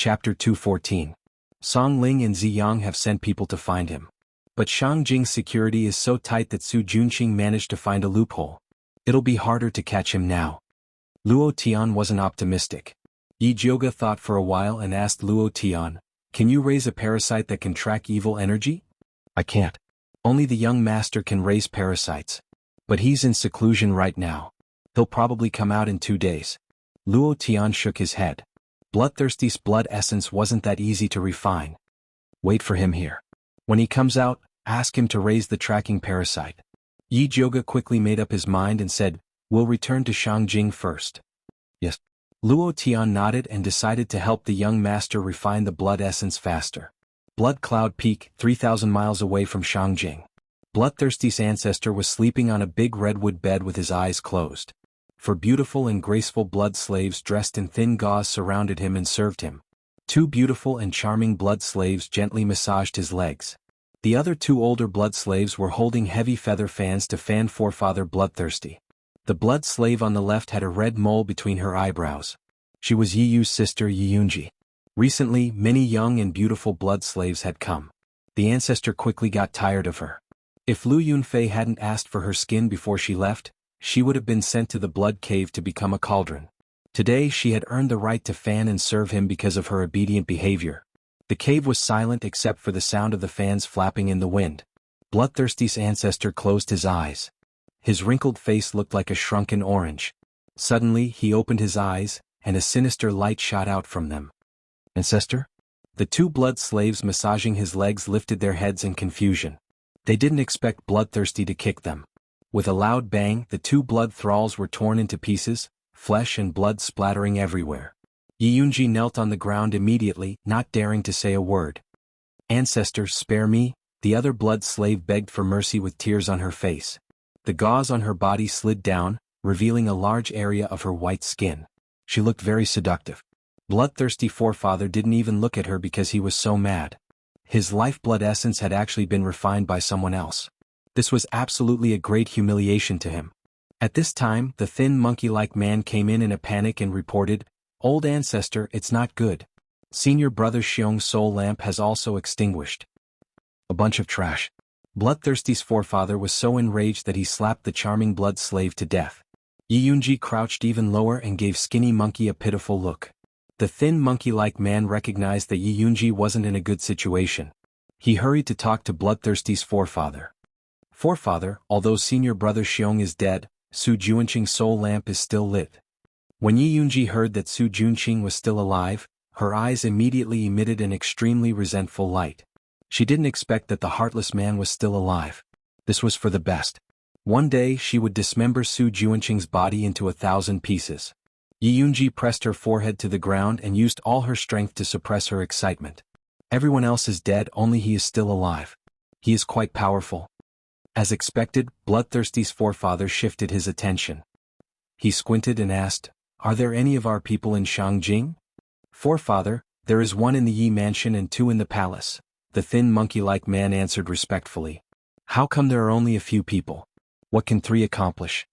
Chapter 214. Song Ling and Ziyang have sent people to find him. But Shangjing's security is so tight that Su Junqing managed to find a loophole. It'll be harder to catch him now. Luo Tian wasn't optimistic. Yi Jiuge thought for a while and asked Luo Tian, "Can you raise a parasite that can track evil energy?" "I can't. Only the young master can raise parasites. But he's in seclusion right now. He'll probably come out in 2 days." Luo Tian shook his head. Bloodthirsty's blood essence wasn't that easy to refine. "Wait for him here. When he comes out, ask him to raise the tracking parasite." Yi Jiuge quickly made up his mind and said, "We'll return to Shangjing first." "Yes." Luo Tian nodded and decided to help the young master refine the blood essence faster. Blood Cloud Peak, 3,000 miles away from Shangjing. Bloodthirsty's ancestor was sleeping on a big redwood bed with his eyes closed. For beautiful and graceful blood slaves dressed in thin gauze surrounded him and served him. 2 beautiful and charming blood slaves gently massaged his legs. The other 2 older blood slaves were holding heavy feather fans to fan forefather Bloodthirsty. The blood slave on the left had a red mole between her eyebrows. She was Yi Yu's sister Yi Yunji. Recently, many young and beautiful blood slaves had come. The ancestor quickly got tired of her. If Lu Yunfei hadn't asked for her skin before she left, she would have been sent to the blood cave to become a cauldron. Today she had earned the right to fan and serve him because of her obedient behavior. The cave was silent except for the sound of the fans flapping in the wind. Bloodthirsty's ancestor closed his eyes. His wrinkled face looked like a shrunken orange. Suddenly he opened his eyes, and a sinister light shot out from them. "Ancestor?" The 2 blood slaves massaging his legs lifted their heads in confusion. They didn't expect Bloodthirsty to kick them. With a loud bang, the 2 blood thralls were torn into pieces, flesh and blood splattering everywhere. Yi Yunji knelt on the ground immediately, not daring to say a word. "Ancestor, spare me," the other blood slave begged for mercy with tears on her face. The gauze on her body slid down, revealing a large area of her white skin. She looked very seductive. Bloodthirsty forefather didn't even look at her because he was so mad. His lifeblood essence had actually been refined by someone else. This was absolutely a great humiliation to him. At this time, the thin monkey-like man came in a panic and reported, "Old ancestor, it's not good. Senior brother Xiong's soul lamp has also extinguished." A bunch of trash. Bloodthirsty's forefather was so enraged that he slapped the charming blood slave to death. Yi Yunji crouched even lower and gave Skinny Monkey a pitiful look. The thin monkey-like man recognized that Yi Yunji wasn't in a good situation. He hurried to talk to Bloodthirsty's forefather. "Forefather, although senior brother Xiong is dead, Su Junqing's soul lamp is still lit." When Yi Yunji heard that Su Junqing was still alive, her eyes immediately emitted an extremely resentful light. She didn't expect that the heartless man was still alive. This was for the best. One day she would dismember Su Junqing's body into 1,000 pieces. Yi Yunji pressed her forehead to the ground and used all her strength to suppress her excitement. Everyone else is dead, only he is still alive. He is quite powerful. As expected, Bloodthirsty's forefather shifted his attention. He squinted and asked, "Are there any of our people in Shangjing?" "Forefather, there is 1 in the Yi mansion and 2 in the palace," the thin monkey-like man answered respectfully. "How come there are only a few people? What can 3 accomplish?"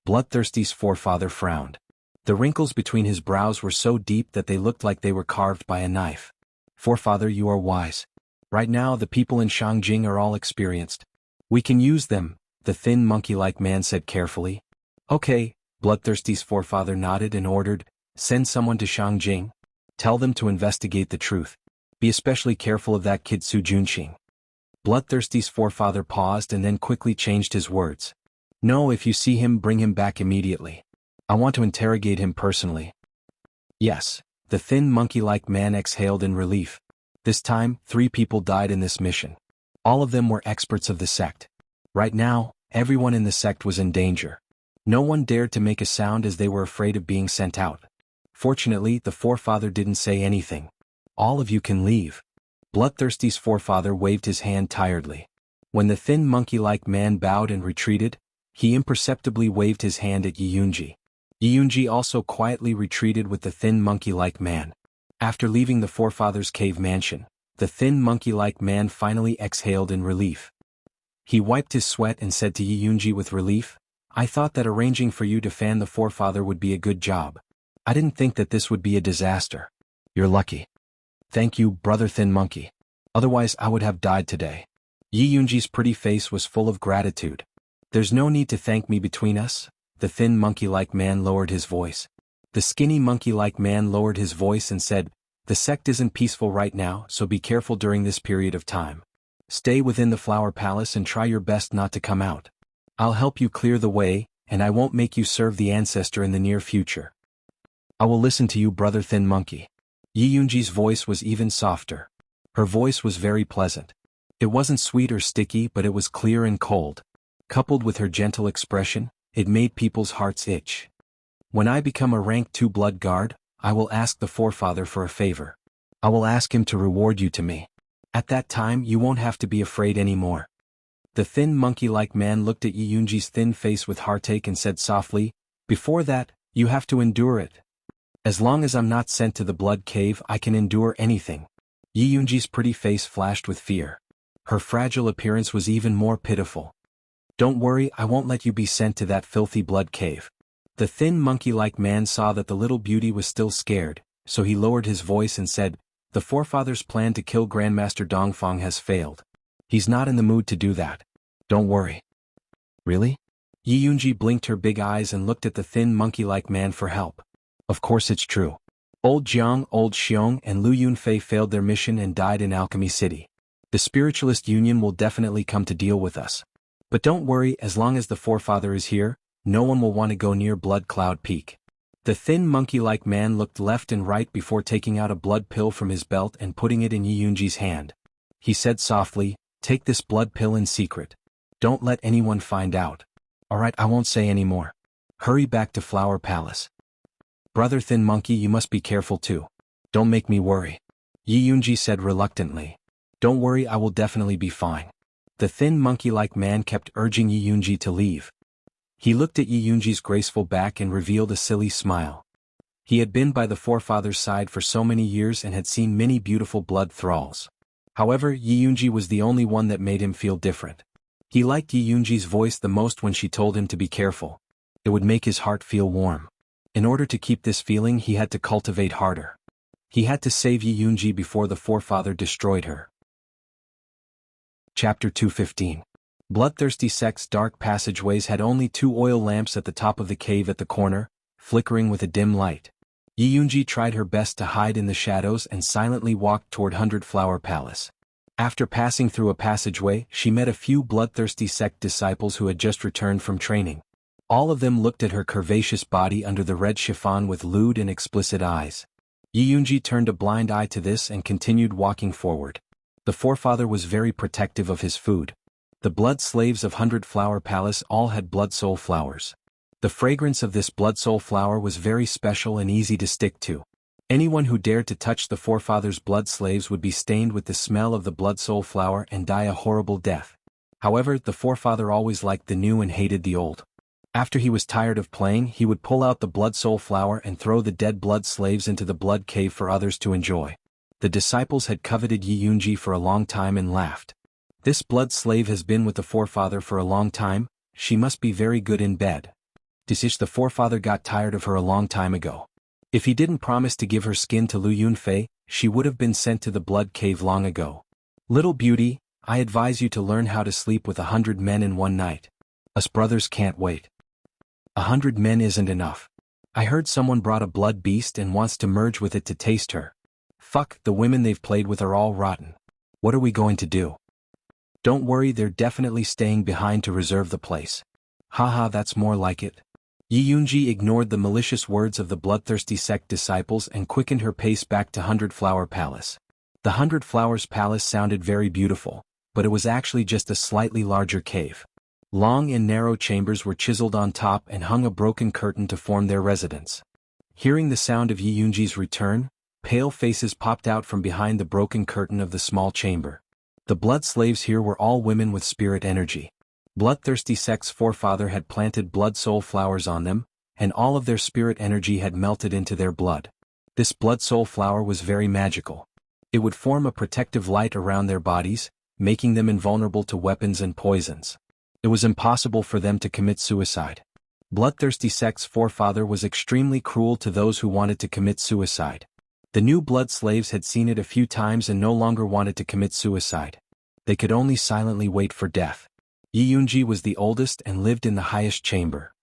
Bloodthirsty's forefather frowned. The wrinkles between his brows were so deep that they looked like they were carved by a knife. "Forefather, you are wise. Right now the people in Shangjing are all experienced. We can use them," the thin monkey-like man said carefully. "Okay," Bloodthirsty's forefather nodded and ordered, "Send someone to Shangjing. Tell them to investigate the truth. Be especially careful of that kid Su Junqing." Bloodthirsty's forefather paused and then quickly changed his words. "No, if you see him, bring him back immediately. I want to interrogate him personally." "Yes," the thin monkey-like man exhaled in relief. This time, 3 people died in this mission. All of them were experts of the sect. Right now, everyone in the sect was in danger. No one dared to make a sound as they were afraid of being sent out. Fortunately, the forefather didn't say anything. "All of you can leave." Bloodthirsty's forefather waved his hand tiredly. When the thin monkey-like man bowed and retreated, he imperceptibly waved his hand at Yi Yunji. Yi Yunji also quietly retreated with the thin monkey-like man. After leaving the forefather's cave mansion, the thin monkey-like man finally exhaled in relief. He wiped his sweat and said to Yi Yunji with relief, "I thought that arranging for you to fan the forefather would be a good job. I didn't think that this would be a disaster. You're lucky." Thank you, brother Thin Monkey. Otherwise I would have died today. Yi Yunji's pretty face was full of gratitude. There's no need to thank me between us. The thin monkey-like man lowered his voice. The skinny monkey-like man lowered his voice and said, the sect isn't peaceful right now, so be careful during this period of time. Stay within the Flower Palace and try your best not to come out. I'll help you clear the way, and I won't make you serve the ancestor in the near future. I will listen to you, brother Thin Monkey. Yi Yunji's voice was even softer. Her voice was very pleasant. It wasn't sweet or sticky, but it was clear and cold. Coupled with her gentle expression, it made people's hearts itch. When I become a rank 2 blood guard, I will ask the forefather for a favor. I will ask him to reward you to me. At that time you won't have to be afraid anymore. The thin monkey-like man looked at Yi Yunji's thin face with heartache and said softly, before that, you have to endure it. As long as I'm not sent to the blood cave, I can endure anything. Yi Yunji's pretty face flashed with fear. Her fragile appearance was even more pitiful. Don't worry, I won't let you be sent to that filthy blood cave. The thin monkey-like man saw that the little beauty was still scared, so he lowered his voice and said, the forefather's plan to kill Grandmaster Dongfang has failed. He's not in the mood to do that. Don't worry. Really? Yi Yunji blinked her big eyes and looked at the thin monkey-like man for help. Of course it's true. Old Jiang, Old Xiong and Lu Yunfei failed their mission and died in Alchemy City. The Spiritualist Union will definitely come to deal with us. But don't worry, as long as the forefather is here, no one will want to go near Blood Cloud Peak. The thin monkey-like man looked left and right before taking out a blood pill from his belt and putting it in Yi Yunji's hand. He said softly, take this blood pill in secret. Don't let anyone find out. Alright, I won't say any more. Hurry back to Flower Palace. Brother Thin Monkey, you must be careful too. Don't make me worry. Yi Yunji said reluctantly. Don't worry, I will definitely be fine. The thin monkey-like man kept urging Yi Yunji to leave. He looked at Yi Yunji's graceful back and revealed a silly smile. He had been by the forefather's side for so many years and had seen many beautiful blood thralls. However, Yi Yunji was the only one that made him feel different. He liked Yi Yunji's voice the most when she told him to be careful. It would make his heart feel warm. In order to keep this feeling, he had to cultivate harder. He had to save Yi Yunji before the forefather destroyed her. Chapter 215. Bloodthirsty sect's dark passageways had only 2 oil lamps at the top of the cave at the corner, flickering with a dim light. Yi Yunji tried her best to hide in the shadows and silently walked toward 100 Flower Palace. After passing through a passageway, she met a few bloodthirsty sect disciples who had just returned from training. All of them looked at her curvaceous body under the red chiffon with lewd and explicit eyes. Yi Yunji turned a blind eye to this and continued walking forward. The forefather was very protective of his food. The blood slaves of 100 Flower Palace all had blood soul flowers. The fragrance of this blood soul flower was very special and easy to stick to. Anyone who dared to touch the forefather's blood slaves would be stained with the smell of the blood soul flower and die a horrible death. However, the forefather always liked the new and hated the old. After he was tired of playing, he would pull out the blood soul flower and throw the dead blood slaves into the blood cave for others to enjoy. The disciples had coveted Yi Yunji for a long time and laughed. This blood slave has been with the forefather for a long time, she must be very good in bed. The forefather got tired of her a long time ago. If he didn't promise to give her skin to Lu Yunfei, she would have been sent to the blood cave long ago. Little beauty, I advise you to learn how to sleep with 100 men in one night. Us brothers can't wait. 100 men isn't enough. I heard someone brought a blood beast and wants to merge with it to taste her. Fuck, the women they've played with are all rotten. What are we going to do? Don't worry, they're definitely staying behind to reserve the place. Haha, that's more like it. Yi Yunji ignored the malicious words of the bloodthirsty sect disciples and quickened her pace back to 100 Flower Palace. The 100 Flowers Palace sounded very beautiful, but it was actually just a slightly larger cave. Long and narrow chambers were chiseled on top and hung a broken curtain to form their residence. Hearing the sound of Yi Yunji's return, pale faces popped out from behind the broken curtain of the small chamber. The blood slaves here were all women with spirit energy. Bloodthirsty sect's forefather had planted blood soul flowers on them, and all of their spirit energy had melted into their blood. This blood soul flower was very magical. It would form a protective light around their bodies, making them invulnerable to weapons and poisons. It was impossible for them to commit suicide. Bloodthirsty sect's forefather was extremely cruel to those who wanted to commit suicide. The new blood slaves had seen it a few times and no longer wanted to commit suicide. They could only silently wait for death. Yi Yunji was the oldest and lived in the highest chamber.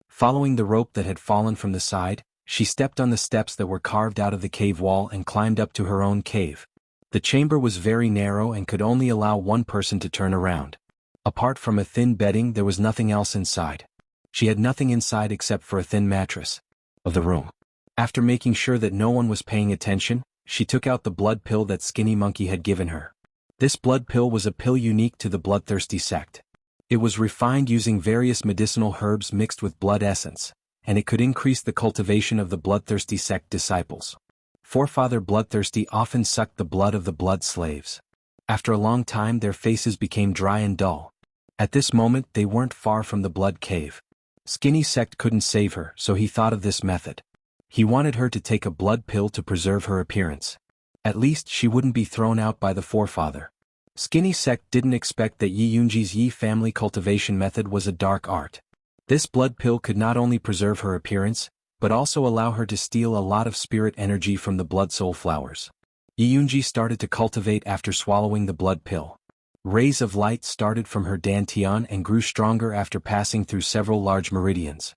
Following the rope that had fallen from the side, she stepped on the steps that were carved out of the cave wall and climbed up to her own cave. The chamber was very narrow and could only allow one person to turn around. Apart from a thin bedding, there was nothing else inside. She had nothing inside except for a thin mattress of the room. After making sure that no one was paying attention, she took out the blood pill that Skinny Monkey had given her. This blood pill was a pill unique to the bloodthirsty sect. It was refined using various medicinal herbs mixed with blood essence, and it could increase the cultivation of the bloodthirsty sect disciples. Forefather Bloodthirsty often sucked the blood of the blood slaves. After a long time their faces became dry and dull. At this moment they weren't far from the blood cave. Skinny sect couldn't save her, so he thought of this method. He wanted her to take a blood pill to preserve her appearance. At least she wouldn't be thrown out by the forefather. Skinny sect didn't expect that Yi Yunji's Yi family cultivation method was a dark art. This blood pill could not only preserve her appearance, but also allow her to steal a lot of spirit energy from the blood soul flowers. Yi Yunji started to cultivate after swallowing the blood pill. Rays of light started from her dantian and grew stronger after passing through several large meridians.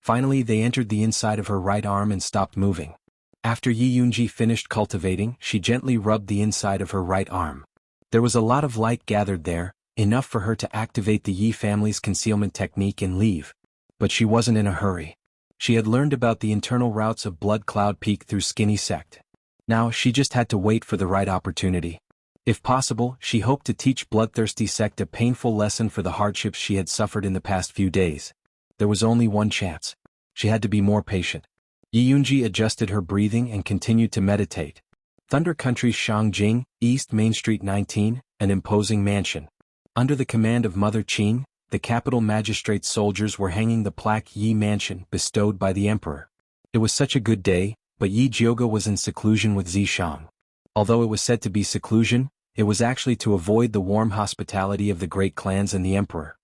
Finally they entered the inside of her right arm and stopped moving. After Yi Yunji finished cultivating, she gently rubbed the inside of her right arm. There was a lot of light gathered there, enough for her to activate the Yi family's concealment technique and leave. But she wasn't in a hurry. She had learned about the internal routes of Blood Cloud Peak through Skinny Sect. Now she just had to wait for the right opportunity. If possible, she hoped to teach Bloodthirsty Sect a painful lesson for the hardships she had suffered in the past few days. There was only one chance. She had to be more patient. Yi Yunji adjusted her breathing and continued to meditate. Thunder Country's Shangjing, East Main Street 19, an imposing mansion. Under the command of Mother Qing, the capital magistrate's soldiers were hanging the plaque Yi Mansion bestowed by the emperor. It was such a good day, but Yi Jioge was in seclusion with Zishang. Although it was said to be seclusion, it was actually to avoid the warm hospitality of the great clans and the emperor.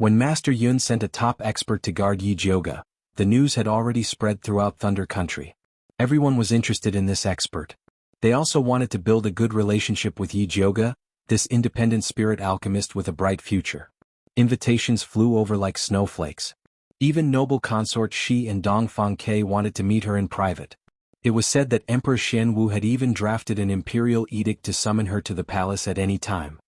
When Master Yun sent a top expert to guard Yi Jioge, the news had already spread throughout Thunder Country. Everyone was interested in this expert. They also wanted to build a good relationship with Yi Jioge, this independent spirit alchemist with a bright future. Invitations flew over like snowflakes. Even noble consort Shi and Dongfang Ke wanted to meet her in private. It was said that Emperor Xianwu had even drafted an imperial edict to summon her to the palace at any time.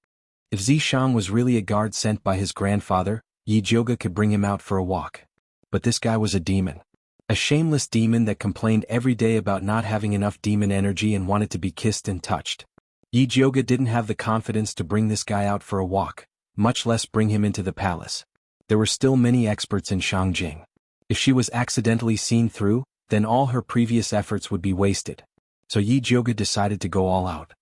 If Zishang was really a guard sent by his grandfather, Yi Jioge could bring him out for a walk. But this guy was a demon. A shameless demon that complained every day about not having enough demon energy and wanted to be kissed and touched. Yi Jioge didn't have the confidence to bring this guy out for a walk, much less bring him into the palace. There were still many experts in Shangjing. If she was accidentally seen through, then all her previous efforts would be wasted. So Yi Jioge decided to go all out.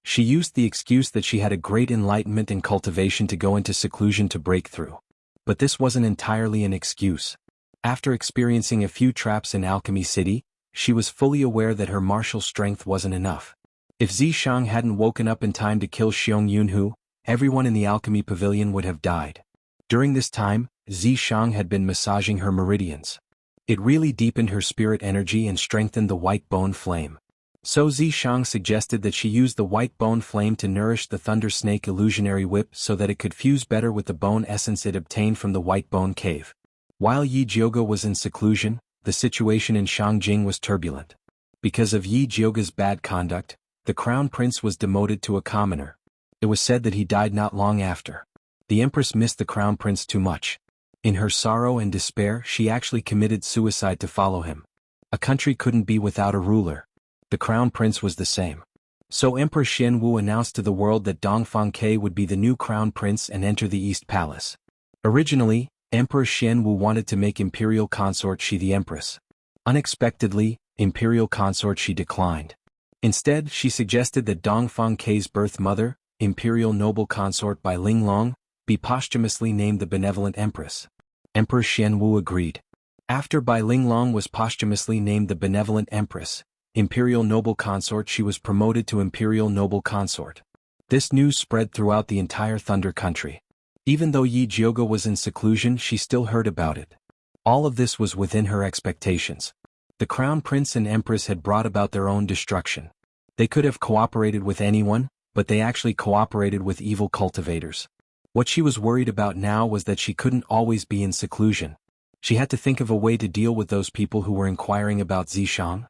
She used the excuse that she had a great enlightenment and cultivation to go into seclusion to break through. But this wasn't entirely an excuse. After experiencing a few traps in Alchemy City, she was fully aware that her martial strength wasn't enough. If Zishang hadn't woken up in time to kill Xiong Yunhu, everyone in the Alchemy Pavilion would have died. During this time, Zishang had been massaging her meridians. It really deepened her spirit energy and strengthened the white bone flame. So Zishang suggested that she use the white bone flame to nourish the Thunder Snake illusionary whip so that it could fuse better with the bone essence it obtained from the white bone cave. While Yi Jioge was in seclusion, the situation in Shangjing was turbulent. Because of Yi Jioge's bad conduct, the crown prince was demoted to a commoner. It was said that he died not long after. The empress missed the crown prince too much. In her sorrow and despair, she actually committed suicide to follow him. A country couldn't be without a ruler. The crown prince was the same. So Emperor Xianwu announced to the world that Dongfang Ke would be the new crown prince and enter the East Palace. Originally, Emperor Xianwu wanted to make imperial consort Shi the empress. Unexpectedly, imperial consort Shi declined. Instead, she suggested that Dongfang Ke's birth mother, imperial noble consort Bai Linglong, be posthumously named the benevolent empress. Emperor Xianwu agreed. After Bai Linglong was posthumously named the benevolent empress, imperial noble consort, she was promoted to imperial noble consort. This news spread throughout the entire Thunder Country. Even though Yi Jioge was in seclusion, she still heard about it. All of this was within her expectations. The crown prince and empress had brought about their own destruction. They could have cooperated with anyone, but they actually cooperated with evil cultivators. What she was worried about now was that she couldn't always be in seclusion. She had to think of a way to deal with those people who were inquiring about Zishang.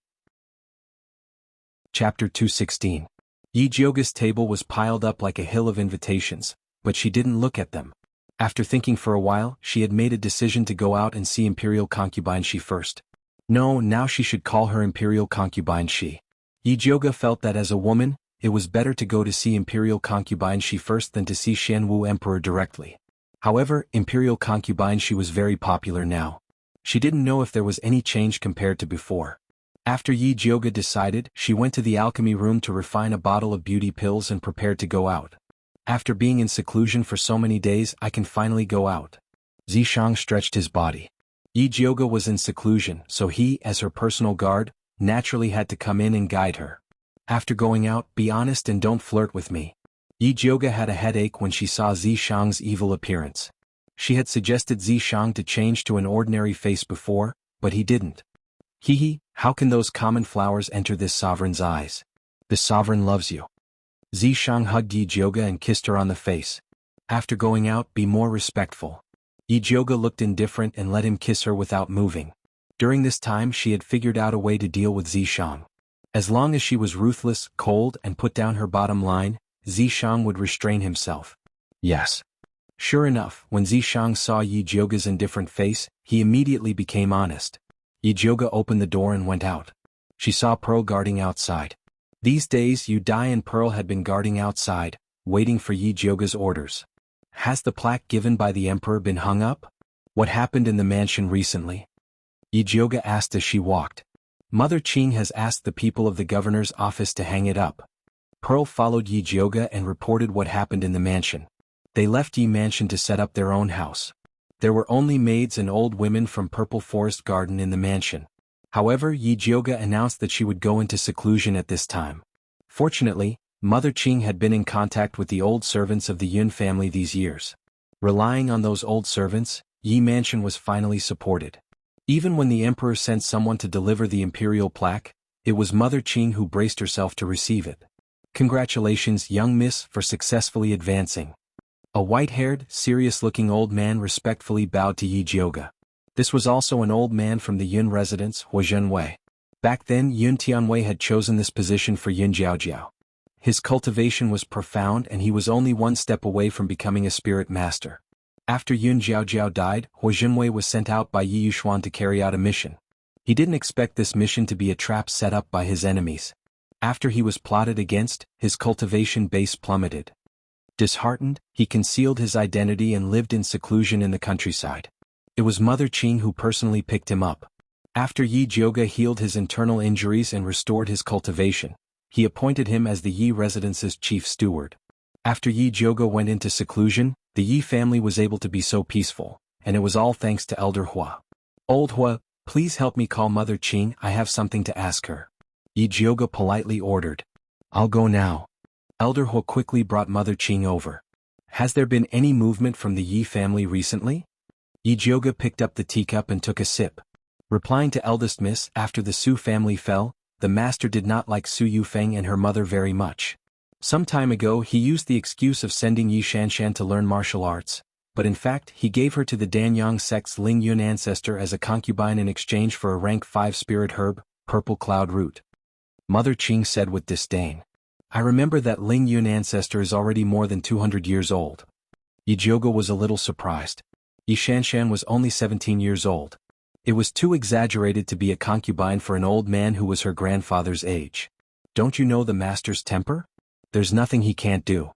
Chapter 216. Yi Jiuge's table was piled up like a hill of invitations, but she didn't look at them. After thinking for a while, she had made a decision to go out and see Imperial Concubine Shi first. No, now she should call her Imperial Concubine Shi. Yi Jiuge felt that as a woman, it was better to go to see Imperial Concubine Shi first than to see Xianwu Emperor directly. However, Imperial Concubine Shi was very popular now. She didn't know if there was any change compared to before. After Yi Jiuge decided, she went to the alchemy room to refine a bottle of beauty pills and prepared to go out. After being in seclusion for so many days, I can finally go out. Zishang stretched his body. Yi Jiuge was in seclusion, so he, as her personal guard, naturally had to come in and guide her. After going out, be honest and don't flirt with me. Yi Jiuge had a headache when she saw Zishang's evil appearance. She had suggested Zishang to change to an ordinary face before, but he didn't. Hee, how can those common flowers enter this sovereign's eyes? The sovereign loves you. Zishang hugged Yi Jiuge and kissed her on the face. After going out, be more respectful. Yi Jiuge looked indifferent and let him kiss her without moving. During this time she had figured out a way to deal with Zishang. As long as she was ruthless, cold, and put down her bottom line, Zishang would restrain himself. Yes. Sure enough, when Zishang saw Yi Jiuge's indifferent face, he immediately became honest. Yi Jiuge opened the door and went out. She saw Pearl guarding outside. These days Yu Dai and Pearl had been guarding outside, waiting for Yi Jiuge's orders. Has the plaque given by the emperor been hung up? What happened in the mansion recently? Yi Jiuge asked as she walked. Mother Qing has asked the people of the governor's office to hang it up. Pearl followed Yi Jiuge and reported what happened in the mansion. They left Yi Mansion to set up their own house. There were only maids and old women from Purple Forest Garden in the mansion. However, Yi Jiuge announced that she would go into seclusion at this time. Fortunately, Mother Qing had been in contact with the old servants of the Yun family these years. Relying on those old servants, Yi Mansion was finally supported. Even when the emperor sent someone to deliver the imperial plaque, it was Mother Qing who braced herself to receive it. Congratulations, young miss, for successfully advancing. A white-haired, serious-looking old man respectfully bowed to Yi Jiuge. This was also an old man from the Yun residence, Huazhenwei. Back then Yun Tianwei had chosen this position for Yun Jiaojiao. His cultivation was profound and he was only one step away from becoming a spirit master. After Yun Jiaojiao died, Huazhenwei was sent out by Yi Yuxuan to carry out a mission. He didn't expect this mission to be a trap set up by his enemies. After he was plotted against, his cultivation base plummeted. Disheartened, he concealed his identity and lived in seclusion in the countryside. It was Mother Qing who personally picked him up. After Yi Jiuge healed his internal injuries and restored his cultivation, he appointed him as the Yi residence's chief steward. After Yi Jiuge went into seclusion, the Yi family was able to be so peaceful, and it was all thanks to Elder Hua. Old Hua, please help me call Mother Qing, I have something to ask her. Yi Jiuge politely ordered. I'll go now. Elder Hua quickly brought Mother Qing over. Has there been any movement from the Yi family recently? Yi Jiuge picked up the teacup and took a sip. Replying to eldest miss, after the Su family fell, the master did not like Su Yufeng and her mother very much. Some time ago he used the excuse of sending Yi Shanshan to learn martial arts, but in fact he gave her to the Danyang sect's Ling Yun ancestor as a concubine in exchange for a rank 5 spirit herb, purple cloud root. Mother Qing said with disdain. I remember that Ling Yun ancestor is already more than 200 years old. Yi Jiuge was a little surprised. Yi Shanshan was only 17 years old. It was too exaggerated to be a concubine for an old man who was her grandfather's age. Don't you know the master's temper? There's nothing he can't do.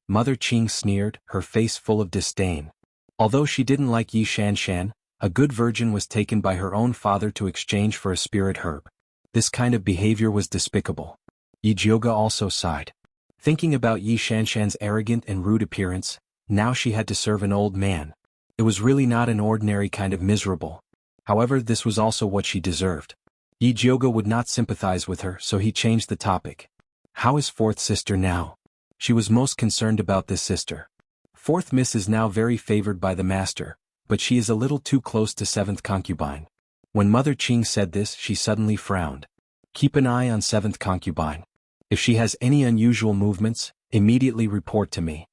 Mother Qing sneered, her face full of disdain. Although she didn't like Yi Shanshan, a good virgin was taken by her own father to exchange for a spirit herb. This kind of behavior was despicable. Yi Jiuge also sighed. Thinking about Yi Shanshan's arrogant and rude appearance, now she had to serve an old man. It was really not an ordinary kind of miserable. However, this was also what she deserved. Yi Jiuge would not sympathize with her, so he changed the topic. How is fourth sister now? She was most concerned about this sister. Fourth miss is now very favored by the master, but she is a little too close to seventh concubine. When Mother Qing said this, she suddenly frowned. Keep an eye on 7th concubine. If she has any unusual movements, immediately report to me.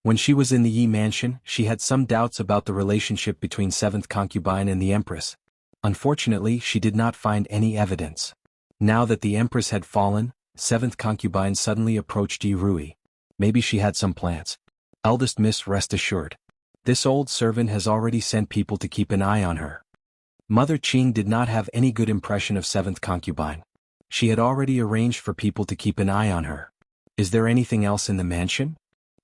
When she was in the Yi mansion, she had some doubts about the relationship between 7th concubine and the Empress. Unfortunately, she did not find any evidence. Now that the Empress had fallen, 7th concubine suddenly approached Yi Rui. Maybe she had some plans. Eldest Miss, rest assured. This old servant has already sent people to keep an eye on her. Mother Qing did not have any good impression of 7th concubine. She had already arranged for people to keep an eye on her. Is there anything else in the mansion?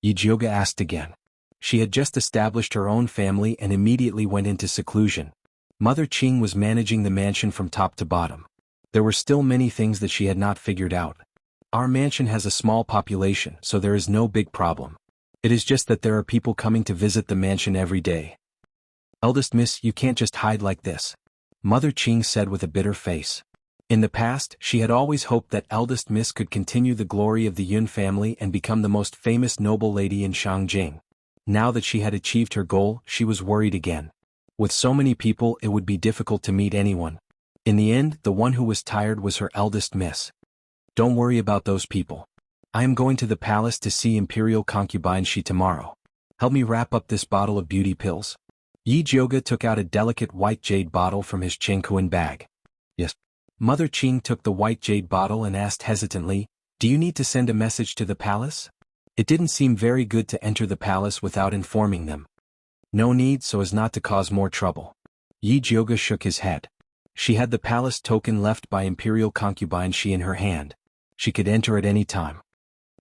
Yi Jioga asked again. She had just established her own family and immediately went into seclusion. Mother Qing was managing the mansion from top to bottom. There were still many things that she had not figured out. Our mansion has a small population, so there is no big problem. It is just that there are people coming to visit the mansion every day. Eldest Miss, you can't just hide like this, Mother Qing said with a bitter face. In the past, she had always hoped that Eldest Miss could continue the glory of the Yun family and become the most famous noble lady in Shangjing. Now that she had achieved her goal, she was worried again. With so many people, it would be difficult to meet anyone. In the end, the one who was tired was her eldest miss. Don't worry about those people. I am going to the palace to see Imperial concubine Shi tomorrow. Help me wrap up this bottle of beauty pills. Yi Jioga took out a delicate white jade bottle from his Chengkuan bag. Yes. Mother Qing took the white jade bottle and asked hesitantly, do you need to send a message to the palace? It didn't seem very good to enter the palace without informing them. No need, so as not to cause more trouble. Yi Jioga shook his head. She had the palace token left by Imperial concubine Shi in her hand. She could enter at any time.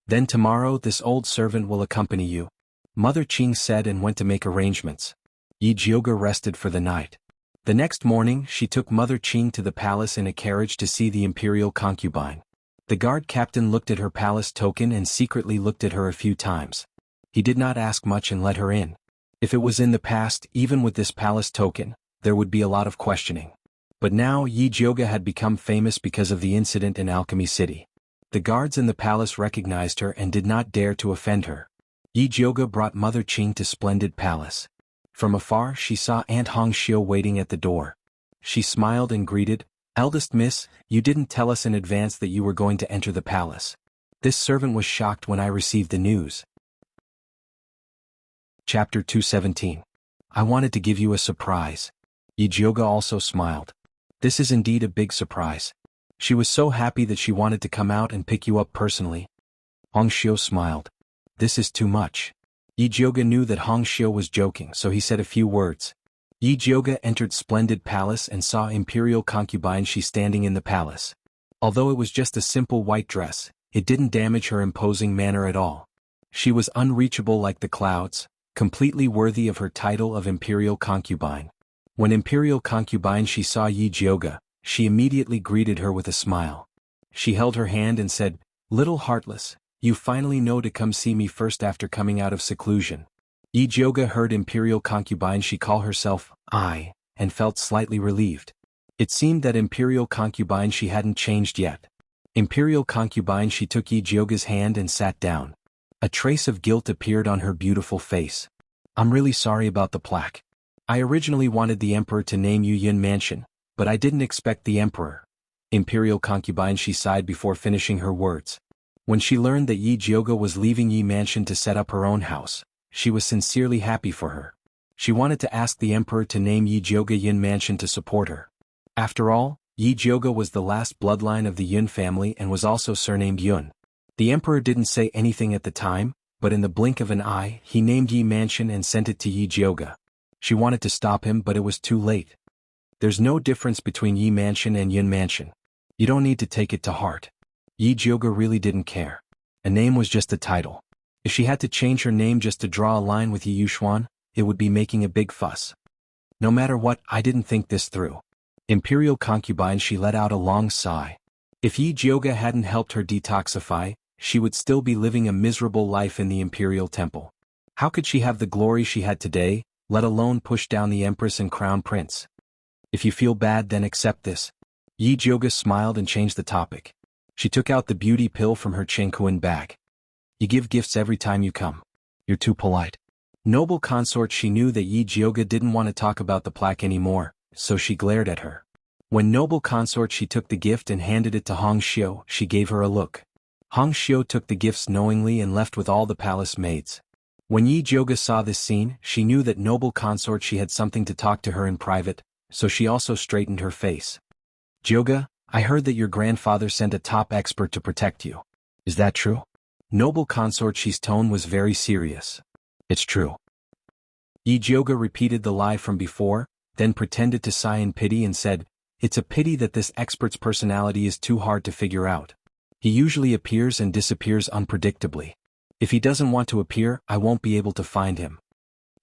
Then tomorrow this old servant will accompany you, Mother Qing said and went to make arrangements. Yi Jioga rested for the night. The next morning she took Mother Qing to the palace in a carriage to see the Imperial concubine. The guard captain looked at her palace token and secretly looked at her a few times. He did not ask much and let her in. If it was in the past, even with this palace token, there would be a lot of questioning. But now Yi Jioga had become famous because of the incident in Alchemy City. The guards in the palace recognized her and did not dare to offend her. Yi Jioga brought Mother Qing to Splendid Palace. From afar she saw Aunt Hongxiu waiting at the door. She smiled and greeted, Eldest Miss, you didn't tell us in advance that you were going to enter the palace. This servant was shocked when I received the news. Chapter 217. I wanted to give you a surprise. Yi Jioga also smiled. This is indeed a big surprise. She was so happy that she wanted to come out and pick you up personally. Hongxiu smiled. This is too much. Yi Jioga knew that Hongxiu was joking, so he said a few words. Yi Jioga entered Splendid Palace and saw Imperial concubine Shi standing in the palace. Although it was just a simple white dress, it didn't damage her imposing manner at all. She was unreachable like the clouds, completely worthy of her title of Imperial concubine. When Imperial concubine Shi saw Yi Jioga, she immediately greeted her with a smile. She held her hand and said, Little Heartless, you finally know to come see me first after coming out of seclusion. Yi Jioga heard Imperial concubine Shi call herself I, and felt slightly relieved. It seemed that Imperial concubine Shi hadn't changed yet. Imperial concubine Shi took Yi Jioga's hand and sat down. A trace of guilt appeared on her beautiful face. I'm really sorry about the plaque. I originally wanted the emperor to name you Yun Mansion, but I didn't expect the emperor. Imperial concubine Shi sighed before finishing her words. When she learned that Yi Jioga was leaving Yi Mansion to set up her own house, she was sincerely happy for her. She wanted to ask the emperor to name Yi Jioga Yun Mansion to support her. After all, Yi Jioga was the last bloodline of the Yun family and was also surnamed Yun. The emperor didn't say anything at the time, but in the blink of an eye, he named Yi Mansion and sent it to Yi Jioga. She wanted to stop him, but it was too late. There's no difference between Yi Mansion and Yun Mansion. You don't need to take it to heart. Yi Jioga really didn't care. A name was just a title. If she had to change her name just to draw a line with Yi Yuxuan, it would be making a big fuss. No matter what, I didn't think this through. Imperial concubine She let out a long sigh. If Yi Jioga hadn't helped her detoxify, she would still be living a miserable life in the Imperial Temple. How could she have the glory she had today, let alone push down the Empress and Crown Prince? If you feel bad, then accept this. Yi Jioga smiled and changed the topic. She took out the beauty pill from her Chengkuan bag. You give gifts every time you come. You're too polite. Noble consort, she knew that Yi Jioga didn't want to talk about the plaque anymore, so she glared at her. When noble consort she took the gift and handed it to Hong Xiu, she gave her a look. Hong Xiu took the gifts knowingly and left with all the palace maids. When Yi Jioga saw this scene, she knew that noble consort she had something to talk to her in private, so she also straightened her face. Jioga, I heard that your grandfather sent a top expert to protect you. Is that true? Noble consort she's tone was very serious. It's true. Yi Jioga repeated the lie from before, then pretended to sigh in pity and said, It's a pity that this expert's personality is too hard to figure out. He usually appears and disappears unpredictably. If he doesn't want to appear, I won't be able to find him.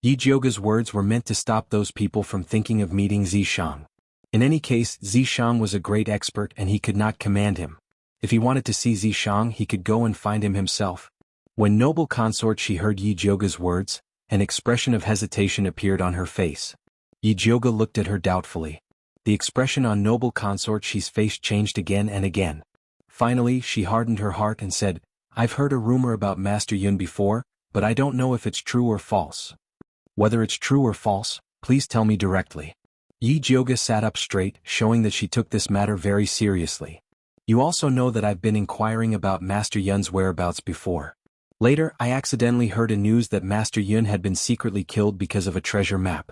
Yi Jioga's words were meant to stop those people from thinking of meeting Zishang. In any case, Zishang was a great expert and he could not command him. If he wanted to see Zishang, he could go and find him himself. When noble consort she heard Yi Jioga's words, an expression of hesitation appeared on her face. Yi Jioga looked at her doubtfully. The expression on noble consort she's face changed again and again. Finally, she hardened her heart and said, I've heard a rumor about Master Yun before, but I don't know if it's true or false. Whether it's true or false, please tell me directly. Yi Jioga sat up straight, showing that she took this matter very seriously. You also know that I've been inquiring about Master Yun's whereabouts before. Later, I accidentally heard a news that Master Yun had been secretly killed because of a treasure map.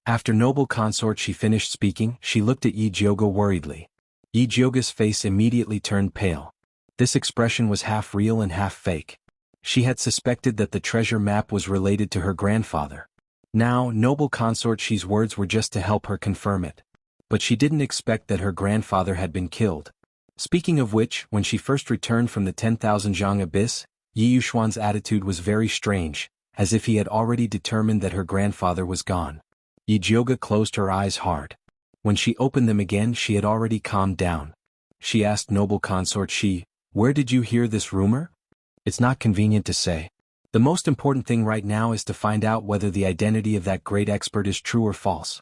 After noble consort she finished speaking, she looked at Yi Jioga worriedly. Yi Jioga's face immediately turned pale. This expression was half real and half fake. She had suspected that the treasure map was related to her grandfather. Now, noble consort she's words were just to help her confirm it. But she didn't expect that her grandfather had been killed. Speaking of which, when she first returned from the 10,000 zhang abyss, Yi Yuxuan's attitude was very strange, as if he had already determined that her grandfather was gone. Yi Jioga closed her eyes hard. When she opened them again, she had already calmed down. She asked noble consort she, Where did you hear this rumor? It's not convenient to say. The most important thing right now is to find out whether the identity of that great expert is true or false.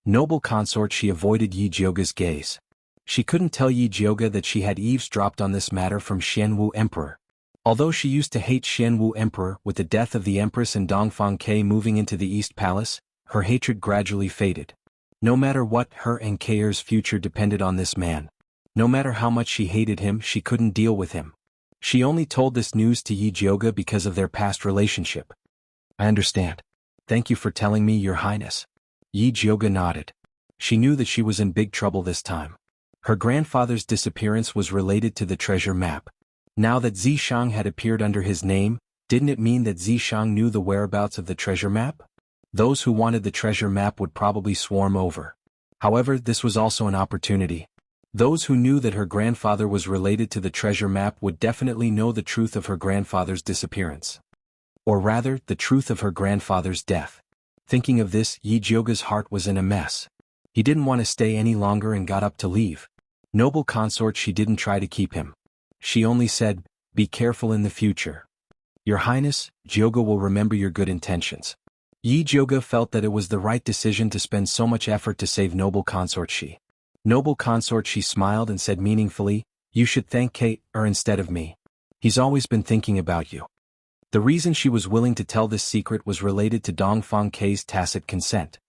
Noble consort she avoided Yi Jioga's gaze. She couldn't tell Yi Jioga that she had eavesdropped on this matter from Xianwu Emperor. Although she used to hate Xianwu Emperor, with the death of the Empress and Dongfang Ke moving into the East Palace, her hatred gradually faded. No matter what, her and Keir's future depended on this man. No matter how much she hated him, she couldn't deal with him. She only told this news to Yi Jioga because of their past relationship. I understand. Thank you for telling me, Your Highness. Yi Jioga nodded. She knew that she was in big trouble this time. Her grandfather's disappearance was related to the treasure map. Now that Zishang had appeared under his name, didn't it mean that Zishang knew the whereabouts of the treasure map? Those who wanted the treasure map would probably swarm over. However, this was also an opportunity. Those who knew that her grandfather was related to the treasure map would definitely know the truth of her grandfather's disappearance. Or rather, the truth of her grandfather's death. Thinking of this, Yi Jioga's heart was in a mess. He didn't want to stay any longer and got up to leave. Noble consort she didn't try to keep him. She only said, Be careful in the future. Your Highness, Jioga will remember your good intentions. Yi Jioga felt that it was the right decision to spend so much effort to save noble consort she. Noble consort she smiled and said meaningfully, You should thank Kate instead of me. He's always been thinking about you. The reason she was willing to tell this secret was related to Dongfang Ke's tacit consent.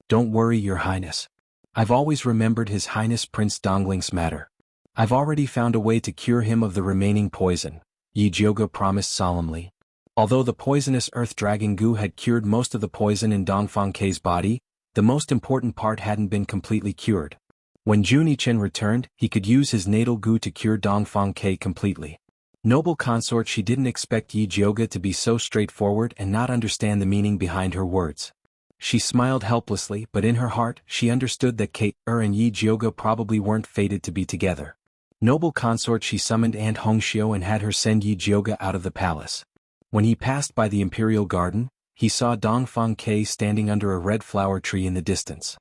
Don't worry, Your Highness. I've always remembered His Highness Prince Dongling's matter. I've already found a way to cure him of the remaining poison, Yi Jioga promised solemnly. Although the poisonous earth dragon goo had cured most of the poison in Dongfang Ke's body, the most important part hadn't been completely cured. When Junichen returned, he could use his natal goo to cure Dongfang Ke completely. Noble consort she didn't expect Yi Jioga to be so straightforward and not understand the meaning behind her words. She smiled helplessly, but in her heart, she understood that Kate and Yi Jioga probably weren't fated to be together. Noble consort she summoned Aunt Hongxiu and had her send Yi Jioga out of the palace. When he passed by the imperial garden, he saw Dongfang Ke standing under a red flower tree in the distance.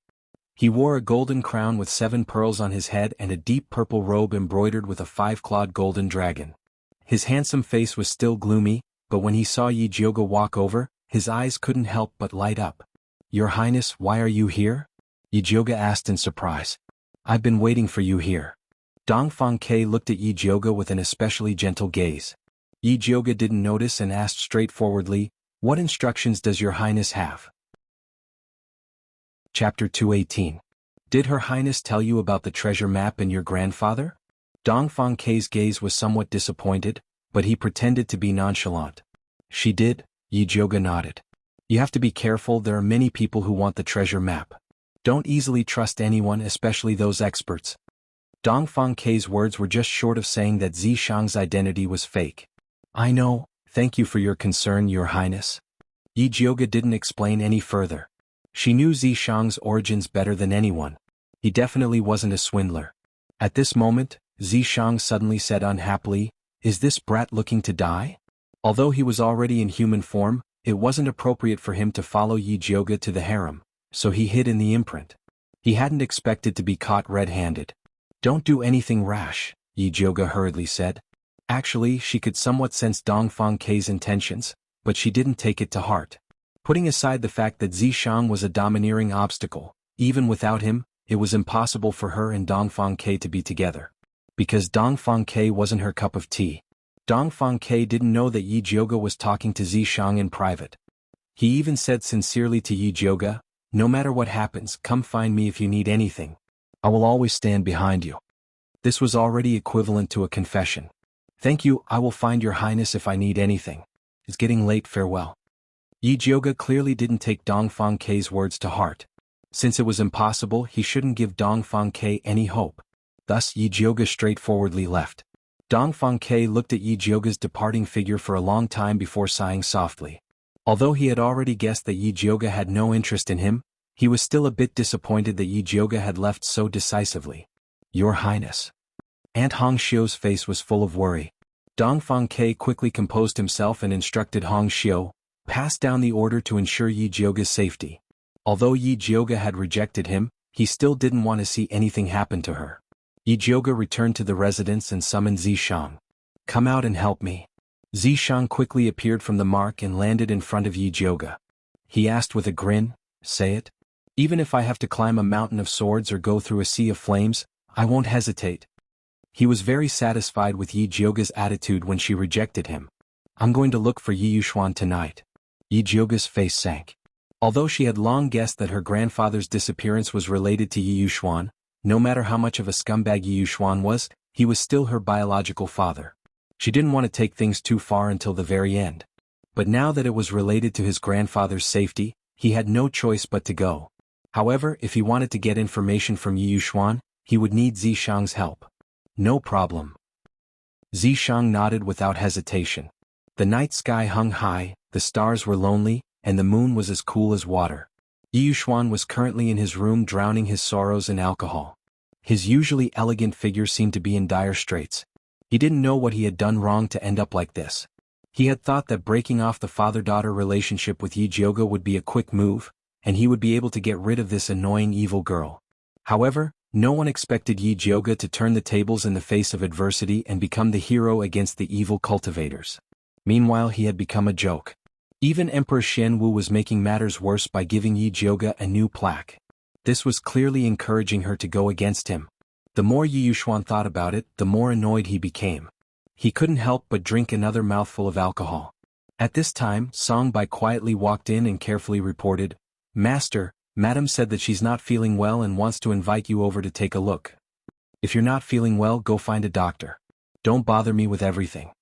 He wore a golden crown with 7 pearls on his head and a deep purple robe embroidered with a 5-clawed golden dragon. His handsome face was still gloomy, but when he saw Yi Jioga walk over, his eyes couldn't help but light up. Your Highness, why are you here? Yi Jioga asked in surprise. I've been waiting for you here. Dongfang Ke looked at Yi Jioga with an especially gentle gaze. Yi Jioga didn't notice and asked straightforwardly, What instructions does Your Highness have? Chapter 218. Did Her Highness tell you about the treasure map and your grandfather? Dongfang Kei's gaze was somewhat disappointed, but he pretended to be nonchalant. She did, Yi Jioge nodded. You have to be careful, there are many people who want the treasure map. Don't easily trust anyone, especially those experts. Dongfang Kei's words were just short of saying that Zishang's identity was fake. I know, thank you for your concern, Your Highness. Yi Jioge didn't explain any further. She knew Zishang's origins better than anyone. He definitely wasn't a swindler. At this moment, Zishang suddenly said unhappily, Is this brat looking to die? Although he was already in human form, it wasn't appropriate for him to follow Yi Jioge to the harem, so he hid in the imprint. He hadn't expected to be caught red-handed. Don't do anything rash, Yi Jioge hurriedly said. Actually, she could somewhat sense Dongfang Kei's intentions, but she didn't take it to heart. Putting aside the fact that Zishang was a domineering obstacle, even without him, it was impossible for her and Dongfang Kei to be together. Because Dongfang Kei wasn't her cup of tea. Dongfang Kei didn't know that Yi Jioge was talking to Zishang in private. He even said sincerely to Yi Jioge, No matter what happens, come find me if you need anything. I will always stand behind you. This was already equivalent to a confession. Thank you, I will find Your Highness if I need anything. It's getting late, farewell. Yi Jioge clearly didn't take Dongfang Kei's words to heart. Since it was impossible, he shouldn't give Dongfang Kei any hope. Thus Yi Jioge straightforwardly left. Dongfang Kei looked at Yi Jioge's departing figure for a long time before sighing softly. Although he had already guessed that Yi Jioge had no interest in him, he was still a bit disappointed that Yi Jioge had left so decisively. Your Highness. Aunt Hong Xiu's face was full of worry. Dongfang Kei quickly composed himself and instructed Hong Xiu, pass down the order to ensure Yi Jioge's safety. Although Yi Jioge had rejected him, he still didn't want to see anything happen to her. Yi Jioge returned to the residence and summoned Zishang. Come out and help me. Zishang quickly appeared from the mark and landed in front of Yi Jioge. He asked with a grin, Say it? Even if I have to climb a mountain of swords or go through a sea of flames, I won't hesitate. He was very satisfied with Yi Jioge's attitude when she rejected him. I'm going to look for Yi Yuxuan tonight. Yi Jioge's face sank. Although she had long guessed that her grandfather's disappearance was related to Yi Yuxuan, no matter how much of a scumbag Yi Yuxuan was, he was still her biological father. She didn't want to take things too far until the very end. But now that it was related to his grandfather's safety, he had no choice but to go. However, if he wanted to get information from Yi Yuxuan, he would need Zishang's help. No problem. Zishang nodded without hesitation. The night sky hung high, the stars were lonely, and the moon was as cool as water. Yi Yuxuan was currently in his room drowning his sorrows in alcohol. His usually elegant figure seemed to be in dire straits. He didn't know what he had done wrong to end up like this. He had thought that breaking off the father-daughter relationship with Yi Jioge would be a quick move, and he would be able to get rid of this annoying evil girl. However, no one expected Yi Jioge to turn the tables in the face of adversity and become the hero against the evil cultivators. Meanwhile, he had become a joke. Even Emperor Xianwu was making matters worse by giving Yi Jioge a new plaque. This was clearly encouraging her to go against him. The more Yi Yuxuan thought about it, the more annoyed he became. He couldn't help but drink another mouthful of alcohol. At this time, Song Bai quietly walked in and carefully reported, Master, Madam said that she's not feeling well and wants to invite you over to take a look. If you're not feeling well, go find a doctor. Don't bother me with everything.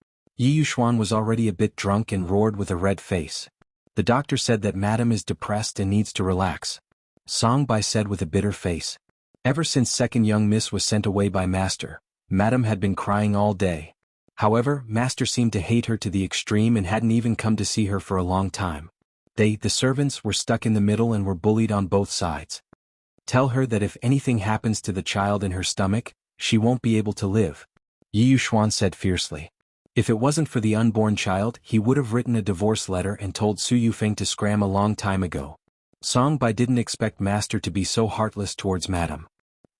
Yi Yuxuan was already a bit drunk and roared with a red face. The doctor said that Madam is depressed and needs to relax. Song Bai said with a bitter face. Ever since second young miss was sent away by Master, Madam had been crying all day. However, Master seemed to hate her to the extreme and hadn't even come to see her for a long time. They, the servants, were stuck in the middle and were bullied on both sides. Tell her that if anything happens to the child in her stomach, she won't be able to live. Yi Yuxuan said fiercely. If it wasn't for the unborn child, he would have written a divorce letter and told Su Yufeng to scram a long time ago. Song Bai didn't expect Master to be so heartless towards Madam.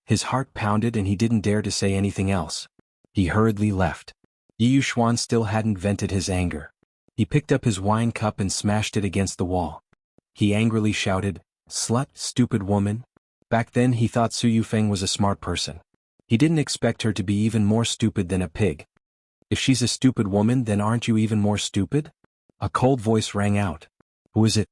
His heart pounded and he didn't dare to say anything else. He hurriedly left. Yi Yuxuan still hadn't vented his anger. He picked up his wine cup and smashed it against the wall. He angrily shouted, Slut, stupid woman. Back then he thought Su Yufeng was a smart person. He didn't expect her to be even more stupid than a pig. If she's a stupid woman, then aren't you even more stupid? A cold voice rang out. Who is it?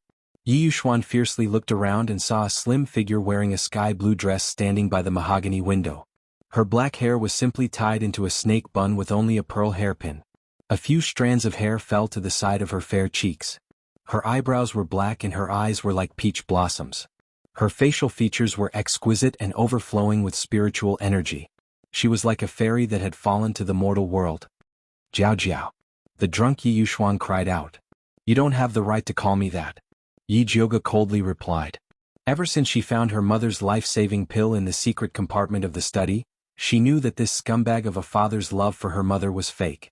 Yi Yuxuan fiercely looked around and saw a slim figure wearing a sky-blue dress standing by the mahogany window. Her black hair was simply tied into a snake bun with only a pearl hairpin. A few strands of hair fell to the side of her fair cheeks. Her eyebrows were black and her eyes were like peach blossoms. Her facial features were exquisite and overflowing with spiritual energy. She was like a fairy that had fallen to the mortal world. "Jiao Jiao." The drunk Yi Yuxuan cried out. "You don't have the right to call me that," Yi Jioga coldly replied. Ever since she found her mother's life-saving pill in the secret compartment of the study, she knew that this scumbag of a father's love for her mother was fake.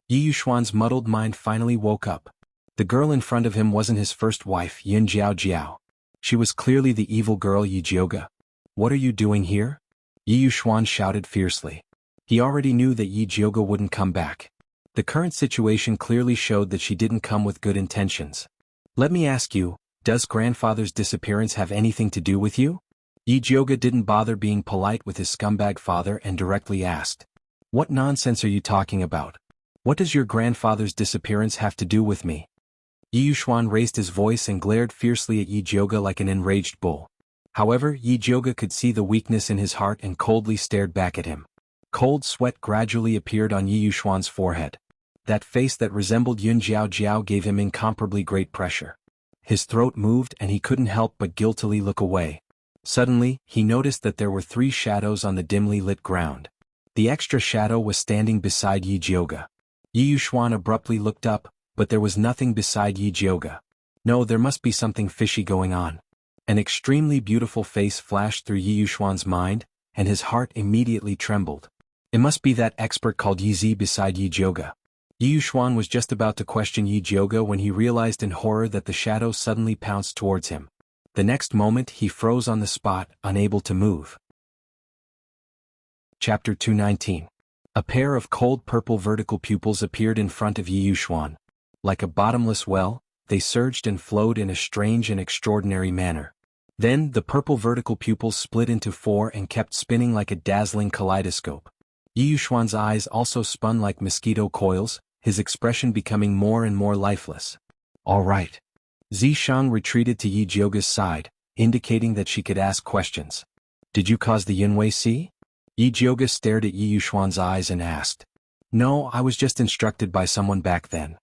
Yi Yuxuan's muddled mind finally woke up. The girl in front of him wasn't his first wife, Yin Jiao Jiao. She was clearly the evil girl Yi Jioga. "What are you doing here?" Yi Yuxuan shouted fiercely. He already knew that Yi Jioga wouldn't come back. The current situation clearly showed that she didn't come with good intentions. "Let me ask you, does grandfather's disappearance have anything to do with you?" Yi Jioga didn't bother being polite with his scumbag father and directly asked. "What nonsense are you talking about? What does your grandfather's disappearance have to do with me?" Yi Yuxuan raised his voice and glared fiercely at Yi Jioga like an enraged bull. However, Yi Jioga could see the weakness in his heart and coldly stared back at him. Cold sweat gradually appeared on Yi Yuxuan's forehead. That face that resembled Yun Jiao Jiao gave him incomparably great pressure. His throat moved and he couldn't help but guiltily look away. Suddenly, he noticed that there were 3 shadows on the dimly lit ground. The extra shadow was standing beside Yi Jioga. Yi Yuxuan abruptly looked up, but there was nothing beside Yi Jioga. No, there must be something fishy going on. An extremely beautiful face flashed through Yi Yuxuan's mind, and his heart immediately trembled. It must be that expert called Yi Zi beside Yi Jioga. Yi Yuxuan was just about to question Yi Jioga when he realized in horror that the shadow suddenly pounced towards him. The next moment he froze on the spot, unable to move. Chapter 219. A pair of cold purple vertical pupils appeared in front of Yi Yuxuan. Like a bottomless well, they surged and flowed in a strange and extraordinary manner. Then the purple vertical pupils split into 4 and kept spinning like a dazzling kaleidoscope. Yi Yuxuan's eyes also spun like mosquito coils, his expression becoming more and more lifeless. "All right." Zishang retreated to Yi Jioga's side, indicating that she could ask questions. "Did you cause the Yunwei Sea?" Yi Jioga stared at Yi Yuxuan's eyes and asked. "No, I was just instructed by someone back then."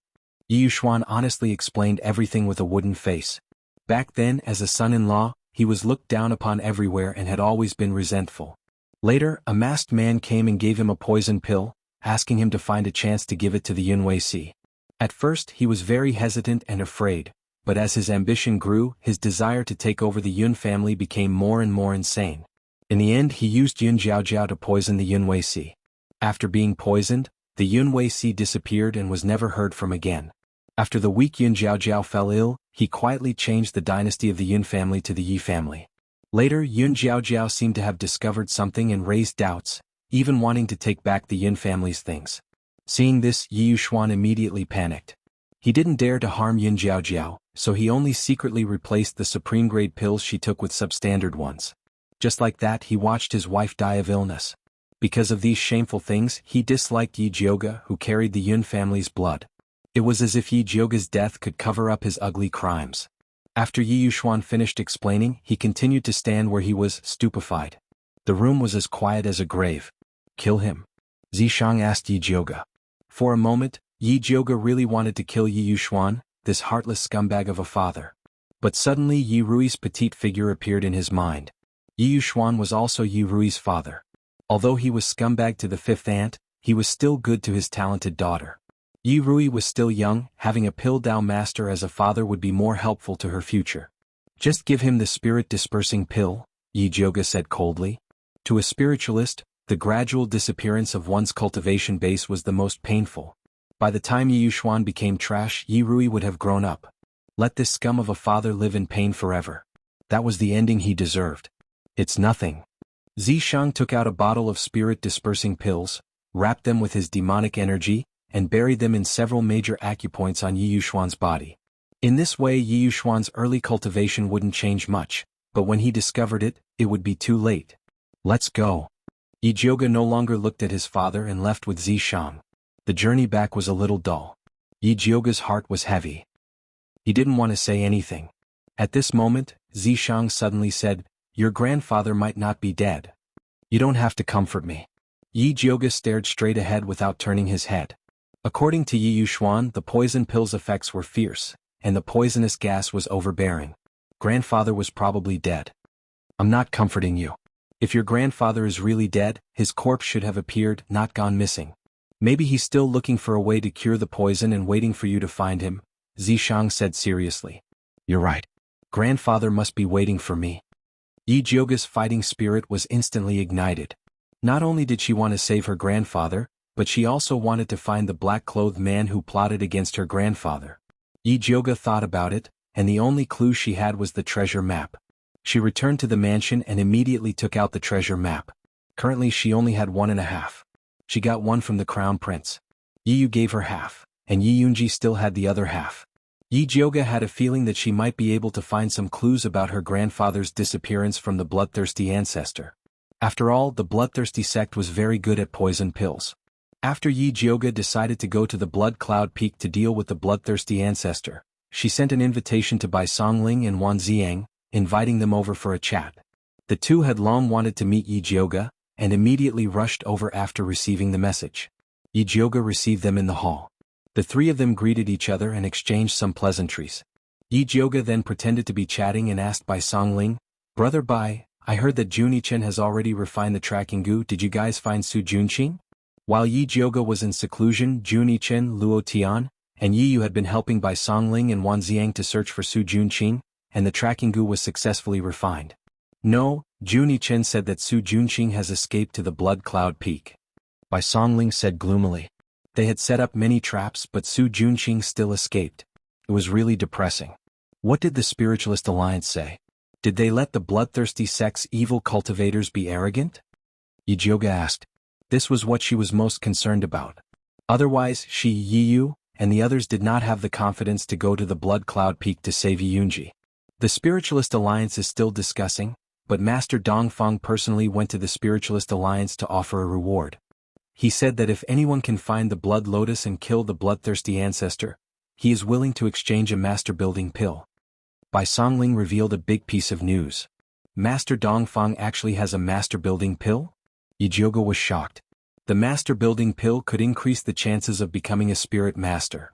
Yi Yuxuan honestly explained everything with a wooden face. Back then, as a son-in-law, he was looked down upon everywhere and had always been resentful. Later, a masked man came and gave him a poison pill, asking him to find a chance to give it to the Yunwei Sea. At first, he was very hesitant and afraid, but as his ambition grew, his desire to take over the Yun family became more and more insane. In the end, he used Yun Jiao Jiao to poison the Yunwei Sea. After being poisoned, the Yunwei Sea disappeared and was never heard from again. After the weak Yun Jiao Jiao fell ill, he quietly changed the dynasty of the Yun family to the Yi family. Later, Yun Jiao Jiao seemed to have discovered something and raised doubts, even wanting to take back the Yun family's things. Seeing this, Yi Yuxuan immediately panicked. He didn't dare to harm Yun Jiao Jiao, so he only secretly replaced the supreme-grade pills she took with substandard ones. Just like that, he watched his wife die of illness. Because of these shameful things, he disliked Yi Jioga, who carried the Yun family's blood. It was as if Yi Jioga's death could cover up his ugly crimes. After Yi Yuxuan finished explaining, he continued to stand where he was, stupefied. The room was as quiet as a grave. "Kill him?" Zishang asked Yi Jioga. For a moment, Yi Jioga really wanted to kill Yi Yuxuan, this heartless scumbag of a father. But suddenly Yi Rui's petite figure appeared in his mind. Yi Yuxuan was also Yi Rui's father. Although he was scumbag to the 5th aunt, he was still good to his talented daughter. Yi Rui was still young, having a pill Dao master as a father would be more helpful to her future. "Just give him the spirit-dispersing pill," Yi Jioga said coldly. To a spiritualist, the gradual disappearance of one's cultivation base was the most painful. By the time Yi Yuxuan became trash, Yi Rui would have grown up. Let this scum of a father live in pain forever. That was the ending he deserved. "It's nothing." Zishang took out a bottle of spirit-dispersing pills, wrapped them with his demonic energy, and buried them in several major acupoints on Yi Yuxuan's body. In this way, Yi Yuxuan's early cultivation wouldn't change much, but when he discovered it, it would be too late. "Let's go." Yi Jioga no longer looked at his father and left with Zishang. The journey back was a little dull. Yi Jioga's heart was heavy. He didn't want to say anything. At this moment, Zishang suddenly said, "Your grandfather might not be dead. You don't have to comfort me." Yi Jioga stared straight ahead without turning his head. According to Yi Yuxuan, the poison pill's effects were fierce, and the poisonous gas was overbearing. Grandfather was probably dead. "I'm not comforting you. If your grandfather is really dead, his corpse should have appeared, not gone missing. Maybe he's still looking for a way to cure the poison and waiting for you to find him," Zishang said seriously. "You're right. Grandfather must be waiting for me." Yi Jioga's fighting spirit was instantly ignited. Not only did she want to save her grandfather, but she also wanted to find the black-clothed man who plotted against her grandfather. Yi Jioga thought about it, and the only clue she had was the treasure map. She returned to the mansion and immediately took out the treasure map. Currently she only had 1.5. She got one from the crown prince. Yi Yu gave her half, and Yi Yunji still had the other half. Yi Jioga had a feeling that she might be able to find some clues about her grandfather's disappearance from the bloodthirsty ancestor. After all, the bloodthirsty sect was very good at poison pills. After Yi Jioga decided to go to the Blood Cloud Peak to deal with the bloodthirsty ancestor, she sent an invitation to Bai Songling and Wan Ziang, inviting them over for a chat. The two had long wanted to meet Yi Jioga, and immediately rushed over after receiving the message. Yi Jioga received them in the hall. The three of them greeted each other and exchanged some pleasantries. Yi Jioga then pretended to be chatting and asked Bai Songling, "Brother Bai, I heard that Junichen has already refined the tracking goo. Did you guys find Su Junqing?" While Yi Jioga was in seclusion, Junichen, Luo Tian, and Yi Yu had been helping Bai Songling and Wan Ziang to search for Su Junqing, and the tracking goo was successfully refined. "No," Junichen said that Su Junqing has escaped to the Blood Cloud Peak. Bai Songling said gloomily. They had set up many traps but Su Junqing still escaped. It was really depressing. What did the Spiritualist Alliance say? Did they let the bloodthirsty sect's evil cultivators be arrogant? Yi Jioga asked. This was what she was most concerned about. Otherwise, she, Yi Yu, and the others did not have the confidence to go to the Blood Cloud Peak to save Yi Yunji. The Spiritualist Alliance is still discussing, but Master Dongfang personally went to the Spiritualist Alliance to offer a reward. He said that if anyone can find the Blood Lotus and kill the bloodthirsty ancestor, he is willing to exchange a master-building pill. Bai Songling revealed a big piece of news. Master Dongfang actually has a master-building pill? Yi Jioga was shocked. The master-building pill could increase the chances of becoming a spirit master.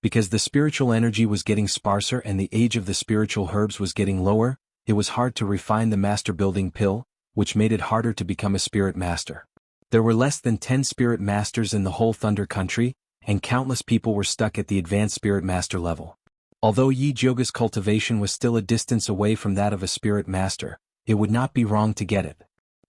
Because the spiritual energy was getting sparser and the age of the spiritual herbs was getting lower, it was hard to refine the master-building pill, which made it harder to become a spirit master. There were less than 10 spirit masters in the whole Thunder Country, and countless people were stuck at the advanced spirit master level. Although Yi Jioga's cultivation was still a distance away from that of a spirit master, it would not be wrong to get it.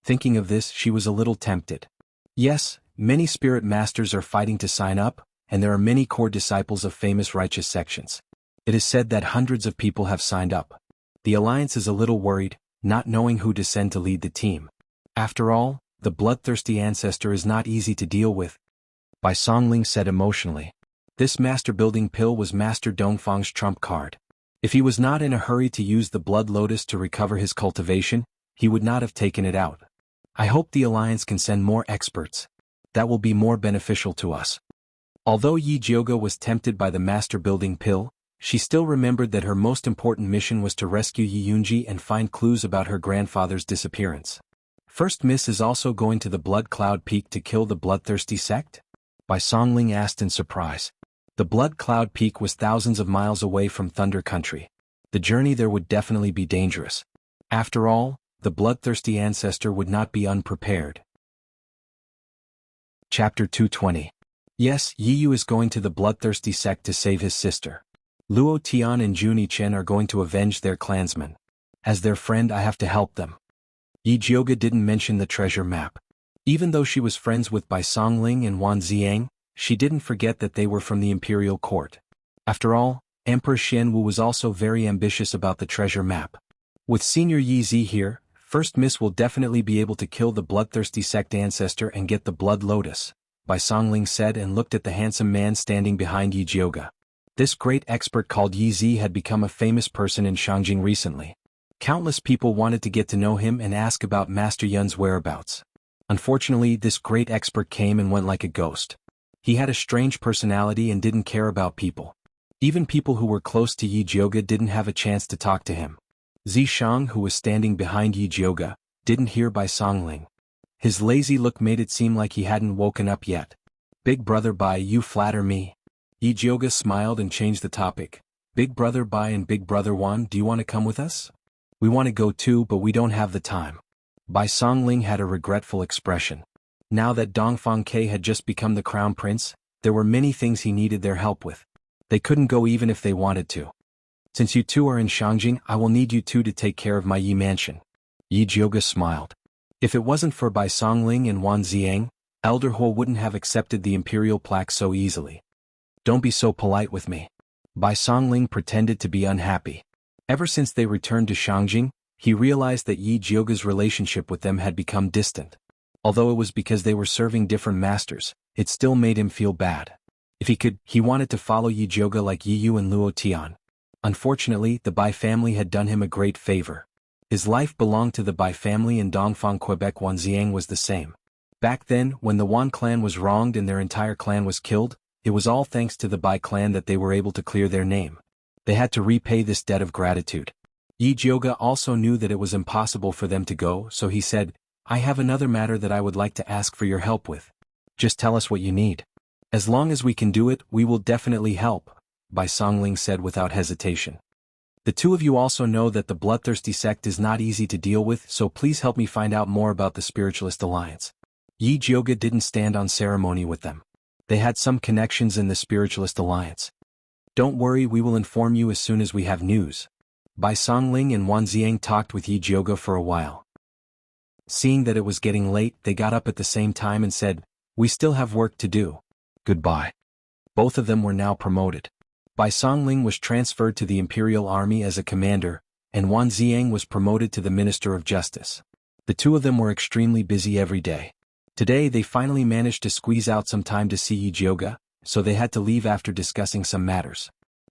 Thinking of this, she was a little tempted. Yes, many spirit masters are fighting to sign up, and there are many core disciples of famous righteous sections. It is said that hundreds of people have signed up. The Alliance is a little worried, not knowing who to send to lead the team. After all, the bloodthirsty ancestor is not easy to deal with. Bai Songling said emotionally. This master-building pill was Master Dongfang's trump card. If he was not in a hurry to use the Blood Lotus to recover his cultivation, he would not have taken it out. I hope the Alliance can send more experts. That will be more beneficial to us. Although Yi Jioga was tempted by the master-building pill, she still remembered that her most important mission was to rescue Yi Yunji and find clues about her grandfather's disappearance. First Miss is also going to the Blood Cloud Peak to kill the bloodthirsty sect? Bai Songling asked in surprise. The Blood Cloud Peak was thousands of miles away from Thunder Country. The journey there would definitely be dangerous. After all, the bloodthirsty ancestor would not be unprepared. Chapter 220. Yes, Yi Yu is going to the bloodthirsty sect to save his sister. Luo Tian and Juni Chen are going to avenge their clansmen. As their friend, I have to help them. Yi Jioga didn't mention the treasure map. Even though she was friends with Bai Songling and Wan Ziang, she didn't forget that they were from the imperial court. After all, Emperor Xianwu was also very ambitious about the treasure map. With Senior Yi Zi here, First Miss will definitely be able to kill the bloodthirsty sect ancestor and get the Blood Lotus, Bai Songling said and looked at the handsome man standing behind Yi Jioga. This great expert called Yi Zi had become a famous person in Shangjing recently. Countless people wanted to get to know him and ask about Master Yun's whereabouts. Unfortunately, this great expert came and went like a ghost. He had a strange personality and didn't care about people. Even people who were close to Yi Jioga didn't have a chance to talk to him. Zishang, who was standing behind Yi Jioga, didn't hear Bai Songling. His lazy look made it seem like he hadn't woken up yet. Big brother Bai, you flatter me. Yi Jioga smiled and changed the topic. Big brother Bai and big brother Wan, do you want to come with us? We want to go too, but we don't have the time. Bai Songling had a regretful expression. Now that Dongfang Ke had just become the crown prince, there were many things he needed their help with. They couldn't go even if they wanted to. Since you two are in Shangjing, I will need you two to take care of my Yi mansion. Yi Jioga smiled. If it wasn't for Bai Songling and Wan Ziang, Elder Huo wouldn't have accepted the imperial plaque so easily. Don't be so polite with me. Bai Songling pretended to be unhappy. Ever since they returned to Shangjing, he realized that Yi Jioga's relationship with them had become distant. Although it was because they were serving different masters, it still made him feel bad. If he could, he wanted to follow Yi Jioga like Yi Yu and Luo Tian. Unfortunately, the Bai family had done him a great favor. His life belonged to the Bai family and Dongfang Quebec Wan Ziang was the same. Back then, when the Wan clan was wronged and their entire clan was killed, it was all thanks to the Bai clan that they were able to clear their name. They had to repay this debt of gratitude. Yi Jioga also knew that it was impossible for them to go, so he said, I have another matter that I would like to ask for your help with. Just tell us what you need. As long as we can do it, we will definitely help, Bai Songling said without hesitation. The two of you also know that the bloodthirsty sect is not easy to deal with, so please help me find out more about the Spiritualist Alliance. Yi Jioga didn't stand on ceremony with them. They had some connections in the Spiritualist Alliance. Don't worry, we will inform you as soon as we have news. Bai Songling and Wan Ziang talked with Yi Jioga for a while. Seeing that it was getting late, they got up at the same time and said, we still have work to do. Goodbye. Both of them were now promoted. Bai Songling was transferred to the Imperial Army as a commander, and Wan Ziang was promoted to the Minister of Justice. The two of them were extremely busy every day. Today they finally managed to squeeze out some time to see Yi Jioga, so they had to leave after discussing some matters.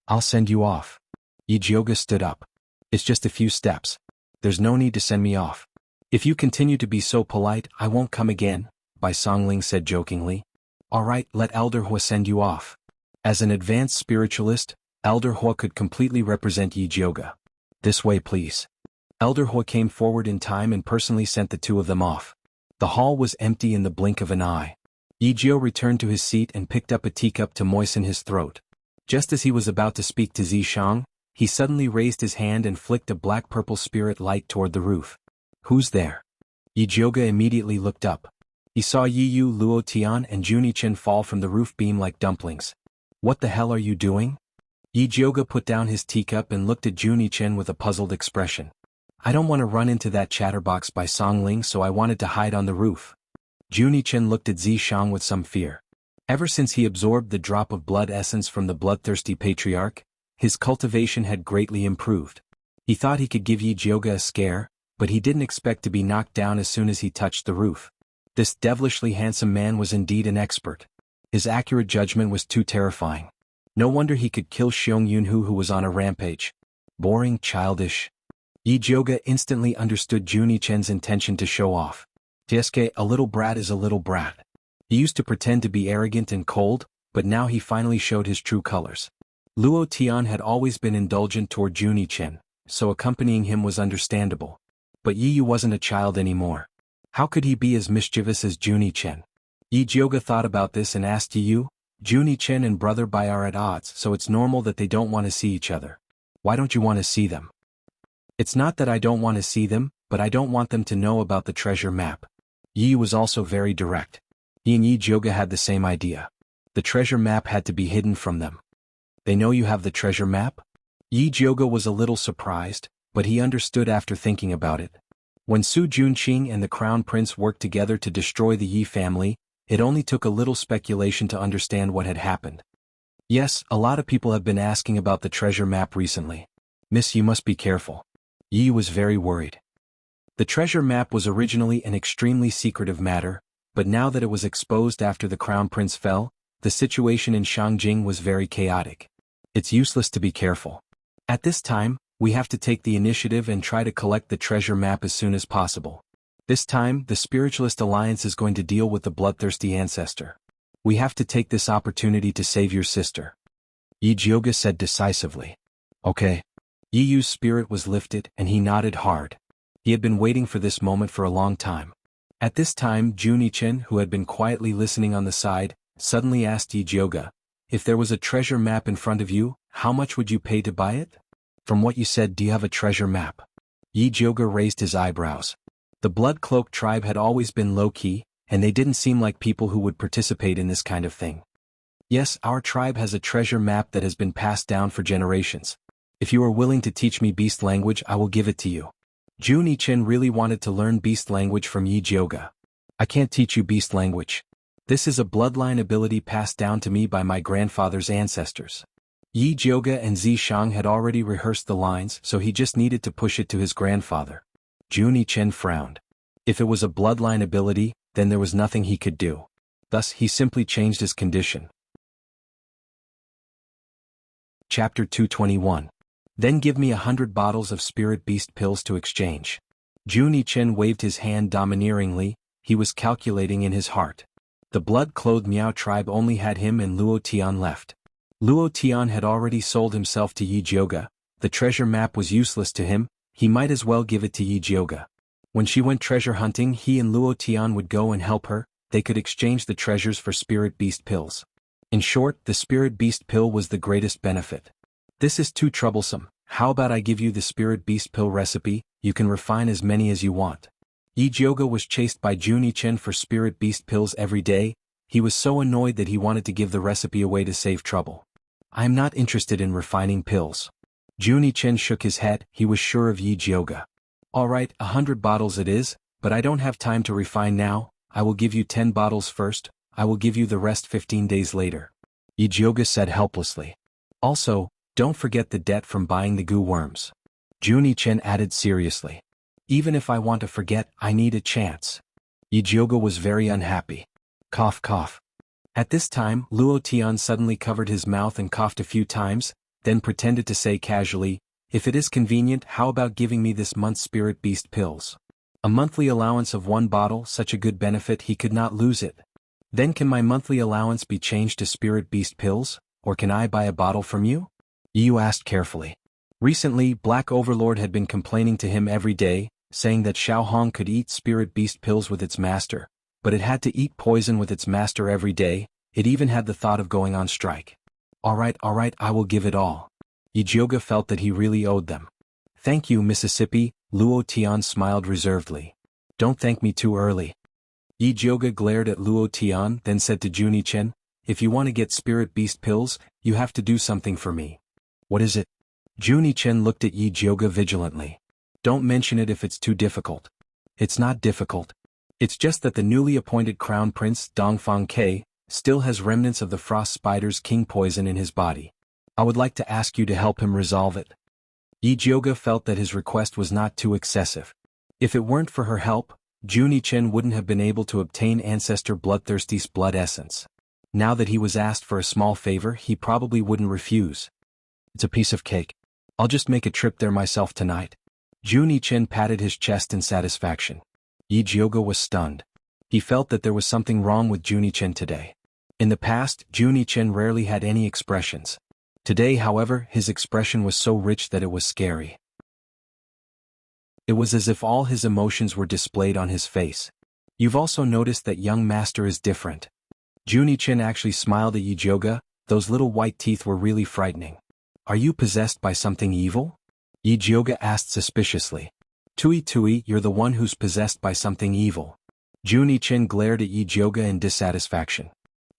I'll send you off. Yi Jioga stood up. It's just a few steps. There's no need to send me off. If you continue to be so polite, I won't come again, Bai Songling said jokingly. All right, let Elder Hua send you off. As an advanced spiritualist, Elder Hua could completely represent Yi Jioga. This way please. Elder Hua came forward in time and personally sent the two of them off. The hall was empty in the blink of an eye. Yi Jio returned to his seat and picked up a teacup to moisten his throat. Just as he was about to speak to Zishang, he suddenly raised his hand and flicked a black-purple spirit light toward the roof. Who's there? Yi Jioga immediately looked up. He saw Yi Yu, Luo Tian and Junichen fall from the roof beam like dumplings. What the hell are you doing? Yi Jioga put down his teacup and looked at Junichen with a puzzled expression. I don't want to run into that chatterbox Bai Songling, so I wanted to hide on the roof. Junichen looked at Zishang with some fear. Ever since he absorbed the drop of blood essence from the bloodthirsty patriarch, his cultivation had greatly improved. He thought he could give Yi Jioga a scare, but he didn't expect to be knocked down as soon as he touched the roof. This devilishly handsome man was indeed an expert. His accurate judgment was too terrifying. No wonder he could kill Xiong Yunhu, who was on a rampage. Boring, childish. Yi Jioga instantly understood Junichen's intention to show off. Tieske, a little brat is a little brat. He used to pretend to be arrogant and cold, but now he finally showed his true colors. Luo Tian had always been indulgent toward Junichen, so accompanying him was understandable. But Yi Yu wasn't a child anymore. How could he be as mischievous as Junichen? Yi Jioga thought about this and asked Yi Yu, Junichen and Brother Bai are at odds, so it's normal that they don't want to see each other. Why don't you want to see them? It's not that I don't want to see them, but I don't want them to know about the treasure map. Yi was also very direct. He and Yi Jioga had the same idea. The treasure map had to be hidden from them. They know you have the treasure map? Yi Jioga was a little surprised, but he understood after thinking about it. When Su Junqing and the Crown Prince worked together to destroy the Yi family, it only took a little speculation to understand what had happened. Yes, a lot of people have been asking about the treasure map recently. Miss, you must be careful. Yi was very worried. The treasure map was originally an extremely secretive matter, but now that it was exposed after the Crown Prince fell, the situation in Shangjing was very chaotic. It's useless to be careful. At this time, we have to take the initiative and try to collect the treasure map as soon as possible. This time, the Spiritualist Alliance is going to deal with the bloodthirsty ancestor. We have to take this opportunity to save your sister. Yi Jioga said decisively. Okay. Yi Yu's spirit was lifted and he nodded hard. He had been waiting for this moment for a long time. At this time Junichen, who had been quietly listening on the side, suddenly asked Yi Jioga, if there was a treasure map in front of you, how much would you pay to buy it? From what you said, do you have a treasure map? Yi Jioga raised his eyebrows. The Blood Cloak tribe had always been low-key, and they didn't seem like people who would participate in this kind of thing. Yes, our tribe has a treasure map that has been passed down for generations. If you are willing to teach me beast language, I will give it to you. Junichen really wanted to learn beast language from Yi Jioga. I can't teach you beast language. This is a bloodline ability passed down to me by my grandfather's ancestors. Yi Jioga and Zishang had already rehearsed the lines, so he just needed to push it to his grandfather. Junichen frowned. If it was a bloodline ability, then there was nothing he could do. Thus, he simply changed his condition. Chapter 221. Then give me 100 bottles of spirit beast pills to exchange. Junichen waved his hand domineeringly. He was calculating in his heart. The blood-clothed Miao tribe only had him and Luo Tian left. Luo Tian had already sold himself to Yi Jioga. The treasure map was useless to him, he might as well give it to Yi Jioga. When she went treasure hunting, he and Luo Tian would go and help her. They could exchange the treasures for spirit beast pills. In short, the spirit beast pill was the greatest benefit. This is too troublesome. How about I give you the spirit beast pill recipe? You can refine as many as you want. Yi Jioga was chased by Junichen for spirit beast pills every day. He was so annoyed that he wanted to give the recipe away to save trouble. I am not interested in refining pills. Junichen shook his head. He was sure of Yi Jioga. Alright, 100 bottles it is, but I don't have time to refine now. I will give you 10 bottles first. I will give you the rest 15 days later. Yi Jioga said helplessly. Also, don't forget the debt from buying the goo worms. Junichen added seriously. Even if I want to forget, I need a chance. Yi Jioga was very unhappy. Cough cough. At this time, Luo Tian suddenly covered his mouth and coughed a few times, then pretended to say casually, if it is convenient, how about giving me this month's spirit beast pills? A monthly allowance of 1 bottle, such a good benefit, he could not lose it. Then can my monthly allowance be changed to spirit beast pills, or can I buy a bottle from you? Yu asked carefully. Recently, Black Overlord had been complaining to him every day, saying that Xiao Hong could eat spirit beast pills with its master, but it had to eat poison with its master every day. It even had the thought of going on strike. Alright, I will give it all. Yi Jioga felt that he really owed them. Thank you, Mississippi, Luo Tian smiled reservedly. Don't thank me too early. Yi Jioga glared at Luo Tian, then said to Junichen, if you want to get spirit beast pills, you have to do something for me. What is it? Junichen looked at Yi Jioga vigilantly. Don't mention it if it's too difficult. It's not difficult. It's just that the newly appointed Crown Prince, Dongfang Ke, still has remnants of the Frost Spider's king poison in his body. I would like to ask you to help him resolve it. Yi Jioga felt that his request was not too excessive. If it weren't for her help, Junichen wouldn't have been able to obtain Ancestor Bloodthirsty's blood essence. Now that he was asked for a small favor, he probably wouldn't refuse. It's a piece of cake. I'll just make a trip there myself tonight. Junichen patted his chest in satisfaction. Yi Jioga was stunned. He felt that there was something wrong with Junichen today. In the past, Junichen rarely had any expressions. Today, however, his expression was so rich that it was scary. It was as if all his emotions were displayed on his face. You've also noticed that young master is different. Junichen actually smiled at Yi Jioga. Those little white teeth were really frightening. Are you possessed by something evil? Yi Jioga asked suspiciously. Tui, you're the one who's possessed by something evil. Junichen glared at Yi Jioga in dissatisfaction.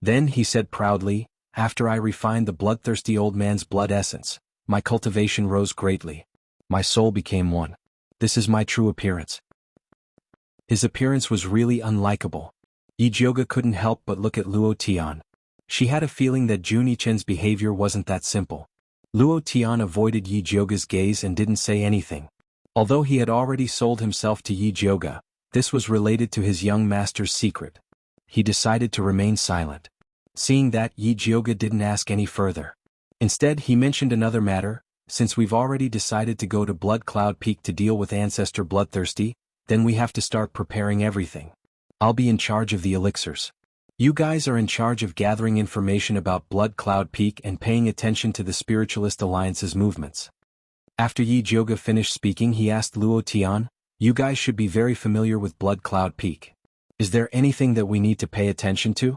Then he said proudly, after I refined the bloodthirsty old man's blood essence, my cultivation rose greatly. My soul became one. This is my true appearance. His appearance was really unlikable. Yi Jioga couldn't help but look at Luo Tian. She had a feeling that Junichen's behavior wasn't that simple. Luo Tian avoided Yi Jioga's gaze and didn't say anything. Although he had already sold himself to Yi Jioga, this was related to his young master's secret. He decided to remain silent. Seeing that, Yi Jioga didn't ask any further. Instead, he mentioned another matter. Since we've already decided to go to Blood Cloud Peak to deal with Ancestor Bloodthirsty, then we have to start preparing everything. I'll be in charge of the elixirs. You guys are in charge of gathering information about Blood Cloud Peak and paying attention to the Spiritualist Alliance's movements. After Yi Jioga finished speaking, he asked Luo Tian, "You guys should be very familiar with Blood Cloud Peak. Is there anything that we need to pay attention to?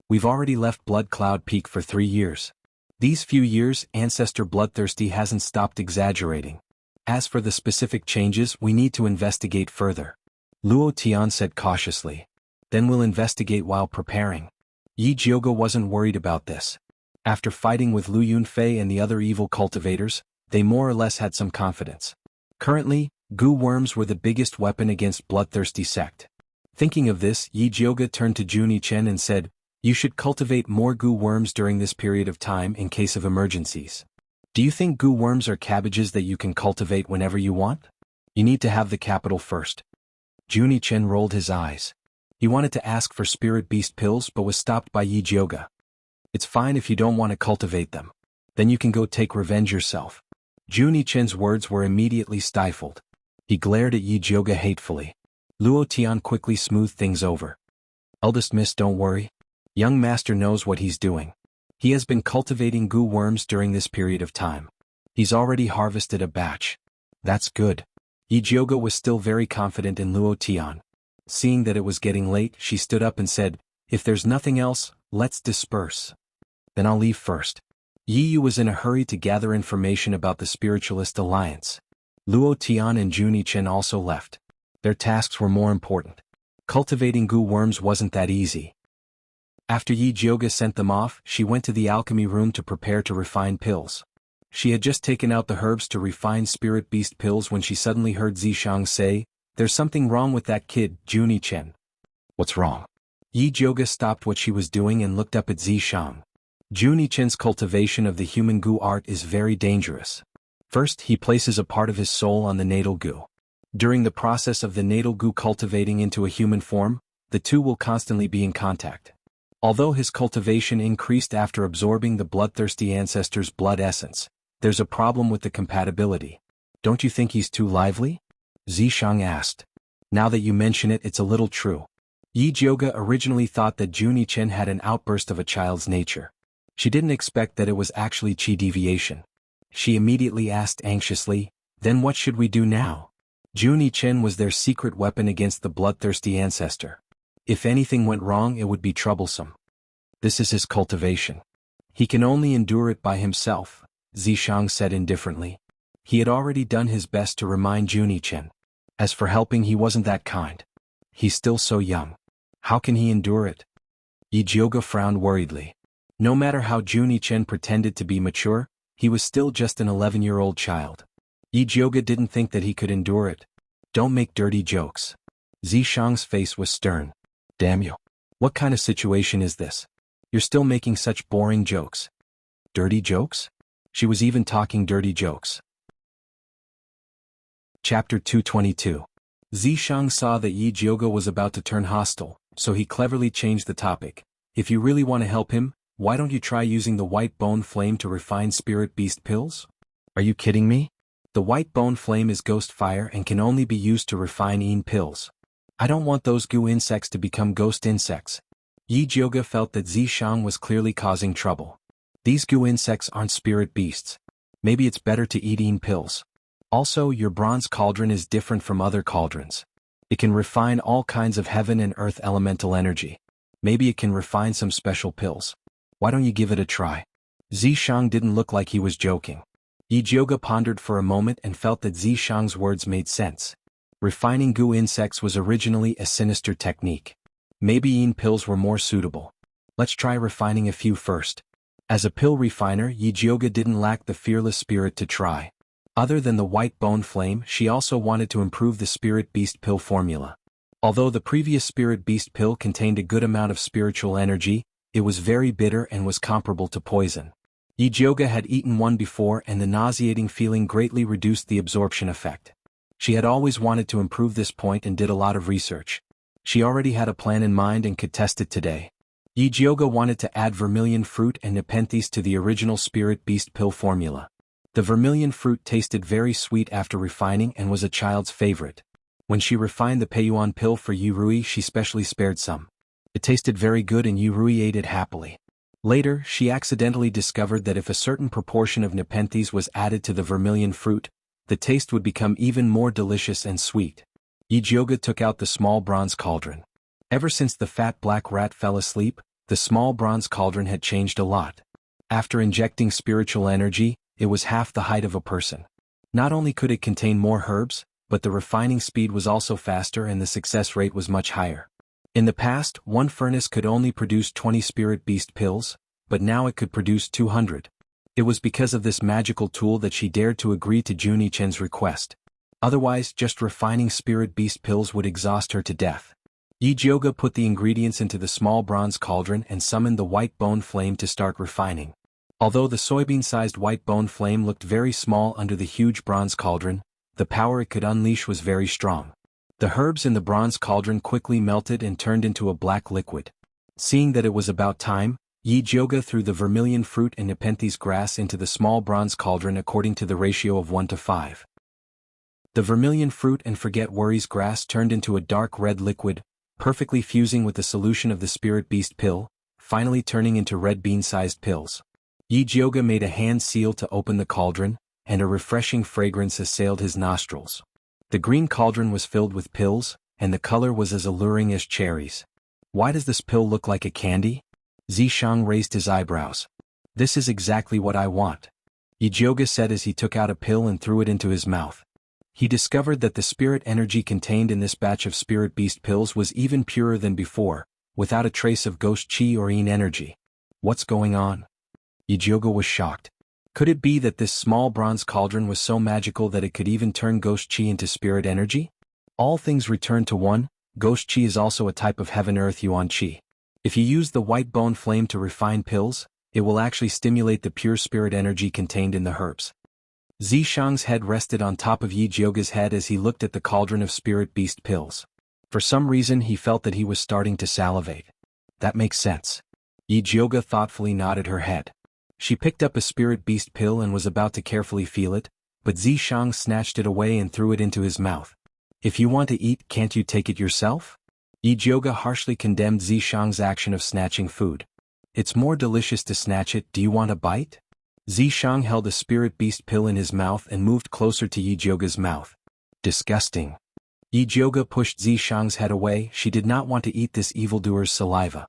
We've already left Blood Cloud Peak for 3 years. These few years, Ancestor Bloodthirsty hasn't stopped exaggerating. As for the specific changes, we need to investigate further," Luo Tian said cautiously. "Then we'll investigate while preparing." Yi Jioga wasn't worried about this. After fighting with Lu Yunfei and the other evil cultivators, they more or less had some confidence. Currently, goo worms were the biggest weapon against Bloodthirsty sect. Thinking of this, Yi Jioga turned to Juni Chen and said, "You should cultivate more goo worms during this period of time in case of emergencies. Do you think goo worms are cabbages that you can cultivate whenever you want? You need to have the capital first." Juni Chen rolled his eyes. He wanted to ask for spirit beast pills but was stopped by Yi Jioga. "It's fine if you don't want to cultivate them. Then you can go take revenge yourself." Juni Chen's words were immediately stifled. He glared at Yi Jioga hatefully. Luo Tian quickly smoothed things over. "Eldest miss, don't worry. Young master knows what he's doing. He has been cultivating goo worms during this period of time. He's already harvested a batch." "That's good." Yi Jioga was still very confident in Luo Tian. Seeing that it was getting late, she stood up and said, "If there's nothing else, let's disperse. Then I'll leave first." Yi Yu was in a hurry to gather information about the Spiritualist Alliance. Luo Tian and Juni Chen also left. Their tasks were more important. Cultivating goo worms wasn't that easy. After Yi Jioga sent them off, she went to the alchemy room to prepare to refine pills. She had just taken out the herbs to refine spirit beast pills when she suddenly heard Zishang say, "There's something wrong with that kid, Juni Chen." "What's wrong?" Yi Jioga stopped what she was doing and looked up at Zishang. Juni Chen's cultivation of the human goo art is very dangerous. First, he places a part of his soul on the natal goo. During the process of the natal goo cultivating into a human form, the two will constantly be in contact. Although his cultivation increased after absorbing the bloodthirsty ancestor's blood essence, there's a problem with the compatibility. "Don't you think he's too lively?" Zishang asked. "Now that you mention it, it's a little true." Yi Jioga originally thought that Juni Chen had an outburst of a child's nature. She didn't expect that it was actually chi deviation. She immediately asked anxiously, "Then what should we do now?" Juni Chen was their secret weapon against the bloodthirsty ancestor. If anything went wrong, it would be troublesome. This is his cultivation. He can only endure it by himself, Zishang said indifferently. He had already done his best to remind Juni Chen. As for helping, he wasn't that kind. He's still so young. How can he endure it? Yi Jioga frowned worriedly. No matter how Juni Chen pretended to be mature, he was still just an 11-year-old child. Yi Jioga didn't think that he could endure it. "Don't make dirty jokes." Zishang's face was stern. "Damn you. What kind of situation is this? You're still making such boring jokes." "Dirty jokes?" She was even talking dirty jokes. Chapter 222. Zishang saw that Yi Jioga was about to turn hostile, so he cleverly changed the topic. "If you really want to help him, why don't you try using the white bone flame to refine spirit beast pills?" "Are you kidding me? The white bone flame is ghost fire and can only be used to refine Yin pills. I don't want those goo insects to become ghost insects." Yi Jioga felt that Zishang was clearly causing trouble. These goo insects aren't spirit beasts. Maybe it's better to eat Yin pills. Also, your bronze cauldron is different from other cauldrons. It can refine all kinds of heaven and earth elemental energy. Maybe it can refine some special pills. Why don't you give it a try?" Zishang didn't look like he was joking. Yi Jioga pondered for a moment and felt that Zishang's words made sense. Refining goo insects was originally a sinister technique. Maybe Yin pills were more suitable. Let's try refining a few first. As a pill refiner, Yi Jioga didn't lack the fearless spirit to try. Other than the white bone flame, she also wanted to improve the spirit beast pill formula. Although the previous spirit beast pill contained a good amount of spiritual energy, it was very bitter and was comparable to poison. Yi Jioga had eaten one before and the nauseating feeling greatly reduced the absorption effect. She had always wanted to improve this point and did a lot of research. She already had a plan in mind and could test it today. Yi Jioga wanted to add vermilion fruit and nepenthes to the original spirit beast pill formula. The vermilion fruit tasted very sweet after refining and was a child's favorite. When she refined the Peiyuan pill for Yi Rui, she specially spared some. It tasted very good and Yurui ate it happily. Later, she accidentally discovered that if a certain proportion of nepenthes was added to the vermilion fruit, the taste would become even more delicious and sweet. Yijioga took out the small bronze cauldron. Ever since the fat black rat fell asleep, the small bronze cauldron had changed a lot. After injecting spiritual energy, it was half the height of a person. Not only could it contain more herbs, but the refining speed was also faster and the success rate was much higher. In the past, one furnace could only produce 20 spirit beast pills, but now it could produce 200. It was because of this magical tool that she dared to agree to Juni-chen's request. Otherwise, just refining spirit beast pills would exhaust her to death. Yijioga put the ingredients into the small bronze cauldron and summoned the white bone flame to start refining. Although the soybean-sized white bone flame looked very small under the huge bronze cauldron, the power it could unleash was very strong. The herbs in the bronze cauldron quickly melted and turned into a black liquid. Seeing that it was about time, Yijioga threw the vermilion fruit and nepenthes grass into the small bronze cauldron according to the ratio of 1:5. The vermilion fruit and forget worries grass turned into a dark red liquid, perfectly fusing with the solution of the spirit beast pill, finally turning into red bean-sized pills. Yijioga made a hand seal to open the cauldron, and a refreshing fragrance assailed his nostrils. The green cauldron was filled with pills, and the color was as alluring as cherries. Why does this pill look like a candy? Zishang raised his eyebrows. This is exactly what I want, Yijioga said as he took out a pill and threw it into his mouth. He discovered that the spirit energy contained in this batch of spirit beast pills was even purer than before, without a trace of ghost chi or yin energy. What's going on? Yijioga was shocked. Could it be that this small bronze cauldron was so magical that it could even turn ghost chi into spirit energy? All things return to one. Ghost chi is also a type of heaven-earth yuan chi. If you use the white bone flame to refine pills, it will actually stimulate the pure spirit energy contained in the herbs. Zishang's head rested on top of Yijioga's head as he looked at the cauldron of spirit beast pills. For some reason he felt that he was starting to salivate. That makes sense. Yijioga thoughtfully nodded her head. She picked up a spirit beast pill and was about to carefully feel it, but Zishang snatched it away and threw it into his mouth. If you want to eat, can't you take it yourself? Yijioga harshly condemned Zishang's action of snatching food. It's more delicious to snatch it, do you want a bite? Zishang held a spirit beast pill in his mouth and moved closer to Yijioga's mouth. Disgusting. Yijioga pushed Zishang's head away. She did not want to eat this evildoer's saliva.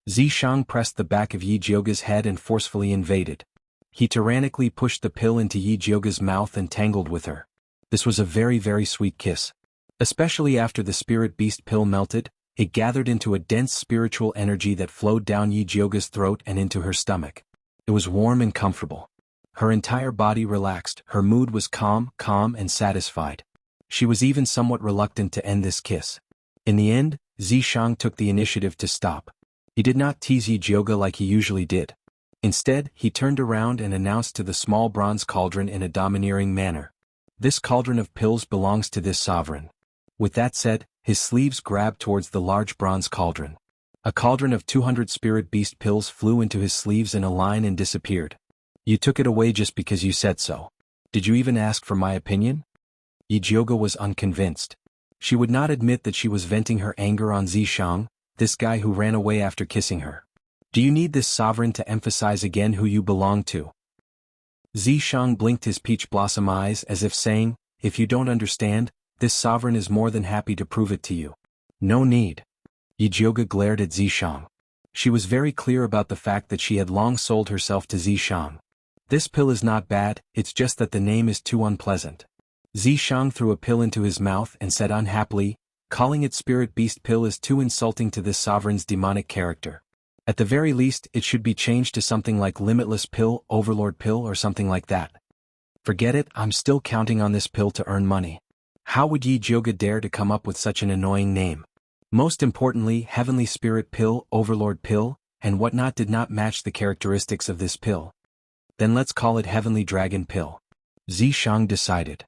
Zishang pressed the back of Yijioga's head and forcefully invaded. He tyrannically pushed the pill into Yijioga's mouth and tangled with her. This was a very, very sweet kiss. Especially after the spirit beast pill melted, it gathered into a dense spiritual energy that flowed down Yijioga's throat and into her stomach. It was warm and comfortable. Her entire body relaxed, her mood was calm and satisfied. She was even somewhat reluctant to end this kiss. In the end, Zishang took the initiative to stop. He did not tease Yijioga like he usually did. Instead, he turned around and announced to the small bronze cauldron in a domineering manner. This cauldron of pills belongs to this sovereign. With that said, his sleeves grabbed towards the large bronze cauldron. A cauldron of 200 spirit beast pills flew into his sleeves in a line and disappeared. You took it away just because you said so. Did you even ask for my opinion? Yijioga was unconvinced. She would not admit that she was venting her anger on Zishang, this guy who ran away after kissing her. Do you need this sovereign to emphasize again who you belong to? Zishang blinked his peach blossom eyes as if saying, if you don't understand, this sovereign is more than happy to prove it to you. No need. Yijioga glared at Zishang. She was very clear about the fact that she had long sold herself to Zishang. This pill is not bad, it's just that the name is too unpleasant. Zishang threw a pill into his mouth and said unhappily, calling it spirit beast pill is too insulting to this sovereign's demonic character. At the very least, it should be changed to something like limitless pill, overlord pill or something like that. Forget it, I'm still counting on this pill to earn money. How would Yijioga dare to come up with such an annoying name? Most importantly, heavenly spirit pill, overlord pill, and whatnot did not match the characteristics of this pill. Then let's call it heavenly dragon pill. Zishang decided.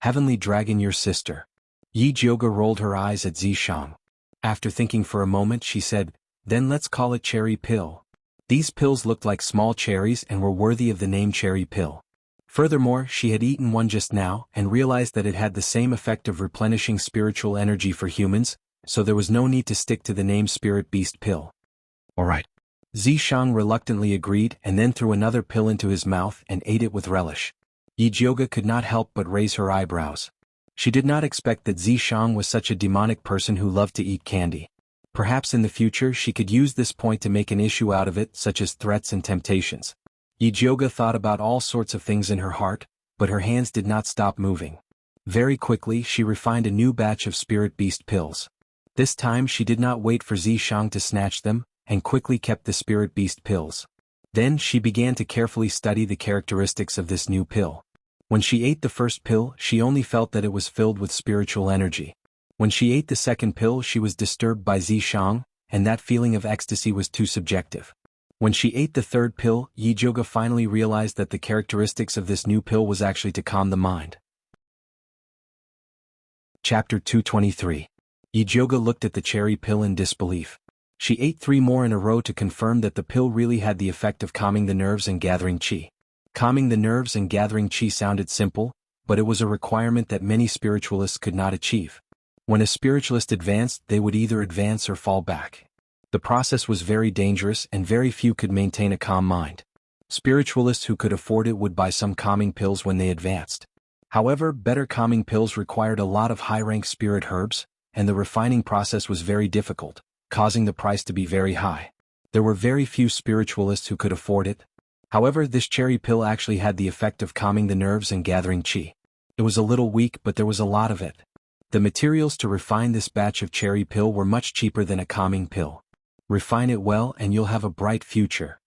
Heavenly dragon your sister. Yijioga rolled her eyes at Zishang. After thinking for a moment she said, then let's call it cherry pill. These pills looked like small cherries and were worthy of the name cherry pill. Furthermore, she had eaten one just now and realized that it had the same effect of replenishing spiritual energy for humans, so there was no need to stick to the name Spirit Beast pill. Alright. Zishang reluctantly agreed and then threw another pill into his mouth and ate it with relish. Yijioga could not help but raise her eyebrows. She did not expect that Zishang was such a demonic person who loved to eat candy. Perhaps in the future she could use this point to make an issue out of it, such as threats and temptations. Yijioga thought about all sorts of things in her heart, but her hands did not stop moving. Very quickly she refined a new batch of Spirit Beast pills. This time she did not wait for Zishang to snatch them, and quickly kept the Spirit Beast pills. Then she began to carefully study the characteristics of this new pill. When she ate the first pill, she only felt that it was filled with spiritual energy. When she ate the second pill, she was disturbed by Zishang, and that feeling of ecstasy was too subjective. When she ate the third pill, Yijioga finally realized that the characteristics of this new pill was actually to calm the mind. Chapter 223. Yijioga looked at the cherry pill in disbelief. She ate 3 more in a row to confirm that the pill really had the effect of calming the nerves and gathering qi. Calming the nerves and gathering qi sounded simple, but it was a requirement that many spiritualists could not achieve. When a spiritualist advanced, they would either advance or fall back. The process was very dangerous and very few could maintain a calm mind. Spiritualists who could afford it would buy some calming pills when they advanced. However, better calming pills required a lot of high-rank spirit herbs, and the refining process was very difficult, causing the price to be very high. There were very few spiritualists who could afford it. However, this cherry pill actually had the effect of calming the nerves and gathering qi. It was a little weak, but there was a lot of it. The materials to refine this batch of cherry pill were much cheaper than a calming pill. Refine it well and you'll have a bright future.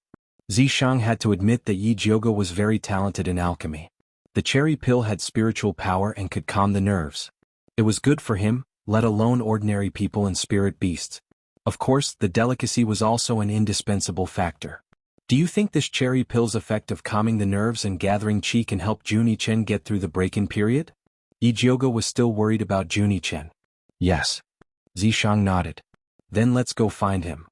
Zishang had to admit that Yijioga was very talented in alchemy. The cherry pill had spiritual power and could calm the nerves. It was good for him, let alone ordinary people and spirit beasts. Of course, the delicacy was also an indispensable factor. Do you think this cherry pill's effect of calming the nerves and gathering qi can help Juni-chen get through the break-in period? Yijioga was still worried about Juni-chen. Yes. Zishang nodded. Then let's go find him.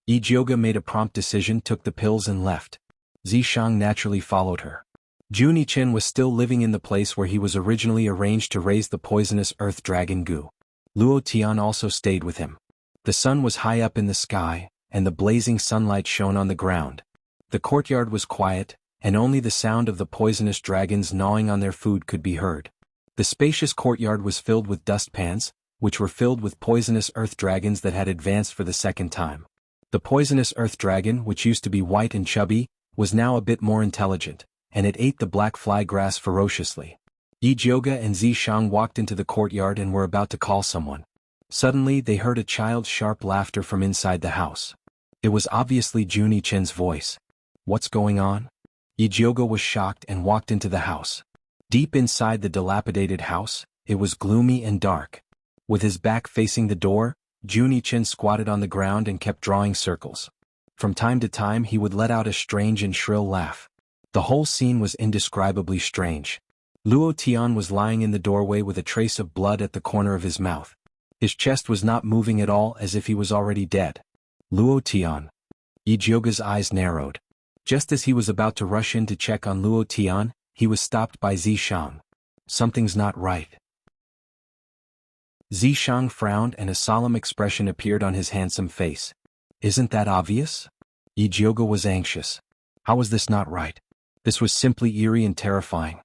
Yijioga made a prompt decision, took the pills and left. Zishang naturally followed her. Juni-chen was still living in the place where he was originally arranged to raise the poisonous earth dragon Gu. Luo Tian also stayed with him. The sun was high up in the sky, and the blazing sunlight shone on the ground. The courtyard was quiet, and only the sound of the poisonous dragons gnawing on their food could be heard. The spacious courtyard was filled with dustpans, which were filled with poisonous earth dragons that had advanced for the second time. The poisonous earth dragon, which used to be white and chubby, was now a bit more intelligent, and it ate the black fly grass ferociously. Yijioga and Zishang walked into the courtyard and were about to call someone. Suddenly they heard a child's sharp laughter from inside the house. It was obviously Juni-chen's voice. What's going on? Yijioga was shocked and walked into the house. Deep inside the dilapidated house, it was gloomy and dark. With his back facing the door, Juni-chen squatted on the ground and kept drawing circles. From time to time he would let out a strange and shrill laugh. The whole scene was indescribably strange. Luo Tian was lying in the doorway with a trace of blood at the corner of his mouth. His chest was not moving at all, as if he was already dead. Luo Tian. Yijioga's eyes narrowed. Just as he was about to rush in to check on Luo Tian, he was stopped by Zishang. Something's not right. Zishang frowned and a solemn expression appeared on his handsome face. Isn't that obvious? Yijioga was anxious. How was this not right? This was simply eerie and terrifying.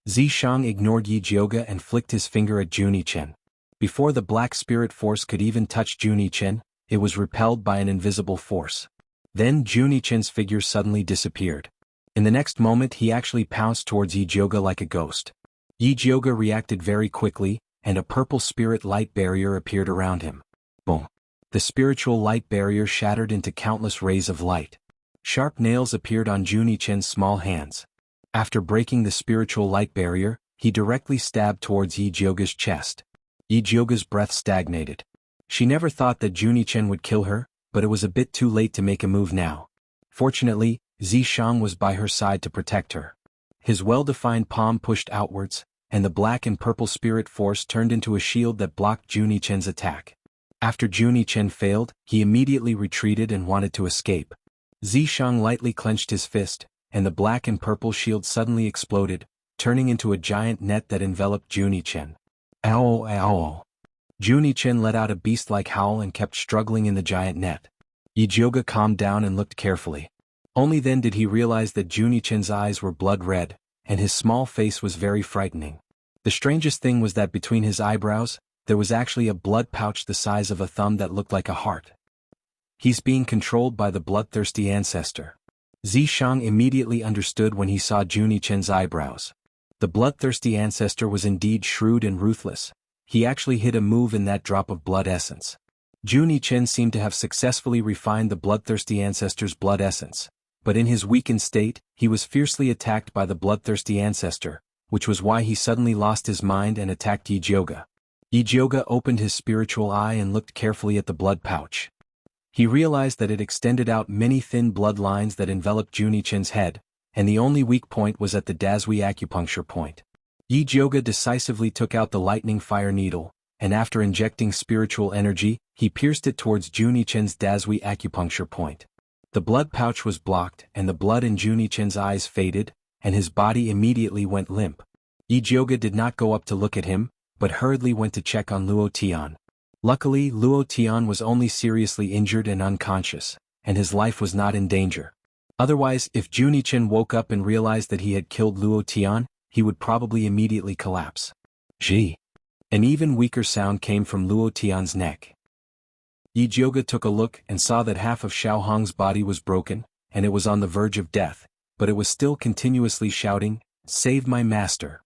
Zishang ignored Yijioga and flicked his finger at Juni-chen. Before the black spirit force could even touch Juni-chen, it was repelled by an invisible force. Then Juni-chen's figure suddenly disappeared. In the next moment he actually pounced towards Yijioga like a ghost. Yijioga reacted very quickly, and a purple spirit light barrier appeared around him. Boom! The spiritual light barrier shattered into countless rays of light. Sharp nails appeared on Juni-chen's small hands. After breaking the spiritual light barrier, he directly stabbed towards Yijioga's chest. Yijioga's breath stagnated. She never thought that Juni-chen would kill her, but it was a bit too late to make a move now. Fortunately, Zishang was by her side to protect her. His well-defined palm pushed outwards, and the black and purple spirit force turned into a shield that blocked Juni-chen's attack. After Juni-chen failed, he immediately retreated and wanted to escape. Zishang lightly clenched his fist, and the black and purple shield suddenly exploded, turning into a giant net that enveloped Juni-chen. Ow, ow. Juni-Chen let out a beast-like howl and kept struggling in the giant net. Yijioga calmed down and looked carefully. Only then did he realize that Juni-Chen's eyes were blood red, and his small face was very frightening. The strangest thing was that between his eyebrows, there was actually a blood pouch the size of a thumb that looked like a heart. He's being controlled by the bloodthirsty ancestor. Zishang immediately understood when he saw Juni-Chen's eyebrows. The bloodthirsty ancestor was indeed shrewd and ruthless. He actually hid a move in that drop of blood essence. Juni-Chen seemed to have successfully refined the bloodthirsty ancestor's blood essence, but in his weakened state, he was fiercely attacked by the bloodthirsty ancestor, which was why he suddenly lost his mind and attacked Yijioga. Yijioga opened his spiritual eye and looked carefully at the blood pouch. He realized that it extended out many thin blood lines that enveloped Juni-Chen's head, and the only weak point was at the Dazui acupuncture point. Yijioga decisively took out the lightning fire needle, and after injecting spiritual energy, he pierced it towards Juni-Chen's Dazui acupuncture point. The blood pouch was blocked and the blood in Juni-Chen's eyes faded, and his body immediately went limp. Yijioga did not go up to look at him, but hurriedly went to check on Luo Tian. Luckily, Luo Tian was only seriously injured and unconscious, and his life was not in danger. Otherwise, if Juni-Chen woke up and realized that he had killed Luo Tian, he would probably immediately collapse. Gee! An even weaker sound came from Luo Tian's neck. Yijioga took a look and saw that half of Xiao Hong's body was broken, and it was on the verge of death, but it was still continuously shouting, "Save my master!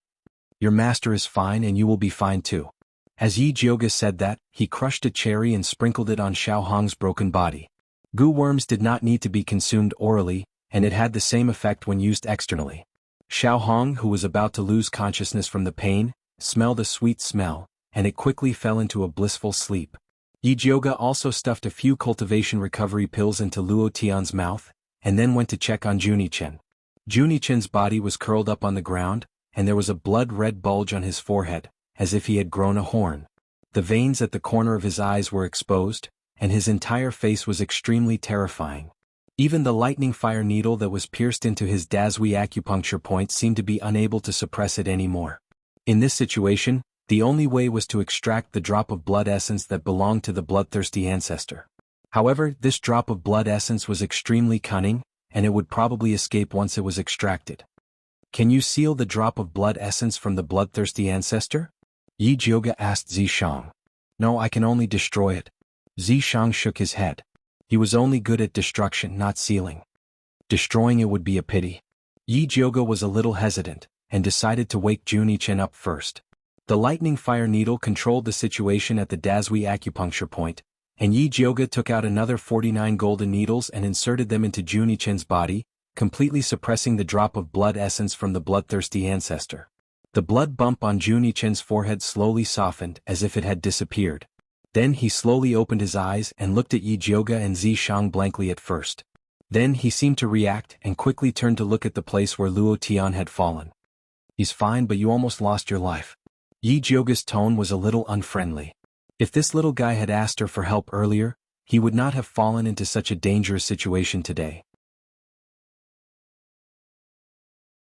Your master is fine and you will be fine too." As Yijioga said that, he crushed a cherry and sprinkled it on Xiao Hong's broken body. Goo worms did not need to be consumed orally, and it had the same effect when used externally. Xiao Hong, who was about to lose consciousness from the pain, smelled a sweet smell, and it quickly fell into a blissful sleep. Yijioga also stuffed a few cultivation recovery pills into Luo Tian's mouth, and then went to check on Juni-Chen. Juni-Chen's body was curled up on the ground, and there was a blood-red bulge on his forehead, as if he had grown a horn. The veins at the corner of his eyes were exposed, and his entire face was extremely terrifying. Even the lightning fire needle that was pierced into his Dazui acupuncture point seemed to be unable to suppress it anymore. In this situation, the only way was to extract the drop of blood essence that belonged to the bloodthirsty ancestor. However, this drop of blood essence was extremely cunning, and it would probably escape once it was extracted. "Can you seal the drop of blood essence from the bloodthirsty ancestor?" Yijioga asked Zishang. "No, I can only destroy it." Zishang shook his head. He was only good at destruction, not sealing. Destroying it would be a pity. Yijioga was a little hesitant, and decided to wake Juni-Chen up first. The lightning fire needle controlled the situation at the Dazui acupuncture point, and Yijioga took out another 49 golden needles and inserted them into Juni-Chen's body, completely suppressing the drop of blood essence from the bloodthirsty ancestor. The blood bump on Juni-Chen's forehead slowly softened as if it had disappeared. Then he slowly opened his eyes and looked at Yijioga and Zishang blankly at first. Then he seemed to react and quickly turned to look at the place where Luo Tian had fallen. "He's fine, but you almost lost your life." Yijioga's tone was a little unfriendly. If this little guy had asked her for help earlier, he would not have fallen into such a dangerous situation today.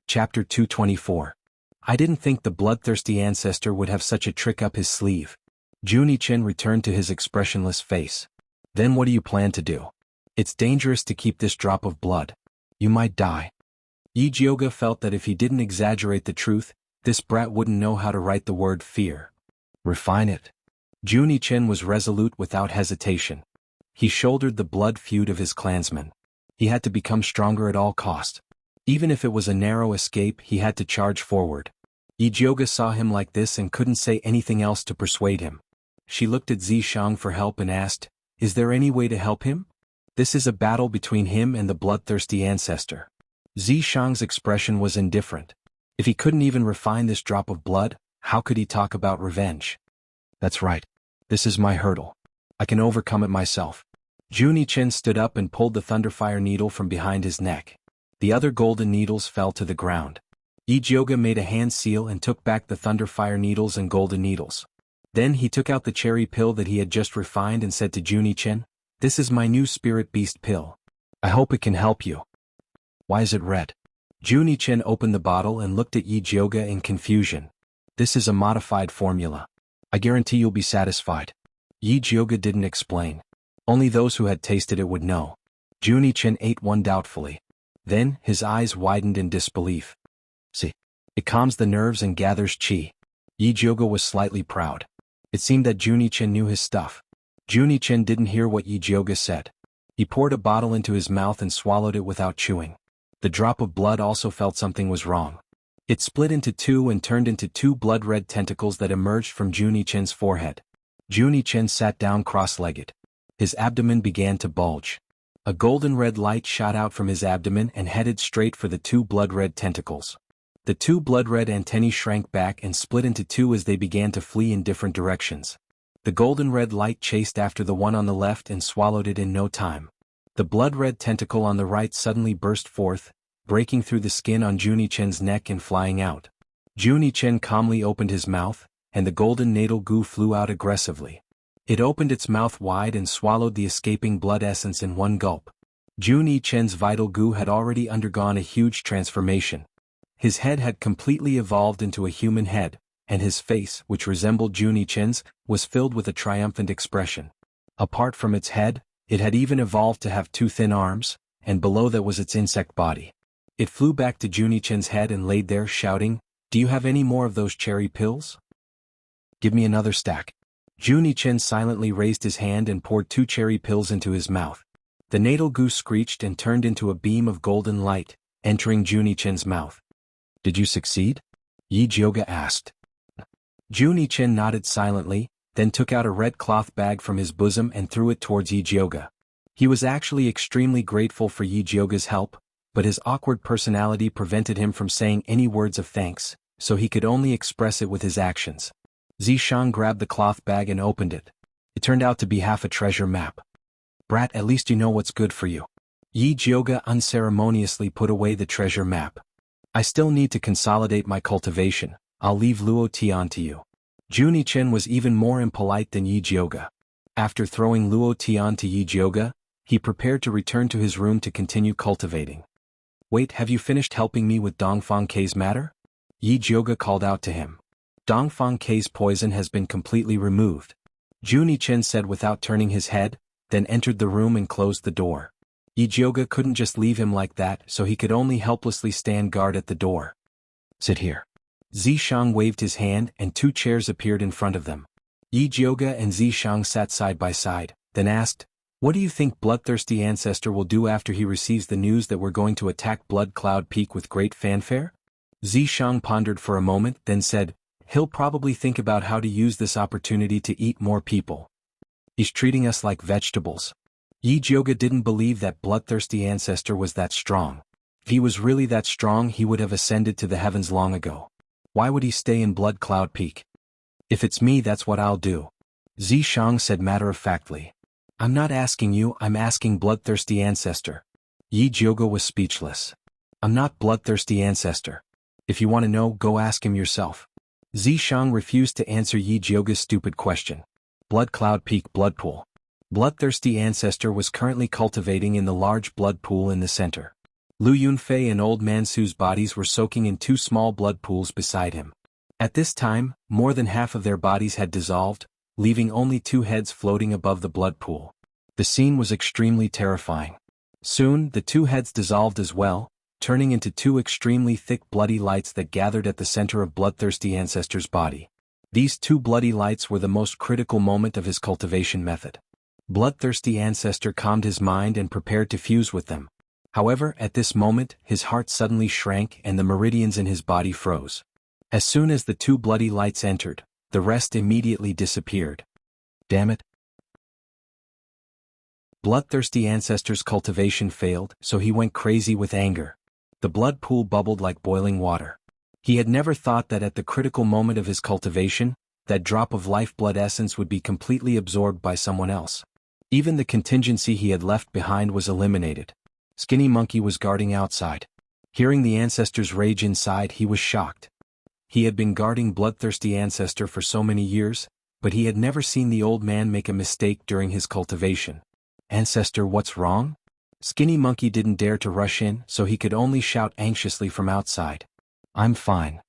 Chapter 224. I didn't think the bloodthirsty ancestor would have such a trick up his sleeve. Juni-Chen returned to his expressionless face. "Then what do you plan to do? It's dangerous to keep this drop of blood. You might die." Yijioga felt that if he didn't exaggerate the truth, this brat wouldn't know how to write the word fear. "Refine it." Juni-Chen was resolute without hesitation. He shouldered the blood feud of his clansmen. He had to become stronger at all cost. Even if it was a narrow escape, he had to charge forward. Yijioga saw him like this and couldn't say anything else to persuade him. She looked at Zishang for help and asked, "Is there any way to help him? This is a battle between him and the bloodthirsty ancestor." Zishang's expression was indifferent. If he couldn't even refine this drop of blood, how could he talk about revenge? "That's right. This is my hurdle. I can overcome it myself." Juni-Chen stood up and pulled the thunderfire needle from behind his neck. The other golden needles fell to the ground. Yijioga made a hand seal and took back the thunderfire needles and golden needles. Then he took out the cherry pill that he had just refined and said to Juni-Chen, "This is my new spirit beast pill. I hope it can help you." "Why is it red?" Juni-Chen opened the bottle and looked at Yijioga in confusion. "This is a modified formula. I guarantee you'll be satisfied. Yi Jioga didn't explain. Only those who had tasted it would know. Juni-chan ate one doubtfully. Then, his eyes widened in disbelief. See. It calms the nerves and gathers chi. Yi Jioga was slightly proud. It seemed that Juni-chan knew his stuff. Juni-chan didn't hear what Yi Jioga said. He poured a bottle into his mouth and swallowed it without chewing. The drop of blood also felt something was wrong. It split into two and turned into two blood-red tentacles that emerged from Juni-chan's forehead. Juni-chan sat down cross-legged. His abdomen began to bulge. A golden-red light shot out from his abdomen and headed straight for the two blood-red tentacles. The two blood-red antennae shrank back and split into two as they began to flee in different directions. The golden-red light chased after the one on the left and swallowed it in no time. The blood-red tentacle on the right suddenly burst forth, breaking through the skin on Juni-chan's neck and flying out. Juni-chan calmly opened his mouth, and the golden natal goo flew out aggressively. It opened its mouth wide and swallowed the escaping blood essence in one gulp. Juni-chan's vital goo had already undergone a huge transformation. His head had completely evolved into a human head, and his face, which resembled Juni-chan's, was filled with a triumphant expression. Apart from its head, it had even evolved to have two thin arms, and below that was its insect body. It flew back to Juni-chan's head and laid there shouting, "Do you have any more of those cherry pills? Give me another stack." Juni-chan silently raised his hand and poured two cherry pills into his mouth. The natal goo screeched and turned into a beam of golden light, entering Juni-chan's mouth. "Did you succeed?" Yi Jioga asked. Juni-chan nodded silently, then took out a red cloth bag from his bosom and threw it towards Yi Jioga. He was actually extremely grateful for Yi Jioga's help, but his awkward personality prevented him from saying any words of thanks, so he could only express it with his actions. Zishang grabbed the cloth bag and opened it. It turned out to be half a treasure map. "Brat, at least you know what's good for you." Yi Jioga unceremoniously put away the treasure map. "I still need to consolidate my cultivation. I'll leave Luo Tian to you." Juni-chan was even more impolite than Yi Jioga. After throwing Luo Tian to Yi Jioga, he prepared to return to his room to continue cultivating. "Wait, have you finished helping me with Dongfang K's matter?" Yi Jioga called out to him. "Dongfang K's poison has been completely removed," Juni-chan said without turning his head, then entered the room and closed the door. Yi Jioga couldn't just leave him like that, so he could only helplessly stand guard at the door. "Sit here." Zishang waved his hand and two chairs appeared in front of them. Yi Jioga and Zishang sat side by side, then asked, "What do you think Bloodthirsty Ancestor will do after he receives the news that we're going to attack Blood Cloud Peak with great fanfare?" Zishang pondered for a moment, then said, "He'll probably think about how to use this opportunity to eat more people. He's treating us like vegetables." Yi Jioga didn't believe that Bloodthirsty Ancestor was that strong. If he was really that strong, he would have ascended to the heavens long ago. Why would he stay in Blood Cloud Peak? "If it's me, that's what I'll do," Zishang said matter-of-factly. "I'm not asking you, I'm asking Bloodthirsty Ancestor." Yi Jioga was speechless. "I'm not Bloodthirsty Ancestor. If you want to know, go ask him yourself." Zishang refused to answer Yi Jioga's stupid question. Blood Cloud Peak Blood Pool. Bloodthirsty Ancestor was currently cultivating in the large blood pool in the center. Lu Yunfei and Old Man Su's bodies were soaking in two small blood pools beside him. At this time, more than half of their bodies had dissolved, leaving only two heads floating above the blood pool. The scene was extremely terrifying. Soon, the two heads dissolved as well, turning into two extremely thick bloody lights that gathered at the center of Bloodthirsty Ancestor's body. These two bloody lights were the most critical moment of his cultivation method. Bloodthirsty Ancestor calmed his mind and prepared to fuse with them. However, at this moment, his heart suddenly shrank and the meridians in his body froze. As soon as the two bloody lights entered, the rest immediately disappeared. Damn it. Bloodthirsty Ancestor's cultivation failed, so he went crazy with anger. The blood pool bubbled like boiling water. He had never thought that at the critical moment of his cultivation, that drop of lifeblood essence would be completely absorbed by someone else. Even the contingency he had left behind was eliminated. Skinny Monkey was guarding outside. Hearing the Ancestor's rage inside, he was shocked. He had been guarding Bloodthirsty Ancestor for so many years, but he had never seen the old man make a mistake during his cultivation. "Ancestor, what's wrong?" Skinny Monkey didn't dare to rush in, so he could only shout anxiously from outside. "I'm fine."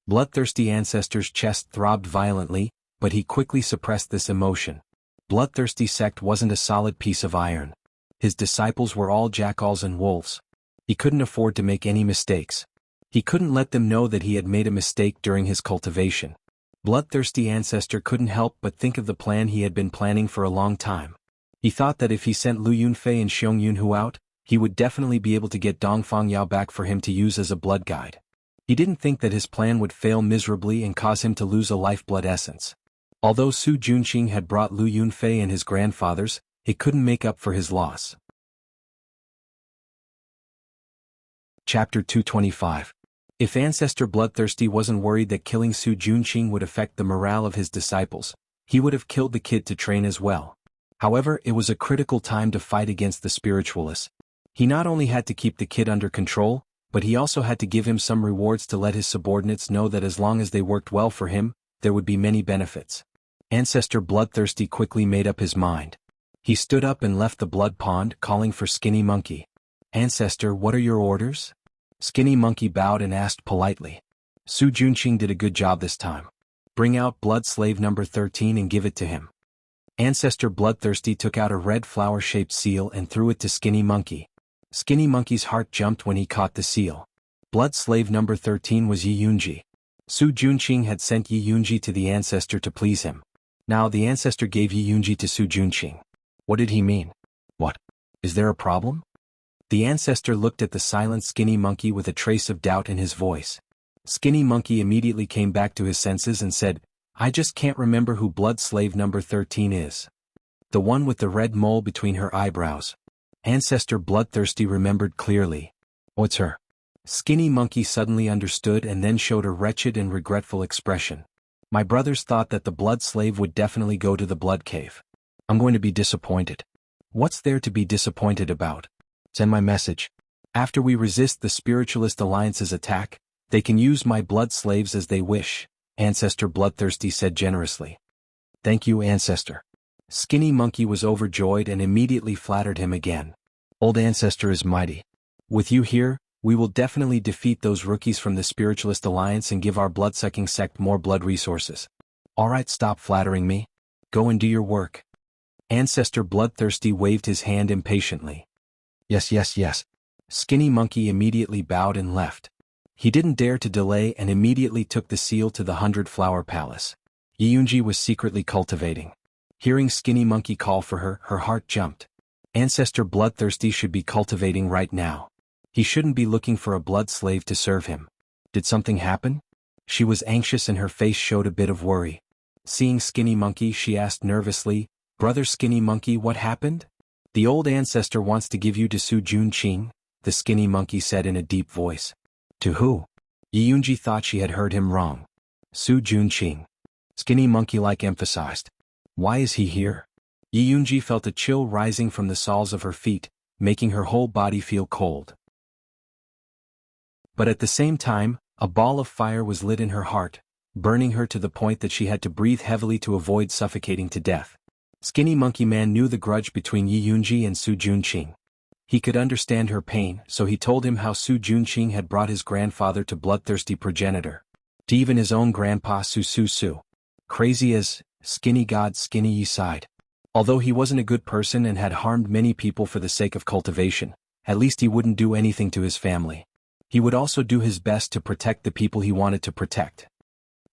Bloodthirsty Ancestor's chest throbbed violently, but he quickly suppressed this emotion. Bloodthirsty sect wasn't a solid piece of iron. His disciples were all jackals and wolves. He couldn't afford to make any mistakes. He couldn't let them know that he had made a mistake during his cultivation. Bloodthirsty ancestor couldn't help but think of the plan he had been planning for a long time. He thought that if he sent Lu Yunfei and Xiong Yunhu out, he would definitely be able to get Dongfang Yao back for him to use as a blood guide. He didn't think that his plan would fail miserably and cause him to lose a lifeblood essence. Although Su Junqing had brought Lu Yunfei and his grandfathers, it couldn't make up for his loss. Chapter 225. If Ancestor Bloodthirsty wasn't worried that killing Su Junqing would affect the morale of his disciples, he would have killed the kid to train as well. However, it was a critical time to fight against the spiritualists. He not only had to keep the kid under control, but he also had to give him some rewards to let his subordinates know that as long as they worked well for him, there would be many benefits. Ancestor Bloodthirsty quickly made up his mind. He stood up and left the blood pond, calling for Skinny Monkey. "Ancestor, what are your orders?" Skinny Monkey bowed and asked politely. "Su Junqing did a good job this time. Bring out blood slave number 13 and give it to him." Ancestor Bloodthirsty took out a red flower-shaped seal and threw it to Skinny Monkey. Skinny Monkey's heart jumped when he caught the seal. Blood slave number 13 was Yi Yunji. Su Junqing had sent Yi Yunji to the ancestor to please him. Now the ancestor gave Yi Yunji to Su Junqing. What did he mean? What? Is there a problem? The ancestor looked at the silent Skinny Monkey with a trace of doubt in his voice. Skinny Monkey immediately came back to his senses and said, "I just can't remember who blood slave number 13 is." "The one with the red mole between her eyebrows." Ancestor Bloodthirsty remembered clearly. "What's her?" Skinny Monkey suddenly understood and then showed a wretched and regretful expression. "My brothers thought that the blood slave would definitely go to the blood cave. I'm going to be disappointed." "What's there to be disappointed about?" "Send my message. After we resist the Spiritualist Alliance's attack, they can use my blood slaves as they wish," Ancestor Bloodthirsty said generously. "Thank you, Ancestor." Skinny Monkey was overjoyed and immediately flattered him again. "Old Ancestor is mighty. With you here, we will definitely defeat those rookies from the Spiritualist Alliance and give our blood-sucking sect more blood resources. Alright, stop flattering me. Go and do your work." Ancestor Bloodthirsty waved his hand impatiently. Yes. Skinny Monkey immediately bowed and left. He didn't dare to delay and immediately took the seal to the 100-Flower Palace. Yi Yunji was secretly cultivating. Hearing Skinny Monkey call for her, her heart jumped. Ancestor Bloodthirsty should be cultivating right now. He shouldn't be looking for a blood slave to serve him. Did something happen? She was anxious and her face showed a bit of worry. Seeing Skinny Monkey, she asked nervously, "Brother Skinny Monkey, what happened?" "The old ancestor wants to give you to Su Junqing," the Skinny Monkey said in a deep voice. "To who?" Yi Yunji thought she had heard him wrong. "Su Junqing." Skinny Monkey emphasized. "Why is he here?" Yi Yunji felt a chill rising from the soles of her feet, making her whole body feel cold. But at the same time, a ball of fire was lit in her heart, burning her to the point that she had to breathe heavily to avoid suffocating to death. Skinny Monkey Man knew the grudge between Yi Yunji and Su Junqing. He could understand her pain, so he told him how Su Junqing had brought his grandfather to bloodthirsty progenitor. To even his own grandpa Su. Crazy as Skinny God Skinny Yi sighed. Although he wasn't a good person and had harmed many people for the sake of cultivation, at least he wouldn't do anything to his family. He would also do his best to protect the people he wanted to protect.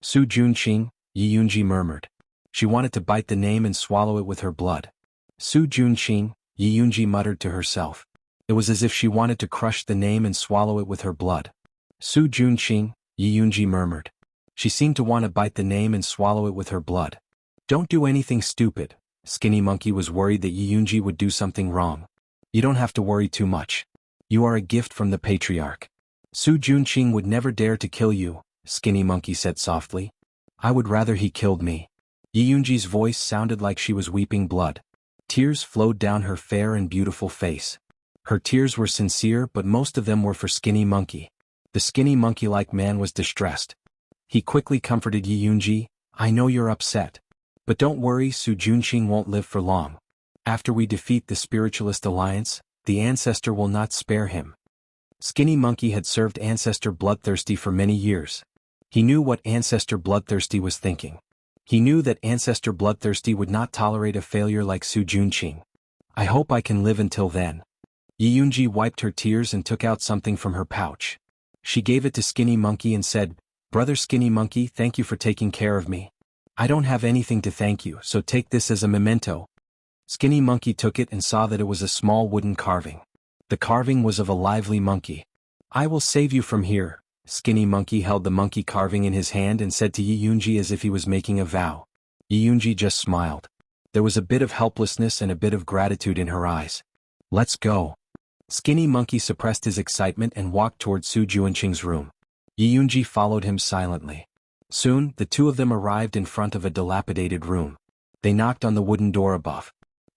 Su Junqing, Yi Yunji murmured. She wanted to bite the name and swallow it with her blood. Su Junqing, Yi Yunji muttered to herself. It was as if she wanted to crush the name and swallow it with her blood. Su Junqing, Yi Yunji murmured. She seemed to want to bite the name and swallow it with her blood. "Don't do anything stupid." Skinny Monkey was worried that Yi Yunji would do something wrong. "You don't have to worry too much. You are a gift from the patriarch. Su Junqing would never dare to kill you," Skinny Monkey said softly. "I would rather he killed me." Yi Yunji's voice sounded like she was weeping blood. Tears flowed down her fair and beautiful face. Her tears were sincere, but most of them were for Skinny Monkey. The Skinny Monkey-like man was distressed. He quickly comforted Yi Yunji. "I know you're upset. But don't worry, Su Junqing won't live for long. After we defeat the Spiritualist Alliance, the ancestor will not spare him." Skinny Monkey had served Ancestor Bloodthirsty for many years. He knew what Ancestor Bloodthirsty was thinking. He knew that Ancestor Bloodthirsty would not tolerate a failure like Su Junqing. I hope I can live until then. Yi Yunji wiped her tears and took out something from her pouch. She gave it to Skinny Monkey and said, "Brother Skinny Monkey, thank you for taking care of me. I don't have anything to thank you, so take this as a memento." Skinny Monkey took it and saw that it was a small wooden carving. The carving was of a lively monkey. "I will save you from here." Skinny Monkey held the monkey carving in his hand and said to Yi Yunji as if he was making a vow. Yi Yunji just smiled. There was a bit of helplessness and a bit of gratitude in her eyes. "Let's go." Skinny Monkey suppressed his excitement and walked toward Su Junqing's room. Yi Yunji followed him silently. Soon, the two of them arrived in front of a dilapidated room. They knocked on the wooden door above.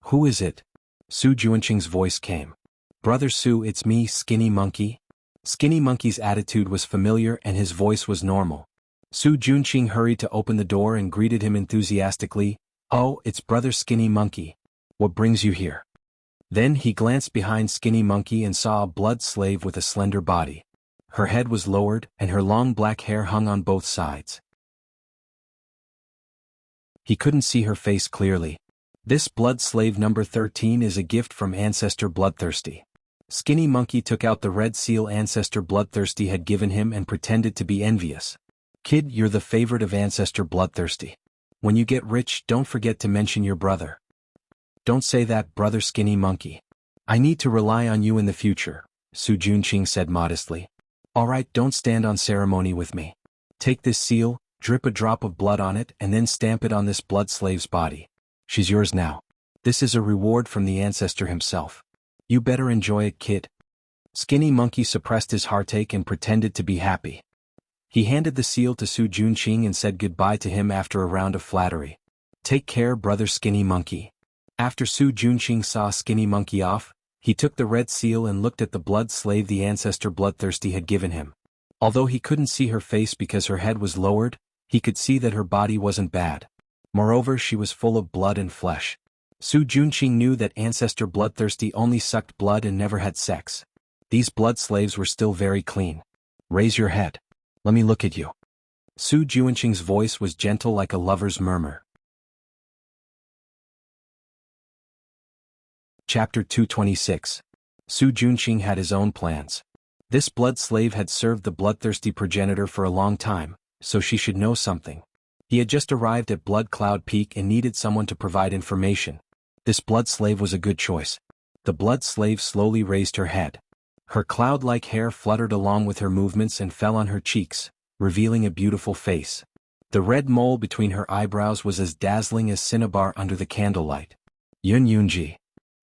"Who is it?" Su Junqing's voice came. "Brother Su, it's me, Skinny Monkey." Skinny Monkey's attitude was familiar and his voice was normal. Su Junqing hurried to open the door and greeted him enthusiastically. "Oh, it's Brother Skinny Monkey. What brings you here?" Then he glanced behind Skinny Monkey and saw a blood slave with a slender body. Her head was lowered, and her long black hair hung on both sides. He couldn't see her face clearly. "This blood slave number 13 is a gift from Ancestor Bloodthirsty." Skinny Monkey took out the red seal Ancestor Bloodthirsty had given him and pretended to be envious. "Kid, you're the favorite of Ancestor Bloodthirsty. When you get rich, don't forget to mention your brother." "Don't say that, Brother Skinny Monkey. I need to rely on you in the future," Su Junqing said modestly. "All right, don't stand on ceremony with me. Take this seal, drip a drop of blood on it and then stamp it on this blood slave's body. She's yours now. This is a reward from the ancestor himself. You better enjoy it, kid." Skinny Monkey suppressed his heartache and pretended to be happy. He handed the seal to Su Junqing and said goodbye to him after a round of flattery. "Take care, Brother Skinny Monkey." After Su Junqing saw Skinny Monkey off, he took the red seal and looked at the blood slave the Ancestor Bloodthirsty had given him. Although he couldn't see her face because her head was lowered, he could see that her body wasn't bad. Moreover, she was full of blood and flesh. Su Junqing knew that Ancestor Bloodthirsty only sucked blood and never had sex. These blood slaves were still very clean. "Raise your head. Let me look at you." Su Junqing's voice was gentle like a lover's murmur. Chapter 226. Su Junqing had his own plans. This blood slave had served the bloodthirsty progenitor for a long time, so she should know something. He had just arrived at Blood Cloud Peak and needed someone to provide information. This blood slave was a good choice. The blood slave slowly raised her head. Her cloud-like hair fluttered along with her movements and fell on her cheeks, revealing a beautiful face. The red mole between her eyebrows was as dazzling as cinnabar under the candlelight. "Yun Yunji."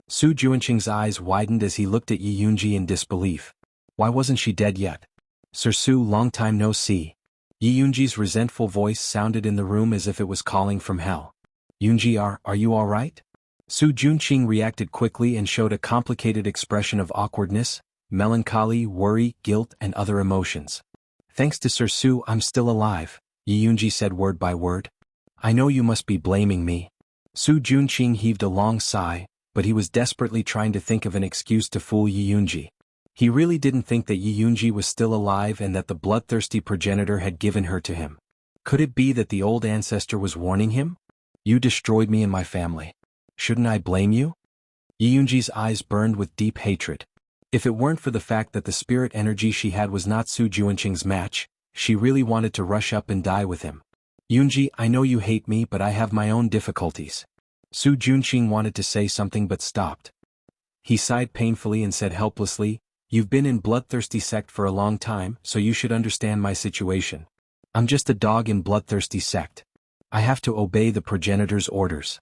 Su Junqing's eyes widened as he looked at Yi Yunji in disbelief. Why wasn't she dead yet? "Sir Su, long time no see." Yi Yunji's resentful voice sounded in the room as if it was calling from hell. "Yunji, are you all right?" Su Junqing reacted quickly and showed a complicated expression of awkwardness, melancholy, worry, guilt, and other emotions. "Thanks to Sir Su, I'm still alive," Yi Yunji said word by word. "I know you must be blaming me." Su Junqing heaved a long sigh, but he was desperately trying to think of an excuse to fool Yi Yunji. He really didn't think that Yi Yunji was still alive and that the bloodthirsty progenitor had given her to him. Could it be that the old ancestor was warning him? "You destroyed me and my family. Shouldn't I blame you?" Yi Yunji's eyes burned with deep hatred. If it weren't for the fact that the spirit energy she had was not Su Junqing's match, she really wanted to rush up and die with him. "Yunji, I know you hate me, but I have my own difficulties." Su Junqing wanted to say something but stopped. He sighed painfully and said helplessly, "You've been in bloodthirsty sect for a long time, so you should understand my situation. I'm just a dog in bloodthirsty sect. I have to obey the progenitor's orders."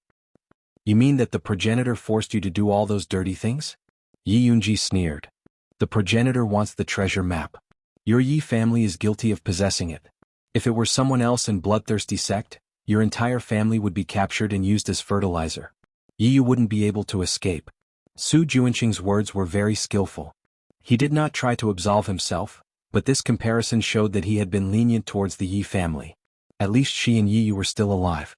"You mean that the progenitor forced you to do all those dirty things?" Yi Yunji sneered. "The progenitor wants the treasure map. Your Yi family is guilty of possessing it. If it were someone else in bloodthirsty sect, your entire family would be captured and used as fertilizer. You wouldn't be able to escape." Su Junqing's words were very skillful. He did not try to absolve himself, but this comparison showed that he had been lenient towards the Yi family. At least she and Yi were still alive.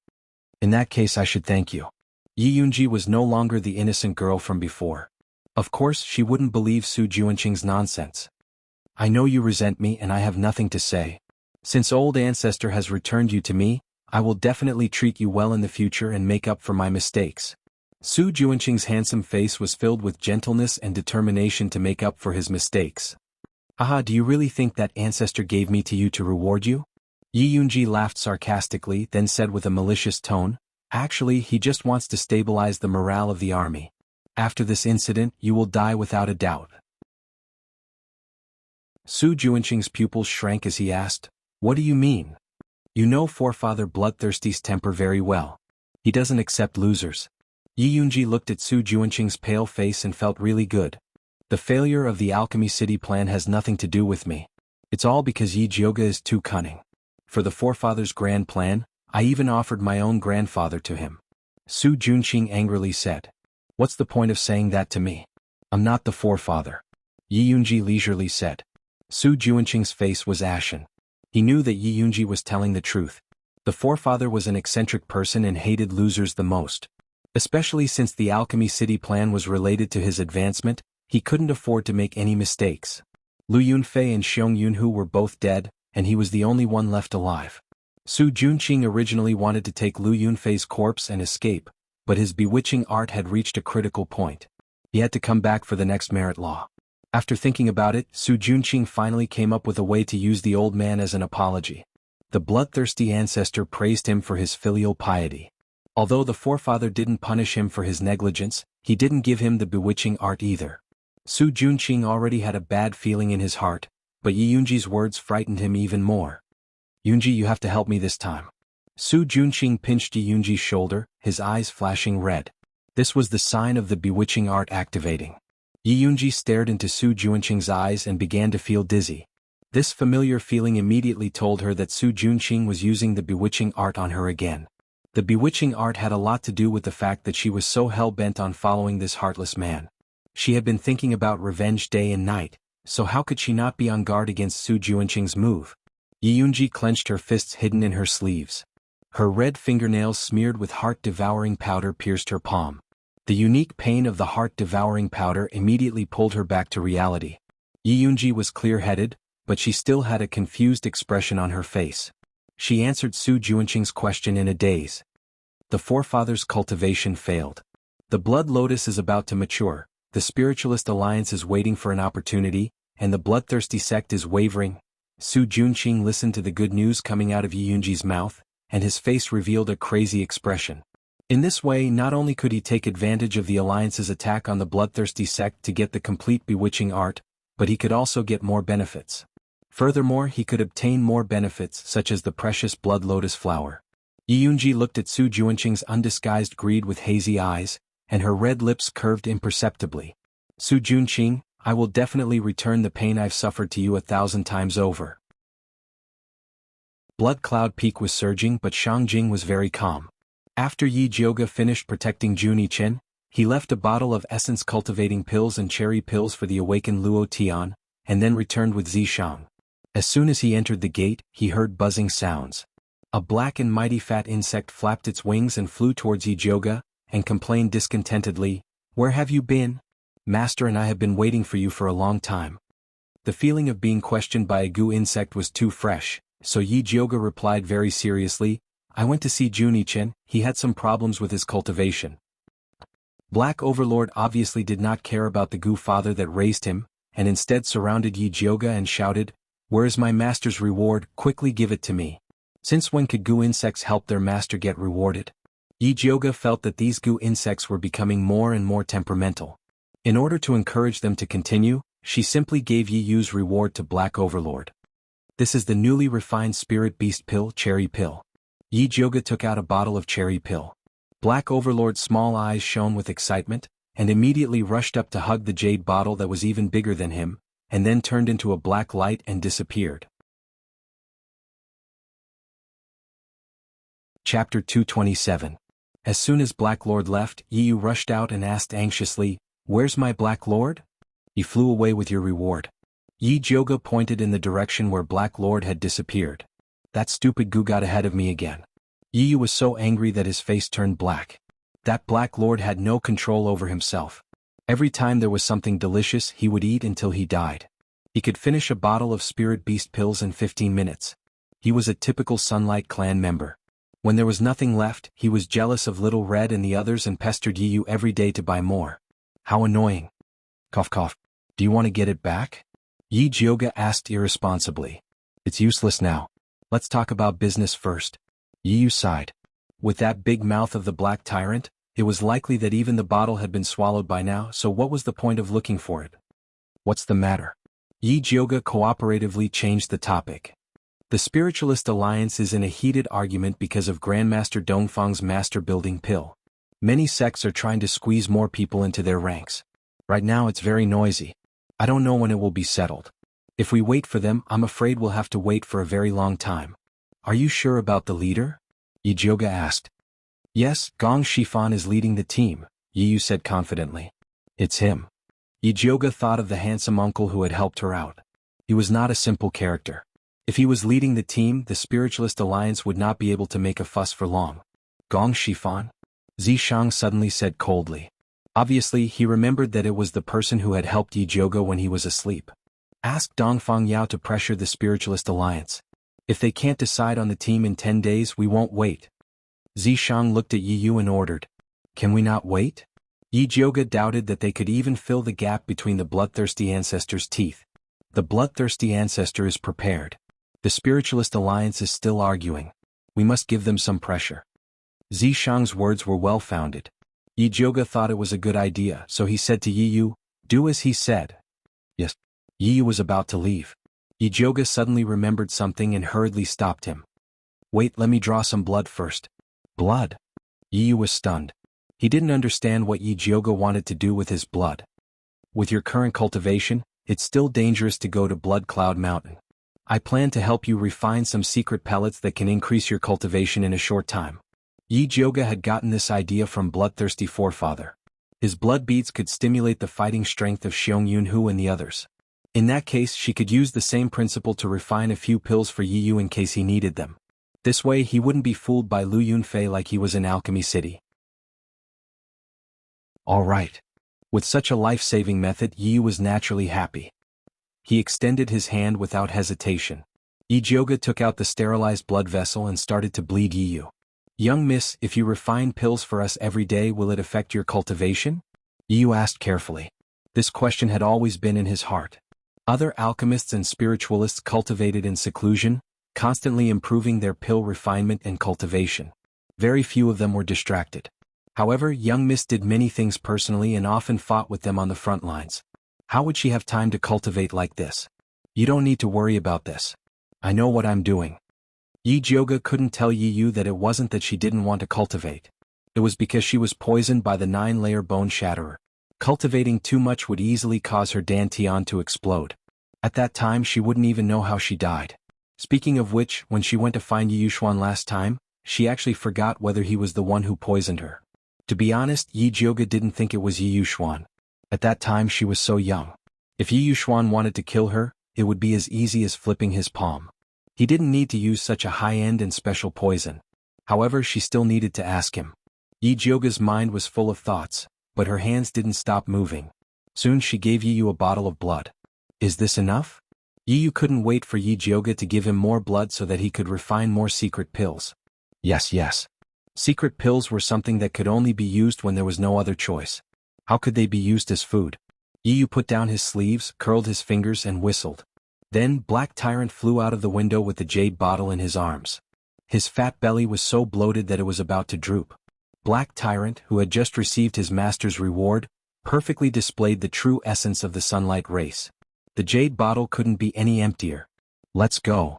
"In that case I should thank you." Yi Yunji was no longer the innocent girl from before. Of course she wouldn't believe Su Junqing's nonsense. "I know you resent me and I have nothing to say. Since old ancestor has returned you to me, I will definitely treat you well in the future and make up for my mistakes. Su Juanqing's handsome face was filled with gentleness and determination to make up for his mistakes. Aha, do you really think that ancestor gave me to you to reward you? Yi Yunji laughed sarcastically, then said with a malicious tone, actually, he just wants to stabilize the morale of the army. After this incident, you will die without a doubt. Su Juanqing's pupils shrank as he asked, what do you mean? You know forefather Bloodthirsty's temper very well. He doesn't accept losers. Yi Yunji looked at Su Juanqing's pale face and felt really good. The failure of the Alchemy City plan has nothing to do with me. It's all because Yi Jioge is too cunning. For the forefather's grand plan, I even offered my own grandfather to him. Su Juanqing angrily said. What's the point of saying that to me? I'm not the forefather. Yi Yunji leisurely said. Su Juanqing's face was ashen. He knew that Yi Yunji was telling the truth. The forefather was an eccentric person and hated losers the most. Especially since the Alchemy City plan was related to his advancement, he couldn't afford to make any mistakes. Lu Yunfei and Xiong Yunhu were both dead, and he was the only one left alive. Su Juanqing originally wanted to take Lu Yunfei's corpse and escape, but his bewitching art had reached a critical point. He had to come back for the next merit law. After thinking about it, Su Juanqing finally came up with a way to use the old man as an apology. The bloodthirsty ancestor praised him for his filial piety. Although the forefather didn't punish him for his negligence, he didn't give him the bewitching art either. Su Juanqing already had a bad feeling in his heart, but Yi Yunji's words frightened him even more. Yunji, you have to help me this time. Su Juanqing pinched Yi Yunji's shoulder, his eyes flashing red. This was the sign of the bewitching art activating. Yi Yunji stared into Su Juanqing's eyes and began to feel dizzy. This familiar feeling immediately told her that Su Juanqing was using the bewitching art on her again. The bewitching art had a lot to do with the fact that she was so hell-bent on following this heartless man. She had been thinking about revenge day and night, so how could she not be on guard against Su Juanqing's move? Yi Yunji clenched her fists hidden in her sleeves. Her red fingernails smeared with heart-devouring powder pierced her palm. The unique pain of the heart-devouring powder immediately pulled her back to reality. Yi Yunji was clear-headed, but she still had a confused expression on her face. She answered Su Juanqing's question in a daze. The forefather's cultivation failed. The blood lotus is about to mature, the spiritualist alliance is waiting for an opportunity, and the bloodthirsty sect is wavering. Su Juanqing listened to the good news coming out of Yi Yunji's mouth, and his face revealed a crazy expression. In this way, not only could he take advantage of the alliance's attack on the bloodthirsty sect to get the complete bewitching art, but he could also get more benefits. Furthermore, he could obtain more benefits such as the precious blood lotus flower. Yi Yunji looked at Su Juanqing's undisguised greed with hazy eyes, and her red lips curved imperceptibly. Su Juanqing, I will definitely return the pain I've suffered to you 1,000 times over. Blood Cloud Peak was surging, but Shangjing was very calm. After Yi Jioge finished protecting Junichen, he left a bottle of essence cultivating pills and cherry pills for the awakened Luo Tian, and then returned with Zishang. As soon as he entered the gate, he heard buzzing sounds. A black and mighty fat insect flapped its wings and flew towards Yi Jioge, and complained discontentedly, "Where have you been? Master and I have been waiting for you for a long time." The feeling of being questioned by a goo insect was too fresh, so Yi Jioge replied very seriously, "I went to see Junichen, he had some problems with his cultivation." Black Overlord obviously did not care about the goo father that raised him, and instead surrounded Yi Jioge and shouted, "Where is my master's reward? Quickly give it to me." Since when could goo insects help their master get rewarded? Yi Jioge felt that these goo insects were becoming more and more temperamental. In order to encourage them to continue, she simply gave Yi Yu's reward to Black Overlord. This is the newly refined Spirit Beast Pill, Cherry Pill. Yi Jioge took out a bottle of Cherry Pill. Black Overlord's small eyes shone with excitement, and immediately rushed up to hug the jade bottle that was even bigger than him, and then turned into a black light and disappeared. Chapter 227. As soon as Black Lord left, Yi Yu rushed out and asked anxiously, "Where's my Black Lord?" "He flew away with your reward." Yi Jioge pointed in the direction where Black Lord had disappeared. "That stupid goo got ahead of me again." Yi Yu was so angry that his face turned black. That Black Lord had no control over himself. Every time there was something delicious he would eat until he died. He could finish a bottle of Spirit Beast pills in 15 minutes. He was a typical Sunlight Clan member. When there was nothing left, he was jealous of Little Red and the others and pestered Yu every day to buy more. How annoying. Cough cough. Do you want to get it back? Yi Jioga asked irresponsibly. It's useless now. Let's talk about business first. Yu sighed. With that big mouth of the Black Tyrant, it was likely that even the bottle had been swallowed by now, so what was the point of looking for it? What's the matter? Yi Jioga cooperatively changed the topic. The Spiritualist Alliance is in a heated argument because of Grandmaster Dongfang's master-building pill. Many sects are trying to squeeze more people into their ranks. Right now it's very noisy. I don't know when it will be settled. If we wait for them, I'm afraid we'll have to wait for a very long time. Are you sure about the leader? Yi Jioga asked. Yes, Gong Shifan is leading the team, Yi said confidently. It's him. Yi Jioga thought of the handsome uncle who had helped her out. He was not a simple character. If he was leading the team, the Spiritualist Alliance would not be able to make a fuss for long. Gong Shifan? Zishang suddenly said coldly. Obviously, he remembered that it was the person who had helped Yi Jioga when he was asleep. Ask Dongfang Yao to pressure the Spiritualist Alliance. If they can't decide on the team in 10 days, we won't wait. Zishang looked at Yi and ordered. Can we not wait? Yi Jioga doubted that they could even fill the gap between the bloodthirsty ancestor's teeth. The bloodthirsty ancestor is prepared. The Spiritualist Alliance is still arguing. We must give them some pressure. Zishang's words were well-founded. Yi Jioga thought it was a good idea, so he said to Yi, do as he said. Yes. Yi was about to leave. Yi Jioga suddenly remembered something and hurriedly stopped him. Wait, let me draw some blood first. Blood? Yi was stunned. He didn't understand what Yi Jioga wanted to do with his blood. With your current cultivation, it's still dangerous to go to Blood Cloud Mountain. I plan to help you refine some secret pellets that can increase your cultivation in a short time. Yi Jioga had gotten this idea from Bloodthirsty Forefather. His blood beads could stimulate the fighting strength of Xiong Yunhu and the others. In that case, she could use the same principle to refine a few pills for Yi in case he needed them. This way he wouldn't be fooled by Lu Yunfei like he was in Alchemy City. All right. With such a life-saving method, Yi was naturally happy. He extended his hand without hesitation. Yi Jioga took out the sterilized blood vessel and started to bleed Yi. Young miss, if you refine pills for us every day, will it affect your cultivation? Yi asked carefully. This question had always been in his heart. Other alchemists and spiritualists cultivated in seclusion, constantly improving their pill refinement and cultivation. Very few of them were distracted. However, young miss did many things personally and often fought with them on the front lines. How would she have time to cultivate like this? You don't need to worry about this. I know what I'm doing. Yi Jioga couldn't tell Yi that it wasn't that she didn't want to cultivate. It was because she was poisoned by the 9-layer bone shatterer. Cultivating too much would easily cause her dantian to explode. At that time she wouldn't even know how she died. Speaking of which, when she went to find Yi Yuxuan last time, she actually forgot whether he was the one who poisoned her. To be honest, Yi Jioga didn't think it was Yi Yuxuan. At that time she was so young. If Yi Yuxuan wanted to kill her, it would be as easy as flipping his palm. He didn't need to use such a high-end and special poison. However, she still needed to ask him. Yi Jioga's mind was full of thoughts, but her hands didn't stop moving. Soon she gave Yi a bottle of blood. Is this enough? Yi couldn't wait for Yi Jioga to give him more blood so that he could refine more secret pills. Yes. Secret pills were something that could only be used when there was no other choice. How could they be used as food? Yi put down his sleeves, curled his fingers and whistled. Then Black Tyrant flew out of the window with the jade bottle in his arms. His fat belly was so bloated that it was about to droop. Black Tyrant, who had just received his master's reward, perfectly displayed the true essence of the sunlight race. The jade bottle couldn't be any emptier. Let's go.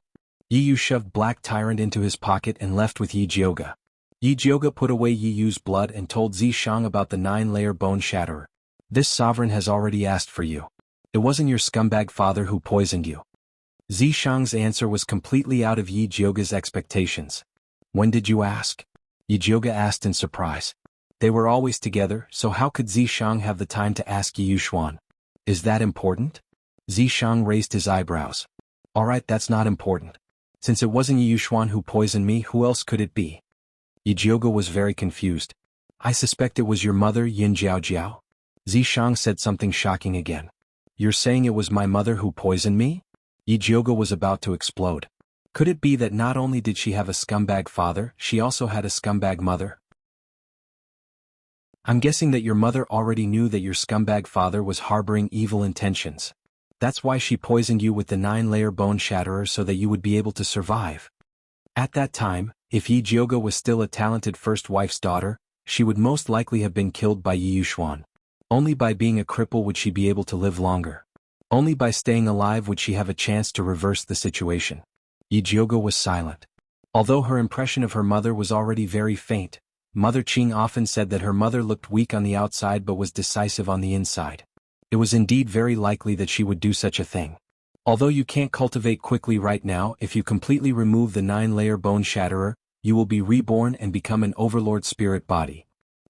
Yi shoved Black Tyrant into his pocket and left with Yi Jioga. Yi Jioga put away Yi's blood and told Zishang about the 9-layer bone shatterer. This sovereign has already asked for you. It wasn't your scumbag father who poisoned you. Zishang's answer was completely out of Yi Jioga's expectations. When did you ask? Yi Jioga asked in surprise. They were always together, so how could Zishang have the time to ask Yi Yuxuan? Is that important? Zishang raised his eyebrows. Alright, that's not important. Since it wasn't Yi Yuxuan who poisoned me, who else could it be? Yi Jioga was very confused. I suspect it was your mother, Yin Jiao. Zishang said something shocking again. You're saying it was my mother who poisoned me? Yi Jioga was about to explode. Could it be that not only did she have a scumbag father, she also had a scumbag mother? I'm guessing that your mother already knew that your scumbag father was harboring evil intentions. That's why she poisoned you with the 9-layer bone shatterer so that you would be able to survive. At that time, if Yi Jioge was still a talented first wife's daughter, she would most likely have been killed by Yi Yuxuan. Only by being a cripple would she be able to live longer. Only by staying alive would she have a chance to reverse the situation. Yi Jioge was silent. Although her impression of her mother was already very faint, Mother Qing often said that her mother looked weak on the outside but was decisive on the inside. It was indeed very likely that she would do such a thing. Although you can't cultivate quickly right now, if you completely remove the 9-layer bone shatterer, you will be reborn and become an overlord spirit body.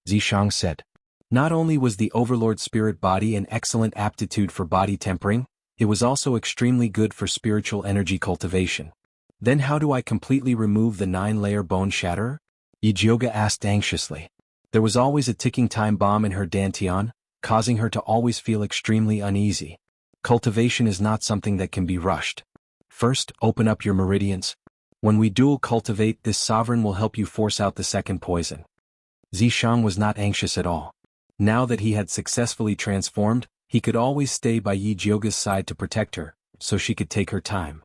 Zishang said. Not only was the overlord spirit body an excellent aptitude for body tempering, it was also extremely good for spiritual energy cultivation. Then how do I completely remove the 9-layer bone shatterer? Yi Jioge asked anxiously. There was always a ticking time bomb in her dantian, causing her to always feel extremely uneasy. Cultivation is not something that can be rushed. First, open up your meridians. When we dual cultivate, this sovereign will help you force out the second poison. Zishang was not anxious at all. Now that he had successfully transformed, he could always stay by Yi Jioge's side to protect her, so she could take her time.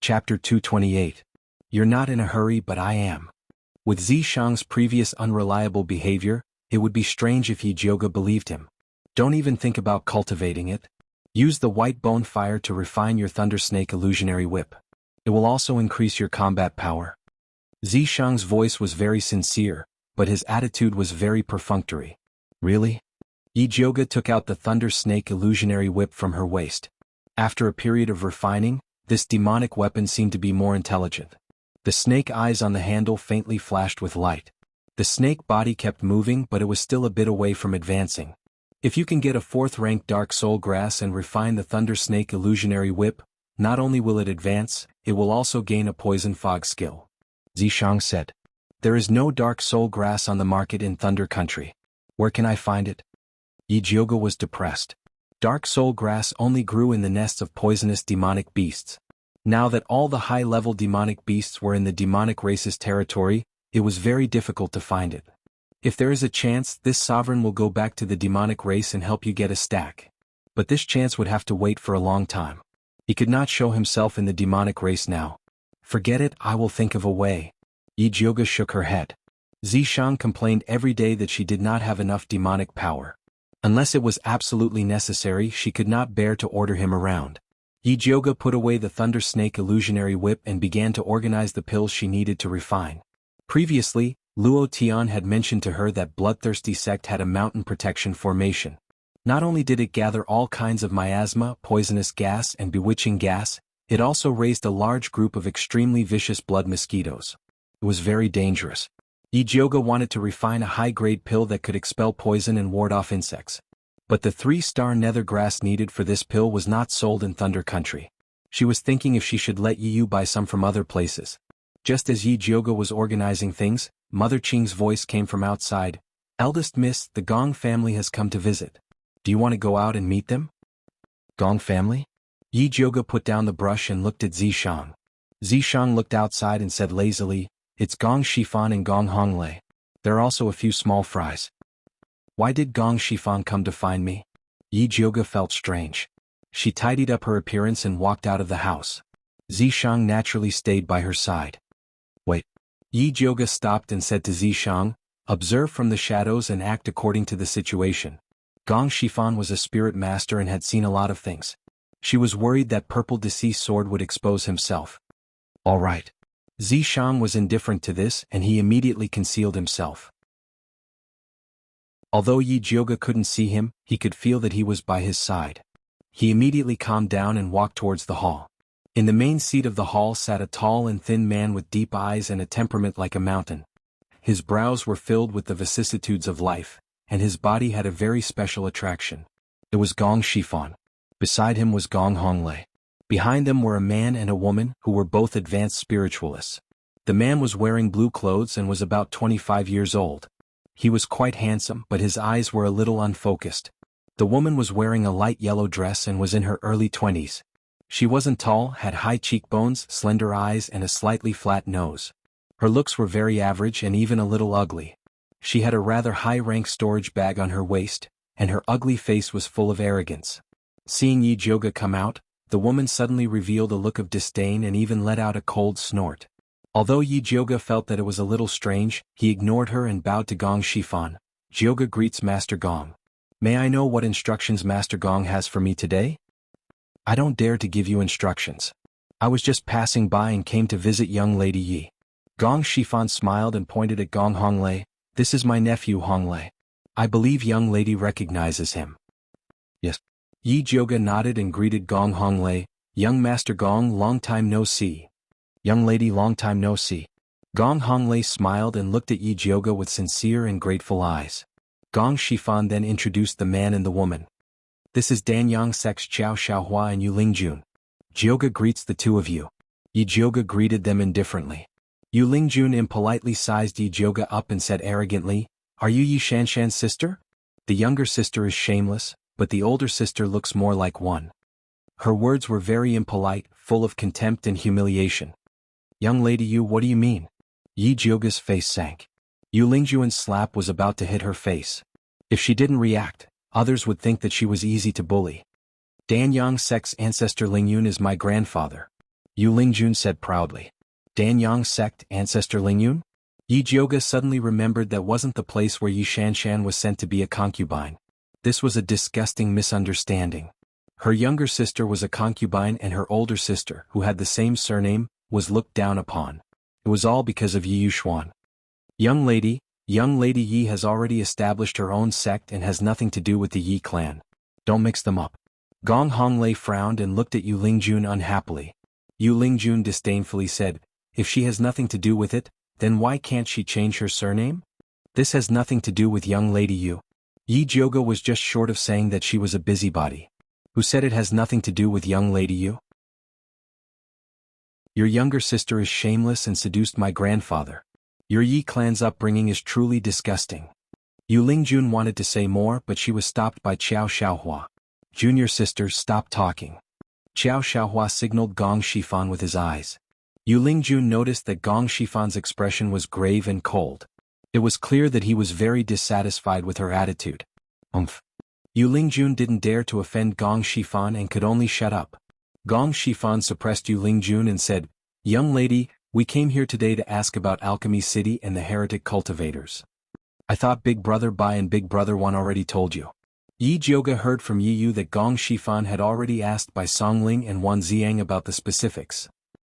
Chapter 228. You're not in a hurry, but I am. With Zishang's previous unreliable behavior, it would be strange if Yi Jioge believed him. Don't even think about cultivating it. Use the white bone fire to refine your Thunder Snake illusionary whip. It will also increase your combat power. Zishang's voice was very sincere, but his attitude was very perfunctory. Really? Yi Jioge took out the Thunder Snake illusionary whip from her waist. After a period of refining, this demonic weapon seemed to be more intelligent. The snake eyes on the handle faintly flashed with light. The snake body kept moving, but it was still a bit away from advancing. If you can get a 4th-rank Dark Soul Grass and refine the Thunder Snake illusionary whip, not only will it advance, it will also gain a Poison Fog skill. Zishang said. There is no Dark Soul Grass on the market in Thunder Country. Where can I find it? Yi Jioge was depressed. Dark Soul Grass only grew in the nests of poisonous demonic beasts. Now that all the high-level demonic beasts were in the demonic race's territory, it was very difficult to find it. If there is a chance, this sovereign will go back to the demonic race and help you get a stack. But this chance would have to wait for a long time. He could not show himself in the demonic race now. Forget it, I will think of a way. Yi Jioge shook her head. Zishang complained every day that she did not have enough demonic power. Unless it was absolutely necessary, she could not bear to order him around. Yi Jioge put away the Thunder Snake illusionary whip and began to organize the pills she needed to refine. Previously, Luo Tian had mentioned to her that Bloodthirsty Sect had a mountain protection formation. Not only did it gather all kinds of miasma, poisonous gas and bewitching gas, it also raised a large group of extremely vicious blood mosquitoes. It was very dangerous. Yi Jioge wanted to refine a high-grade pill that could expel poison and ward off insects. But the 3-star nether grass needed for this pill was not sold in Thunder Country. She was thinking if she should let Yi Yu buy some from other places. Just as Yi Jioge was organizing things, Mother Qing's voice came from outside. Eldest miss, the Gong family has come to visit. Do you want to go out and meet them? Gong family? Yi Jioge put down the brush and looked at Zishang. Zishang looked outside and said lazily, It's Gong Shifan and Gong Honglei. There are also a few small fries. Why did Gong Shifan come to find me? Yi Jioge felt strange. She tidied up her appearance and walked out of the house. Zishang naturally stayed by her side. Wait. Yi Jioge stopped and said to Zishang, Observe from the shadows and act according to the situation. Gong Shifan was a spirit master and had seen a lot of things. She was worried that Purple Deceased Sword would expose himself. All right. Zishang was indifferent to this and he immediately concealed himself. Although Yi Jioge couldn't see him, he could feel that he was by his side. He immediately calmed down and walked towards the hall. In the main seat of the hall sat a tall and thin man with deep eyes and a temperament like a mountain. His brows were filled with the vicissitudes of life, and his body had a very special attraction. It was Gong Shifan. Beside him was Gong Honglei. Behind them were a man and a woman who were both advanced spiritualists. The man was wearing blue clothes and was about 25 years old. He was quite handsome, but his eyes were a little unfocused. The woman was wearing a light yellow dress and was in her early 20s. She wasn't tall, had high cheekbones, slender eyes and a slightly flat nose. Her looks were very average and even a little ugly. She had a rather high-rank storage bag on her waist, and her ugly face was full of arrogance. Seeing Yi Jioge come out, the woman suddenly revealed a look of disdain and even let out a cold snort. Although Yi Jioge felt that it was a little strange, he ignored her and bowed to Gong Shifan. Jioge greets Master Gong. May I know what instructions Master Gong has for me today? I don't dare to give you instructions. I was just passing by and came to visit young Lady Yi. Gong Shifan smiled and pointed at Gong Honglei. This is my nephew Honglei. I believe young lady recognizes him. Yes. Yi Jioge nodded and greeted Gong Honglei. Young Master Gong, long time no see. Young lady, long time no see. Gong Honglei smiled and looked at Yi Jioge with sincere and grateful eyes. Gong Shifan then introduced the man and the woman. This is Danyang Sec's Qiao Xiaohua and Yu Lingjun. Jioge greets the two of you. Yi Jioge greeted them indifferently. Yu Lingjun impolitely sized Yi Jioge up and said arrogantly, Are you Yi Shanshan's sister? The younger sister is shameless, but the older sister looks more like one. Her words were very impolite, full of contempt and humiliation. Young lady Yu, what do you mean? Yi Jioge's face sank. Yu Lingjuan's slap was about to hit her face. If she didn't react, others would think that she was easy to bully. Danyang Sec's ancestor Lingyun is my grandfather. Yu Lingjun said proudly. Danyang Sect ancestor Lingyun? Yi Jioge suddenly remembered that wasn't the place where Yi Shanshan was sent to be a concubine. This was a disgusting misunderstanding. Her younger sister was a concubine and her older sister, who had the same surname, was looked down upon. It was all because of Yi Yuxuan. Young lady Yi has already established her own sect and has nothing to do with the Yi clan. Don't mix them up. Gong Honglei frowned and looked at Yu Lingjun unhappily. Yu Lingjun disdainfully said, If she has nothing to do with it, then why can't she change her surname? This has nothing to do with young lady Yu. Yi Jioge was just short of saying that she was a busybody. Who said it has nothing to do with young lady Yu? Your younger sister is shameless and seduced my grandfather. Your Yi clan's upbringing is truly disgusting. Yu Lingjun wanted to say more but she was stopped by Qiao Xiaohua. Junior sister, stop talking. Qiao Xiaohua signaled Gong Shifan with his eyes. Yu Lingjun noticed that Gong Shifan's expression was grave and cold. It was clear that he was very dissatisfied with her attitude. Yu Lingjun didn't dare to offend Gong Shifan and could only shut up. Gong Shifan suppressed Yu Lingjun and said, Young lady, we came here today to ask about Alchemy City and the heretic cultivators. I thought Big Brother Bai and Big Brother 1 already told you. Yi Jioge heard from Yi Yu that Gong Shifan had already asked Bai Songling and Wan Ziang about the specifics.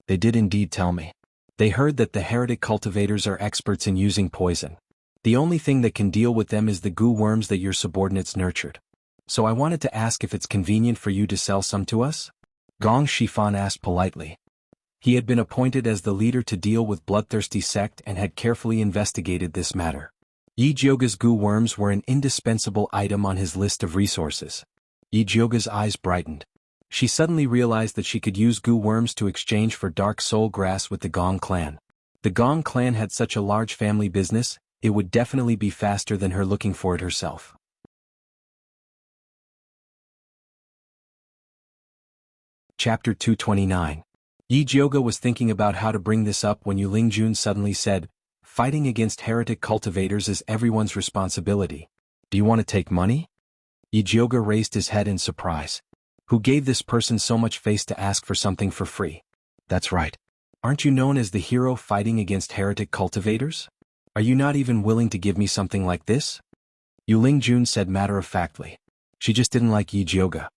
They did indeed tell me. They heard that the heretic cultivators are experts in using poison. The only thing that can deal with them is the goo worms that your subordinates nurtured. So I wanted to ask if it's convenient for you to sell some to us? Gong Shifan asked politely. He had been appointed as the leader to deal with bloodthirsty sect and had carefully investigated this matter. Yi Jioge's goo worms were an indispensable item on his list of resources. Yi Jioge's eyes brightened. She suddenly realized that she could use goo worms to exchange for dark soul grass with the Gong clan. The Gong clan had such a large family business, it would definitely be faster than her looking for it herself. Chapter 229. Yi Jioge was thinking about how to bring this up when Yu Lingjun suddenly said, Fighting against heretic cultivators is everyone's responsibility. Do you want to take money? Yi Jioge raised his head in surprise. Who gave this person so much face to ask for something for free? That's right. Aren't you known as the hero fighting against heretic cultivators? Are you not even willing to give me something like this? Yu Lingjun said matter-of-factly. She just didn't like Yi Jioge.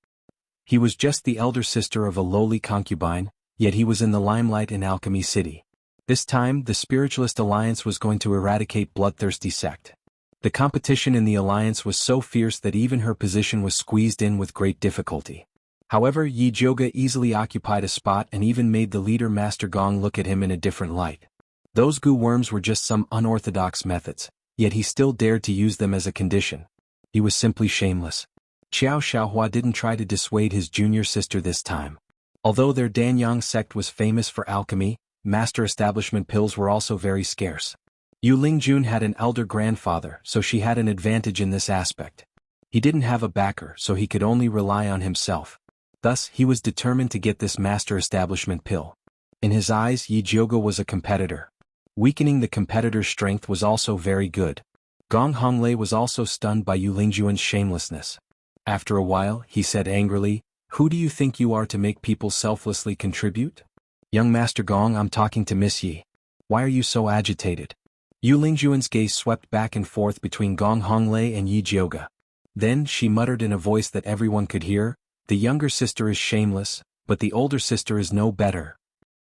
He was just the elder sister of a lowly concubine, yet he was in the limelight in Alchemy City. This time, the Spiritualist Alliance was going to eradicate bloodthirsty sect. The competition in the alliance was so fierce that even her position was squeezed in with great difficulty. However, Yi Jioge easily occupied a spot and even made the leader Master Gong look at him in a different light. Those goo worms were just some unorthodox methods, yet he still dared to use them as a condition. He was simply shameless. Qiao Xiaohua didn't try to dissuade his junior sister this time. Although their Danyang sect was famous for alchemy, master establishment pills were also very scarce. Yu Lingjun had an elder grandfather, so she had an advantage in this aspect. He didn't have a backer, so he could only rely on himself. Thus, he was determined to get this master establishment pill. In his eyes, Yi Jiuge was a competitor. Weakening the competitor's strength was also very good. Gong Honglei was also stunned by Yu Lingjuan's shamelessness. After a while, he said angrily, "Who do you think you are to make people selflessly contribute?" "Young Master Gong, I'm talking to Miss Yi. Why are you so agitated?" Yu Lingjuan's gaze swept back and forth between Gong Honglei and Yi Jiuge. Then she muttered in a voice that everyone could hear, "The younger sister is shameless, but the older sister is no better."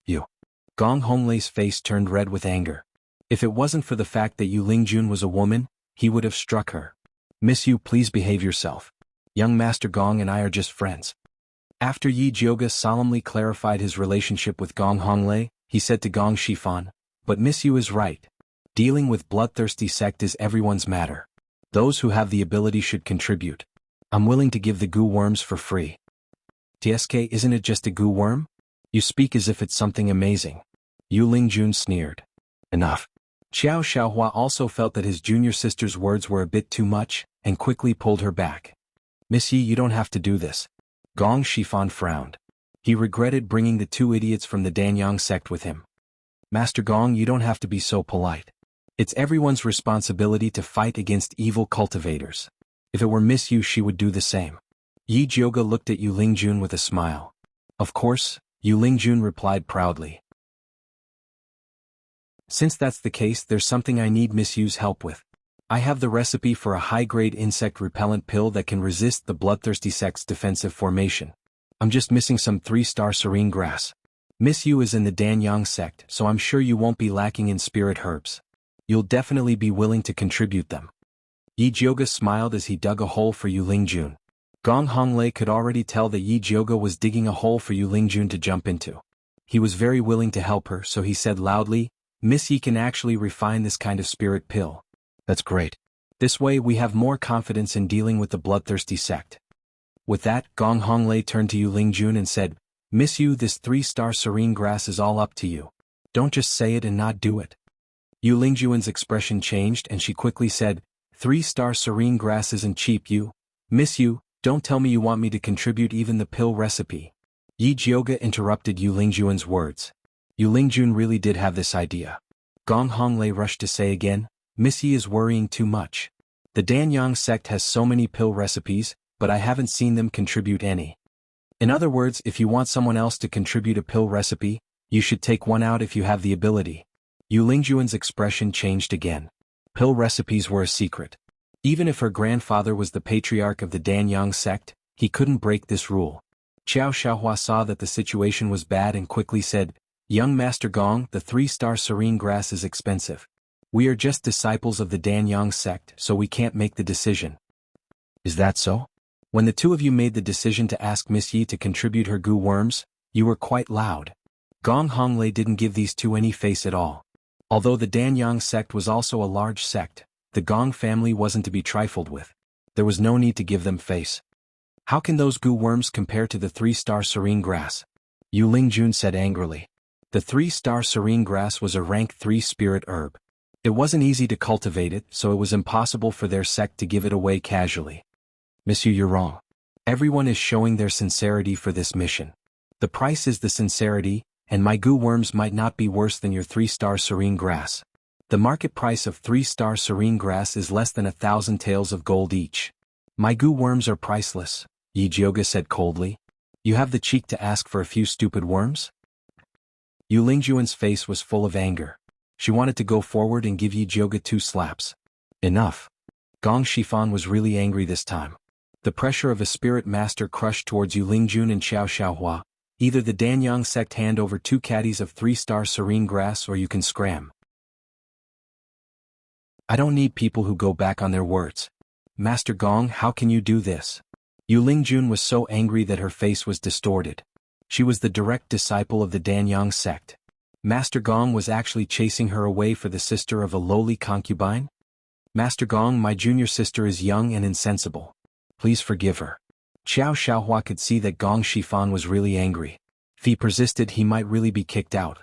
You. Gong Honglei's face turned red with anger. If it wasn't for the fact that Yu Lingjun was a woman, he would have struck her. "Miss Yu, please behave yourself. Young Master Gong and I are just friends." After Yi Jiuge solemnly clarified his relationship with Gong Honglei, he said to Gong Shifan, "But Miss Yu is right. Dealing with bloodthirsty sect is everyone's matter. Those who have the ability should contribute. I'm willing to give the goo worms for free." "TSK, isn't it just a goo worm? You speak as if it's something amazing." Yu Lingjun sneered. "Enough." Qiao Xiaohua also felt that his junior sister's words were a bit too much, and quickly pulled her back. "Miss Yi, you don't have to do this." Gong Shifan frowned. He regretted bringing the two idiots from the Danyang sect with him. "Master Gong, you don't have to be so polite. It's everyone's responsibility to fight against evil cultivators. If it were Miss Yu, she would do the same." Yi Jiuge looked at Yu Lingjun with a smile. "Of course," Yu Lingjun replied proudly. "Since that's the case, there's something I need Miss Yu's help with. I have the recipe for a high-grade insect repellent pill that can resist the bloodthirsty sect's defensive formation. I'm just missing some 3-star serene grass. Miss Yu is in the Danyang sect, so I'm sure you won't be lacking in spirit herbs. You'll definitely be willing to contribute them." Yi Jiuge smiled as he dug a hole for Yu Lingjun. Gong Honglei could already tell that Yi Jiuge was digging a hole for Yu Lingjun to jump into. He was very willing to help her, so he said loudly, "Miss Yi can actually refine this kind of spirit pill. That's great. This way we have more confidence in dealing with the bloodthirsty sect." With that, Gong Honglei turned to Yu Lingjun and said, "Miss Yu, this 3-star serene grass is all up to you. Don't just say it and not do it." Yu Lingjun's expression changed and she quickly said, 3-star serene grass isn't cheap, Yu. Miss Yu, don't tell me you want me to contribute even the pill recipe." Yi Jiuge interrupted Yu Lingjun's words. Yu Lingjun really did have this idea. Gong Honglei rushed to say again, "Miss Yi is worrying too much. The Danyang sect has so many pill recipes, but I haven't seen them contribute any. In other words, if you want someone else to contribute a pill recipe, you should take one out if you have the ability." Yu Lingjun's expression changed again. Pill recipes were a secret. Even if her grandfather was the patriarch of the Danyang sect, he couldn't break this rule. Qiao Xiaohua saw that the situation was bad and quickly said, "Young Master Gong, the 3-star serene grass is expensive. We are just disciples of the Danyang sect, so we can't make the decision." "Is that so?" "When the two of you made the decision to ask Miss Yi to contribute her goo worms, you were quite loud." Gong Honglei didn't give these two any face at all. Although the Danyang sect was also a large sect, the Gong family wasn't to be trifled with. There was no need to give them face. "How can those goo worms compare to the 3-star serene grass?" Yu Lingjun said angrily. The 3-star serene grass was a rank 3 spirit herb. It wasn't easy to cultivate it, so it was impossible for their sect to give it away casually. "Miss Yu, you're wrong. Everyone is showing their sincerity for this mission. The price is the sincerity, and my goo worms might not be worse than your 3-star serene grass. The market price of 3-star serene grass is less than 1,000 taels of gold each. My goo worms are priceless," Yi Jiuge said coldly. "You have the cheek to ask for a few stupid worms?" Yu Lingjun's face was full of anger. She wanted to go forward and give Yi Jiuge 2 slaps. Enough. Gong Shifan was really angry this time. The pressure of a spirit master crushed towards Yu Lingjun and Qiao Xiaohua. Either the Danyang sect hand over 2 caddies of 3-star serene grass or you can scram. I don't need people who go back on their words. Master Gong, how can you do this? Yu Lingjun was so angry that her face was distorted. She was the direct disciple of the Danyang sect. Master Gong was actually chasing her away for the sister of a lowly concubine? Master Gong, my junior sister is young and insensible. Please forgive her. Qiao Xiaohua could see that Gong Shifan was really angry. If he persisted, he might really be kicked out.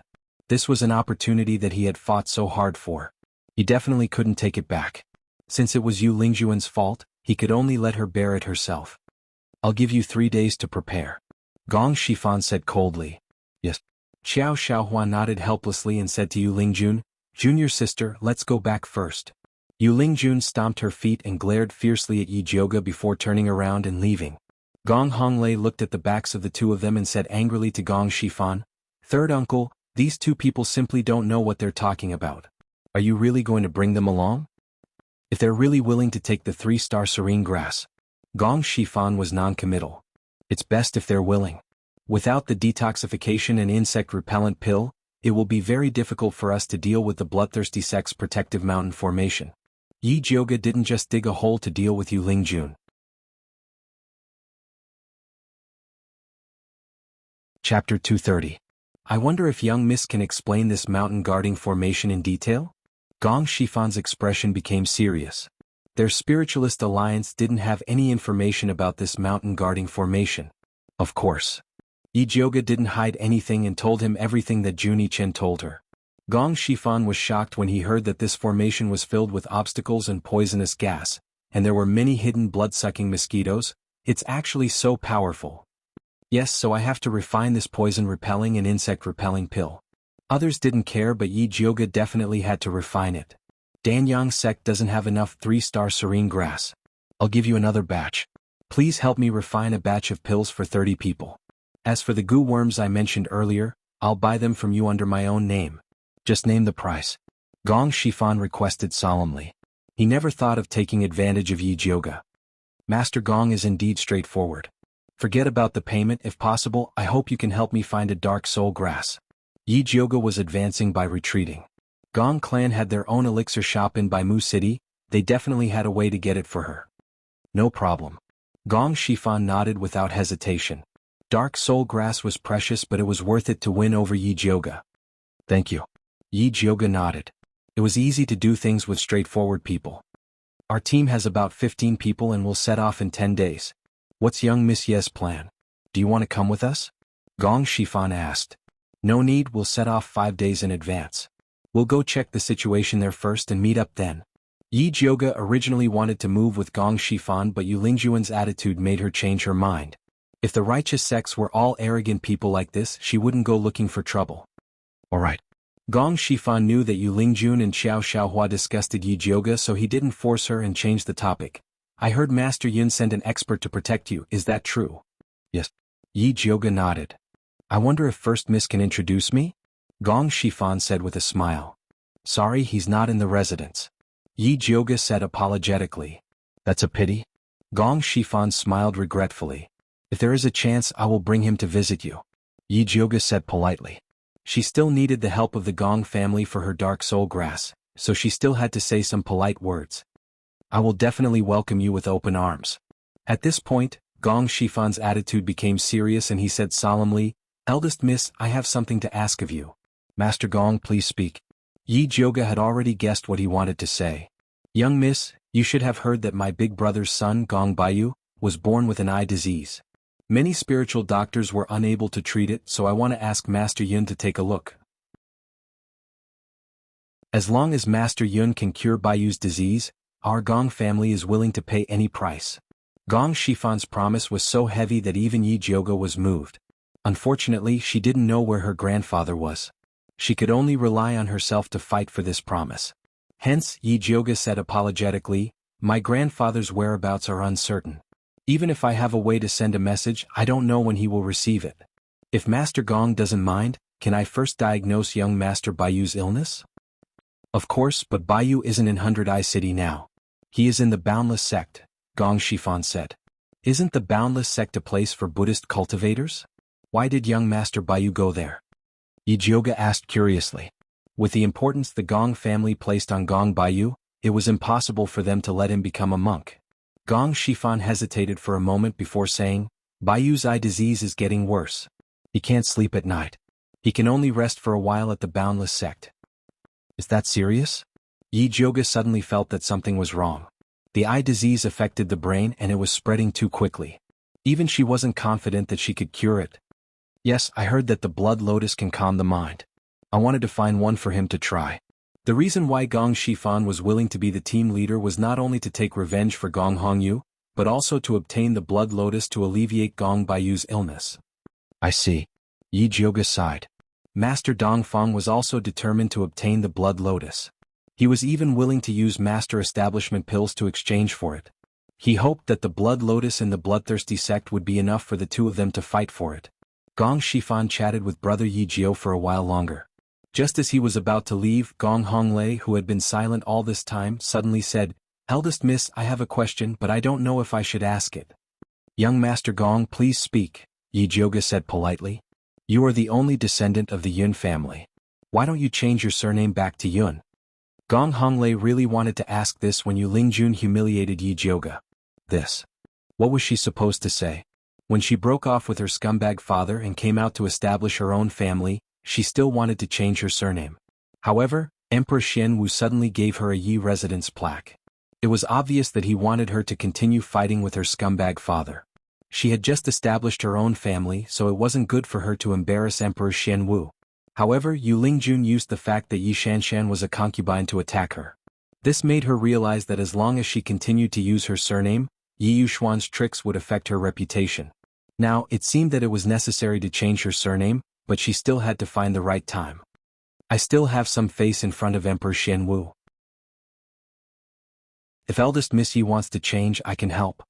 This was an opportunity that he had fought so hard for. He definitely couldn't take it back. Since it was Yu Lingjun's fault, He could only let her bear it herself. I'll give you 3 days to prepare. Gong Shifan said coldly. Yes. Xiao Xiaohua nodded helplessly and said to Yu Lingjun, Junior sister, let's go back first. Yu Lingjun stomped her feet and glared fiercely at Yi Jioga before turning around and leaving. Gong Honglei looked at the backs of the two of them and said angrily to Gong Shifan, Third uncle, these two people simply don't know what they're talking about. Are you really going to bring them along? If they're really willing to take the 3-star serene grass. Gong Shifan was non-committal. It's best if they're willing. Without the detoxification and insect repellent pill, it will be very difficult for us to deal with the bloodthirsty sect's protective mountain formation. Yi Jioga didn't just dig a hole to deal with Yu Lingjun. Chapter 230. I wonder if young Miss can explain this mountain guarding formation in detail? Gong Shifan's expression became serious. Their spiritualist alliance didn't have any information about this mountain guarding formation. Of course. Yi Jioga didn't hide anything and told him everything that Juni Chen told her. Gong Shifan was shocked when he heard that this formation was filled with obstacles and poisonous gas, and there were many hidden blood-sucking mosquitoes. It's actually so powerful. Yes, so I have to refine this poison-repelling and insect-repelling pill. Others didn't care, but Yi Jioga definitely had to refine it. Danyang sect doesn't have enough 3-star serene grass. I'll give you another batch. Please help me refine a batch of pills for 30 people. As for the goo worms I mentioned earlier, I'll buy them from you under my own name. Just name the price. Gong Shifan requested solemnly. He never thought of taking advantage of Yi Jioga. Master Gong is indeed straightforward. Forget about the payment. If possible, I hope you can help me find a dark soul grass. Yi Jioga was advancing by retreating. Gong clan had their own elixir shop in Baimu City. They definitely had a way to get it for her. No problem. Gong Shifan nodded without hesitation. Dark soul grass was precious, but it was worth it to win over Yi Jioga. Thank you. Yi Jioga nodded. It was easy to do things with straightforward people. Our team has about 15 people and will set off in 10 days. What's young Miss Ye's plan? Do you want to come with us? Gong Shifan asked. No need, we'll set off 5 days in advance. We'll go check the situation there first and meet up then. Yi Jioga originally wanted to move with Gong Shifan, but Yu Lingjuan's attitude made her change her mind. If the righteous sects were all arrogant people like this, she wouldn't go looking for trouble. Alright. Gong Shifan knew that Yu Lingjun and Xiao Xiaohua disgusted Yi Jioga, so he didn't force her and changed the topic. I heard Master Yun sent an expert to protect you, is that true? Yes. Yi Jioga nodded. I wonder if First Miss can introduce me? Gong Shifan said with a smile. Sorry, he's not in the residence. Yi Jioga said apologetically. That's a pity. Gong Shifan smiled regretfully. If there is a chance, I will bring him to visit you. Yi Jioga said politely. She still needed the help of the Gong family for her dark soul grass, so she still had to say some polite words. I will definitely welcome you with open arms. At this point, Gong Shifan's attitude became serious and he said solemnly, Eldest Miss, I have something to ask of you. Master Gong, please speak. Yi Jioga had already guessed what he wanted to say. Young Miss, you should have heard that my big brother's son, Gong Baiyu, was born with an eye disease. Many spiritual doctors were unable to treat it, so I want to ask Master Yun to take a look. As long as Master Yun can cure Baiyu's disease, our Gong family is willing to pay any price. Gong Shifan's promise was so heavy that even Yi Jioga was moved. Unfortunately, she didn't know where her grandfather was. She could only rely on herself to fight for this promise. Hence, Yi Jioga said apologetically, my grandfather's whereabouts are uncertain. Even if I have a way to send a message, I don't know when he will receive it. If Master Gong doesn't mind, can I first diagnose young Master Baiyu's illness? Of course, but Baiyu isn't in 100 Eye City now. He is in the Boundless Sect, Gong Shifan said. Isn't the Boundless Sect a place for Buddhist cultivators? Why did young Master Baiyu go there? Yi Jioga asked curiously. With the importance the Gong family placed on Gong Baiyu, it was impossible for them to let him become a monk. Gong Shifan hesitated for a moment before saying, Baiyu's eye disease is getting worse. He can't sleep at night. He can only rest for a while at the Boundless Sect. Is that serious? Yi Jioga suddenly felt that something was wrong. The eye disease affected the brain and it was spreading too quickly. Even she wasn't confident that she could cure it. Yes, I heard that the blood lotus can calm the mind. I wanted to find one for him to try. The reason why Gong Shifan was willing to be the team leader was not only to take revenge for Gong Hongyu, but also to obtain the Blood Lotus to alleviate Gong Baiyu's illness. I see. Yi Jiuge sighed. Master Dongfang was also determined to obtain the Blood Lotus. He was even willing to use Master Establishment pills to exchange for it. He hoped that the Blood Lotus and the Bloodthirsty sect would be enough for the two of them to fight for it. Gong Shifan chatted with brother Yi Jiu for a while longer. Just as he was about to leave, Gong Honglei, who had been silent all this time, suddenly said, "Eldest miss, I have a question but I don't know if I should ask it." "Young Master Gong, please speak," Yi Jiuge said politely. "You are the only descendant of the Yun family. Why don't you change your surname back to Yun?" Gong Honglei really wanted to ask this when Yu Lingjun humiliated Yi Jiuge. This. What was she supposed to say? When she broke off with her scumbag father and came out to establish her own family, she still wanted to change her surname. However, Emperor Xian Wu suddenly gave her a Yi residence plaque. It was obvious that he wanted her to continue fighting with her scumbag father. She had just established her own family, so it wasn't good for her to embarrass Emperor Xian Wu. However, Yu Lingjun used the fact that Yi Shanshan was a concubine to attack her. This made her realize that as long as she continued to use her surname, Yi Yuxuan's tricks would affect her reputation. Now, it seemed that it was necessary to change her surname, but she still had to find the right time. I still have some face in front of Emperor Xian Wu. If eldest Miss Yi wants to change, I can help.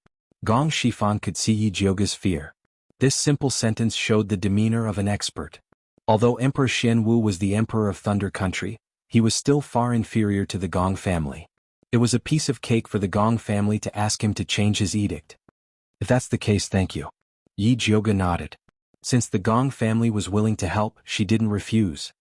Gong Shifan could see Yi Jiuge's fear. This simple sentence showed the demeanor of an expert. Although Emperor Xian Wu was the Emperor of Thunder Country, he was still far inferior to the Gong family. It was a piece of cake for the Gong family to ask him to change his edict. If that's the case, thank you. Yi Jiuge nodded. Since the Gong family was willing to help, she didn't refuse.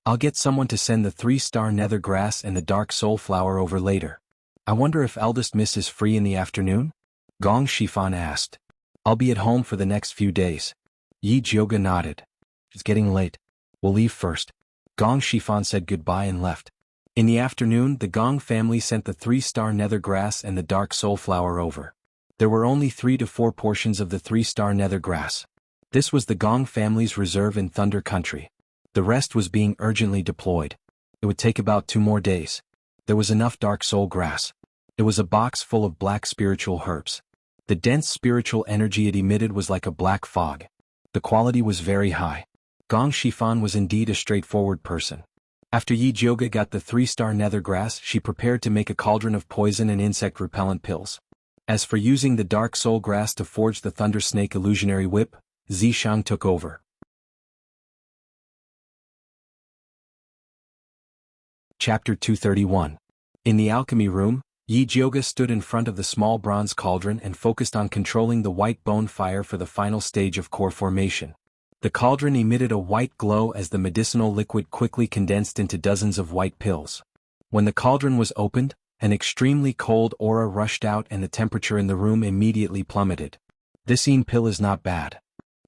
I'll get someone to send the 3-star nether grass and the dark soul flower over later. I wonder if eldest miss is free in the afternoon? Gong Shifan asked. I'll be at home for the next few days. Yi Jiuge nodded. It's getting late. We'll leave first. Gong Shifan said goodbye and left. In the afternoon, the Gong family sent the 3-star nether grass and the dark soul flower over. There were only 3 to 4 portions of the 3-star nether grass. This was the Gong family's reserve in Thunder Country. The rest was being urgently deployed. It would take about 2 more days. There was enough dark soul grass. It was a box full of black spiritual herbs. The dense spiritual energy it emitted was like a black fog. The quality was very high. Gong Shifan was indeed a straightforward person. After Yi Jiuge got the 3-star nether grass, she prepared to make a cauldron of poison and insect repellent pills. As for using the dark soul grass to forge the thunder snake illusionary whip, Zishang took over. Chapter 231. In the alchemy room, Yi Jiuge stood in front of the small bronze cauldron and focused on controlling the white bone fire for the final stage of core formation. The cauldron emitted a white glow as the medicinal liquid quickly condensed into dozens of white pills. When the cauldron was opened, an extremely cold aura rushed out and the temperature in the room immediately plummeted. This Yin pill is not bad.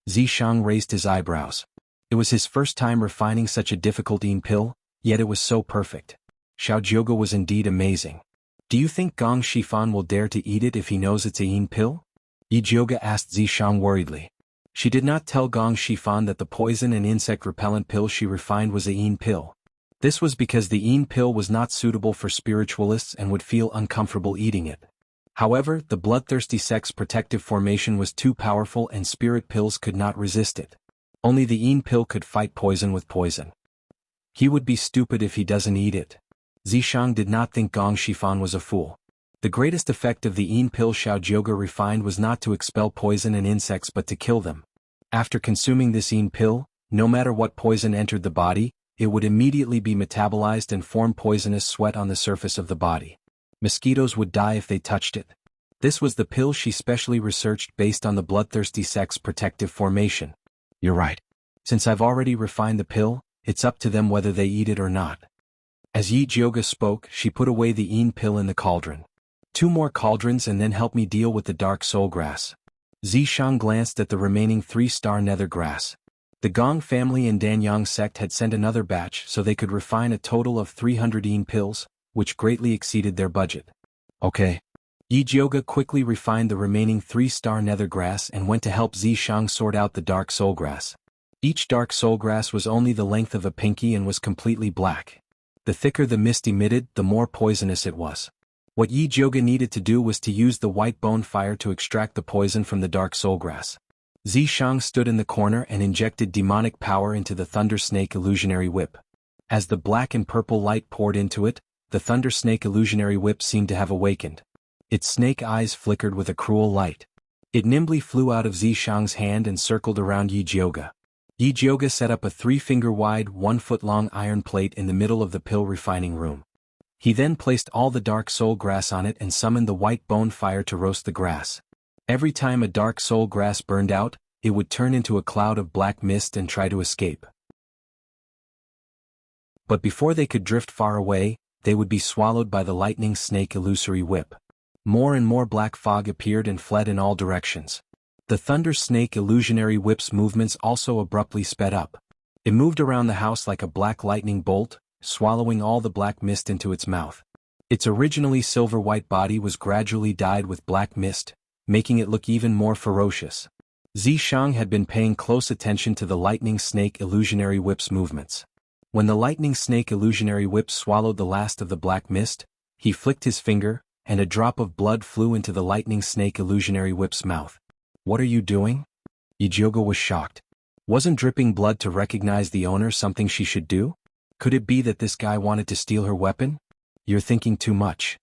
Zishang raised his eyebrows. It was his first time refining such a difficult Yin pill, yet it was so perfect. Xiao Jiuge was indeed amazing. Do you think Gong Shifan will dare to eat it if he knows it's a Yin pill? Yi Jiuge asked Zishang worriedly. She did not tell Gong Shifan that the poison and insect repellent pill she refined was a Yin pill. This was because the Yin pill was not suitable for spiritualists and would feel uncomfortable eating it. However, the bloodthirsty sect's protective formation was too powerful and spirit pills could not resist it. Only the Yin pill could fight poison with poison. He would be stupid if he doesn't eat it. Zishang did not think Gong Shifan was a fool. The greatest effect of the Yin pill Xiao Jiuge refined was not to expel poison and insects but to kill them. After consuming this Yin pill, no matter what poison entered the body, it would immediately be metabolized and form poisonous sweat on the surface of the body. Mosquitoes would die if they touched it. This was the pill she specially researched based on the bloodthirsty sect's protective formation. You're right. Since I've already refined the pill, it's up to them whether they eat it or not. As Yi Jiuge spoke, she put away the Yin pill in the cauldron. 2 more cauldrons and then help me deal with the dark soul grass. Zishang glanced at the remaining 3-star nether grass. The Gong family and Danyang sect had sent another batch so they could refine a total of 300 Yin pills, which greatly exceeded their budget. Okay. Yi Jiuge quickly refined the remaining 3-star nether grass and went to help Zishang sort out the dark soul grass. Each dark soul grass was only the length of a pinky and was completely black. The thicker the mist emitted, the more poisonous it was. What Yi Jioga needed to do was to use the white bone fire to extract the poison from the dark soul grass. Zishang stood in the corner and injected demonic power into the Thunder Snake illusionary whip. As the black and purple light poured into it, the Thunder Snake illusionary whip seemed to have awakened. Its snake eyes flickered with a cruel light. It nimbly flew out of Zishang's hand and circled around Yi Jioga. Yi Jioga set up a 3-finger-wide, 1-foot-long iron plate in the middle of the pill refining room. He then placed all the dark soul grass on it and summoned the white bone fire to roast the grass. Every time a dark soul grass burned out, it would turn into a cloud of black mist and try to escape. But before they could drift far away, they would be swallowed by the lightning snake illusory whip. More and more black fog appeared and fled in all directions. The thunder snake illusionary whip's movements also abruptly sped up. It moved around the house like a black lightning bolt, swallowing all the black mist into its mouth. Its originally silver-white body was gradually dyed with black mist, making it look even more ferocious. Zishang had been paying close attention to the lightning snake illusionary whip's movements. When the lightning snake illusionary whip swallowed the last of the black mist, he flicked his finger, and a drop of blood flew into the lightning snake illusionary whip's mouth. "What are you doing?" Yi Jioga was shocked. Wasn't dripping blood to recognize the owner something she should do? Could it be that this guy wanted to steal her weapon? You're thinking too much.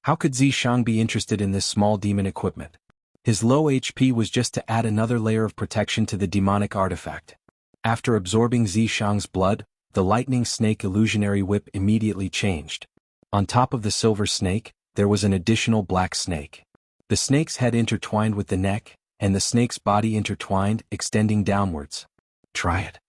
How could Zishang be interested in this small demon equipment? His low HP was just to add another layer of protection to the demonic artifact. After absorbing Zishang's blood, the lightning snake illusionary whip immediately changed. On top of the silver snake, there was an additional black snake. The snake's head intertwined with the neck, and the snake's body intertwined, extending downwards. "Try it."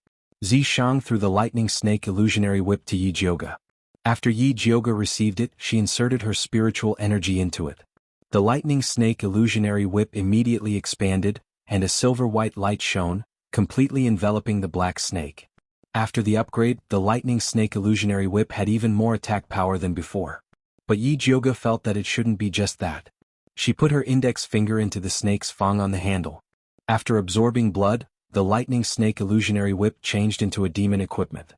Zishang threw the lightning snake illusionary whip to Yi Jioga. After Yi Jioga received it, she inserted her spiritual energy into it. The lightning snake illusionary whip immediately expanded, and a silver-white light shone, completely enveloping the black snake. After the upgrade, the lightning snake illusionary whip had even more attack power than before. But Yi Jioga felt that it shouldn't be just that. She put her index finger into the snake's fang on the handle. After absorbing blood, the lightning snake illusionary whip changed into a demon equipment.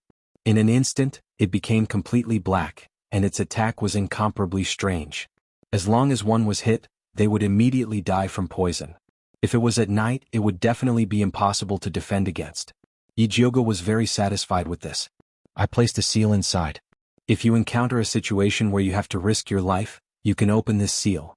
In an instant, it became completely black, and its attack was incomparably strange. As long as one was hit, they would immediately die from poison. If it was at night, it would definitely be impossible to defend against. Yi Jioga was very satisfied with this. "I placed a seal inside. If you encounter a situation where you have to risk your life, you can open this seal."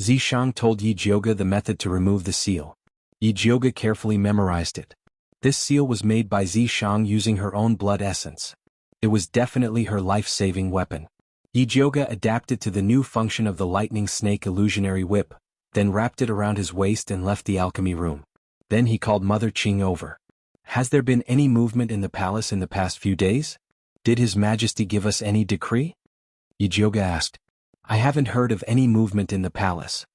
Zishang told Yi Jioga the method to remove the seal. Yi Jioga carefully memorized it. This seal was made by Zishang using her own blood essence. It was definitely her life-saving weapon. Yi Jioga adapted to the new function of the lightning snake illusionary whip, then wrapped it around his waist and left the alchemy room. Then he called Mother Qing over. "Has there been any movement in the palace in the past few days? Did His Majesty give us any decree?" Yi Jioga asked. "I haven't heard of any movement in the palace."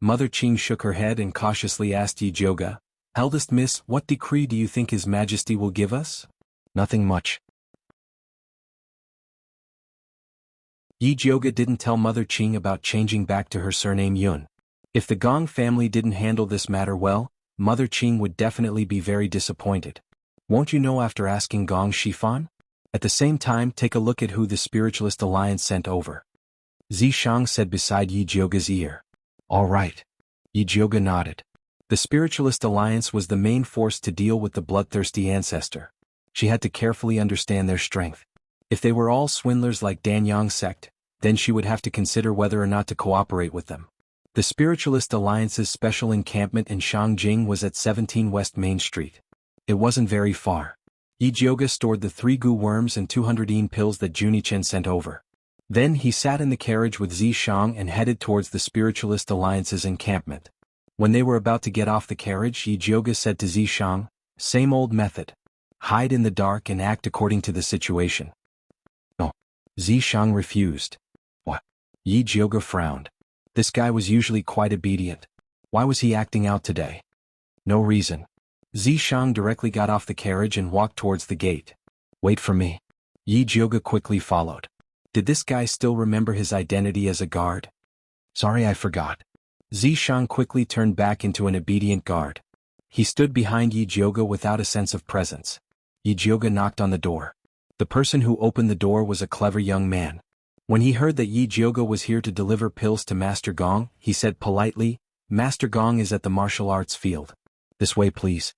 Mother Qing shook her head and cautiously asked Yi Jioga, "Eldest Miss, what decree do you think His Majesty will give us?" "Nothing much." Yi Jioga didn't tell Mother Qing about changing back to her surname Yun. If the Gong family didn't handle this matter well, Mother Qing would definitely be very disappointed. "Won't you know after asking Gong Shifan?" At the same time, take a look at who the Spiritualist Alliance sent over. Zishang said beside Yi Jioga's ear. "All right." Yi Jioga nodded. The Spiritualist Alliance was the main force to deal with the bloodthirsty ancestor. She had to carefully understand their strength. If they were all swindlers like Danyang sect, then she would have to consider whether or not to cooperate with them. The Spiritualist Alliance's special encampment in Shangjing was at 17 West Main Street. It wasn't very far. Yi Jioga stored the 3 gu worms and 200 yin pills that Junichen sent over. Then he sat in the carriage with Zishang and headed towards the Spiritualist Alliance's encampment. When they were about to get off the carriage, Yi Jioga said to Zishang, "Same old method. Hide in the dark and act according to the situation." No. Zishang refused. "What?" Yi Jioga frowned. This guy was usually quite obedient. Why was he acting out today? No reason. Zishang directly got off the carriage and walked towards the gate. "Wait for me." Yi Jioga quickly followed. Did this guy still remember his identity as a guard? "Sorry, I forgot." Zishang quickly turned back into an obedient guard. He stood behind Yi Jioga without a sense of presence. Yi Jioga knocked on the door. The person who opened the door was a clever young man. When he heard that Yi Jioga was here to deliver pills to Master Gong, he said politely, "Master Gong is at the martial arts field. This way please."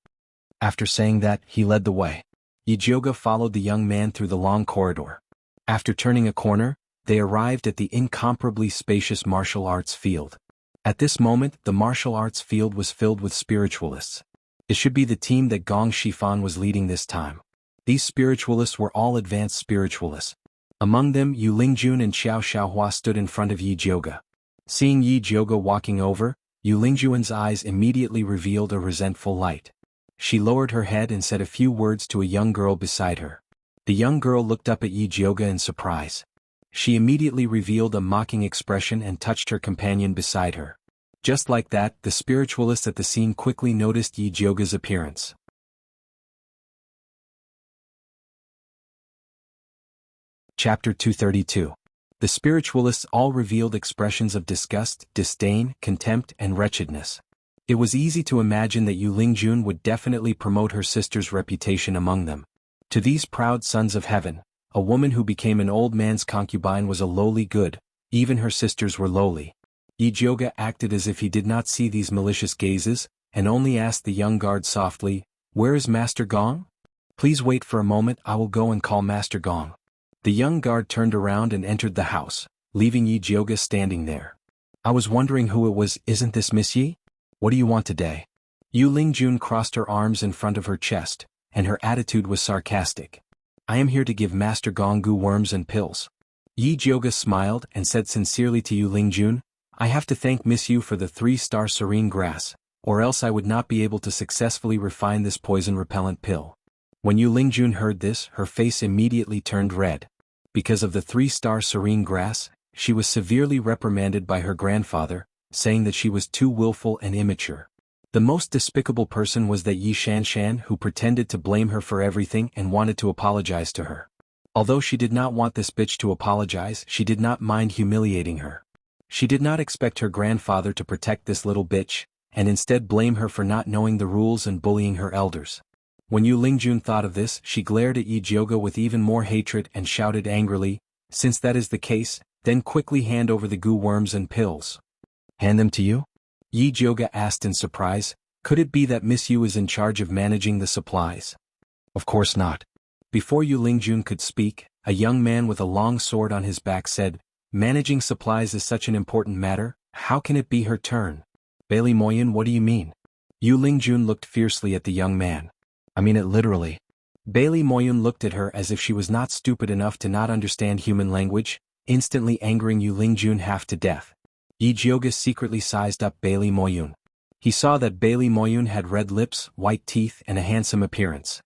After saying that, he led the way. Yi Jioga followed the young man through the long corridor. After turning a corner, they arrived at the incomparably spacious martial arts field. At this moment, the martial arts field was filled with spiritualists. It should be the team that Gong Shifan was leading this time. These spiritualists were all advanced spiritualists. Among them, Yu Lingjun and Xiao Xiaohua stood in front of Yi Jioga. Seeing Yi Jioga walking over, Yu Lingjun's eyes immediately revealed a resentful light. She lowered her head and said a few words to a young girl beside her. The young girl looked up at Yi Jioga in surprise. She immediately revealed a mocking expression and touched her companion beside her. Just like that, the spiritualists at the scene quickly noticed Yi Jioga's appearance. Chapter 232. The spiritualists all revealed expressions of disgust, disdain, contempt, and wretchedness. It was easy to imagine that Yu Lingjun would definitely promote her sister's reputation among them. To these proud sons of heaven, a woman who became an old man's concubine was a lowly good, even her sisters were lowly. Yi Jioga acted as if he did not see these malicious gazes, and only asked the young guard softly, "Where is Master Gong? Please wait for a moment, I will go and call Master Gong." The young guard turned around and entered the house, leaving Yi Jioga standing there. "I was wondering who it was, isn't this Miss Yi? What do you want today?" Yu Lingjun crossed her arms in front of her chest, and her attitude was sarcastic. "I am here to give Master Gong goo worms and pills." Yi Jioga smiled and said sincerely to Yu Lingjun, "I have to thank Miss Yu for the 3-star serene grass, or else I would not be able to successfully refine this poison-repellent pill." When Yu Lingjun heard this, her face immediately turned red. Because of the 3-star serene grass, she was severely reprimanded by her grandfather, saying that she was too willful and immature. The most despicable person was that Yi Shanshan, who pretended to blame her for everything and wanted to apologize to her. Although she did not want this bitch to apologize, she did not mind humiliating her. She did not expect her grandfather to protect this little bitch, and instead blame her for not knowing the rules and bullying her elders. When Yu Lingjun thought of this, she glared at Yi Jioga with even more hatred and shouted angrily, "Since that is the case, then quickly hand over the goo worms and pills." "Hand them to you?" Yi Jioga asked in surprise. Could it be that Miss Yu is in charge of managing the supplies? Of course not. Before Yu Lingjun could speak, a young man with a long sword on his back said, "Managing supplies is such an important matter, how can it be her turn?" "Bailey Moyen, what do you mean?" Yu Lingjun looked fiercely at the young man. "I mean it literally." Bailey Moyun looked at her as if she was not stupid enough to not understand human language, instantly angering Yu Lingjun half to death. Yi Jioga secretly sized up Bailey Moyun. He saw that Bailey Moyun had red lips, white teeth, and a handsome appearance.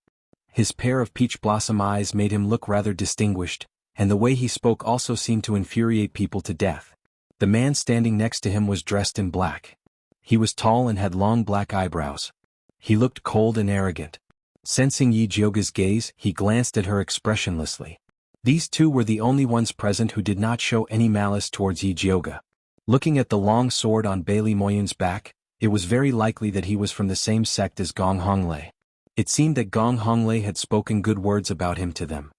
His pair of peach blossom eyes made him look rather distinguished, and the way he spoke also seemed to infuriate people to death. The man standing next to him was dressed in black. He was tall and had long black eyebrows. He looked cold and arrogant. Sensing Yi Jioga's gaze, he glanced at her expressionlessly. These two were the only ones present who did not show any malice towards Yi Jioga. Looking at the long sword on Bailey Moyun's back, it was very likely that he was from the same sect as Gong Honglei. It seemed that Gong Honglei had spoken good words about him to them.